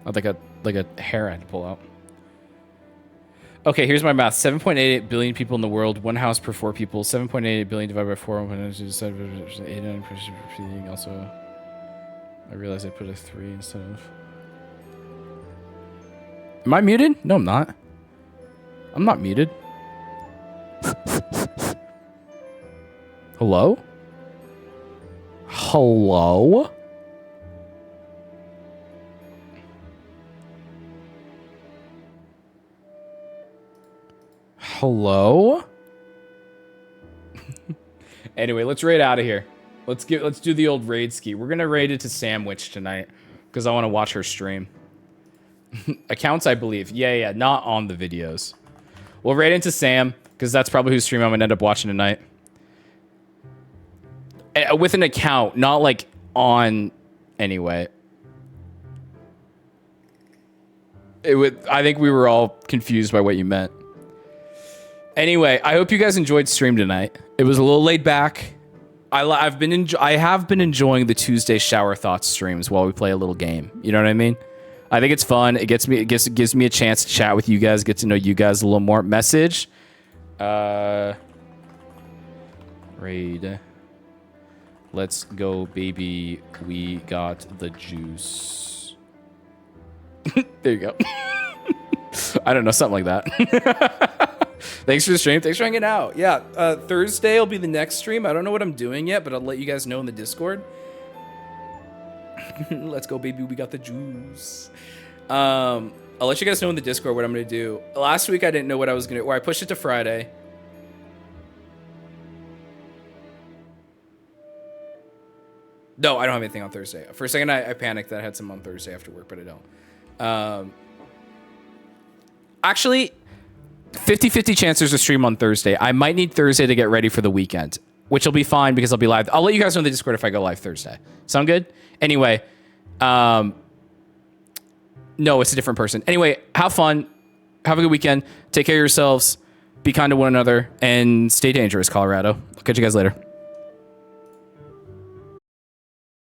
I had like a hair I had to pull out. Okay, here's my math. 7.88 billion people in the world. 1 house per 4 people. 7.88 billion divided by 4. Also, I realized I put a 3 instead of... Am I muted? No, I'm not. I'm not muted. Hello? Hello? Hello? Anyway, let's raid out of here. Let's do the old raid ski. We're gonna raid it to Sandwich tonight because I want to watch her stream. Accounts, I believe. Yeah, not on the videos. We'll raid into Sam because that's probably whose stream I'm gonna end up watching tonight. With an account, not like on. Anyway, I think we were all confused by what you meant. Anyway, I hope you guys enjoyed stream tonight. It was a little laid back. I have been enjoying the Tuesday shower thoughts streams while we play a little game. You know what I mean? I think it's fun. It gives me a chance to chat with you guys, get to know you guys a little more. Message. Raid. Let's go, baby. We got the juice. There you go. I don't know, something like that. Thanks for the stream. Thanks for hanging out. Yeah, Thursday will be the next stream. I don't know what I'm doing yet, but I'll let you guys know in the Discord. Let's go, baby. We got the juice. I'll let you guys know in the Discord what I'm going to do. Last week, I didn't know what I was going to do. Or I pushed it to Friday. No, I don't have anything on Thursday. For a second, I panicked that I had some on Thursday after work, but I don't. Actually, 50-50 chance there's a stream on Thursday. I might need Thursday to get ready for the weekend, which will be fine because I'll be live. I'll let you guys know in the Discord if I go live Thursday. Sound good? Anyway, no, it's a different person. Anyway, have fun. Have a good weekend. Take care of yourselves. Be kind to one another. And stay dangerous, Colorado. I'll catch you guys later.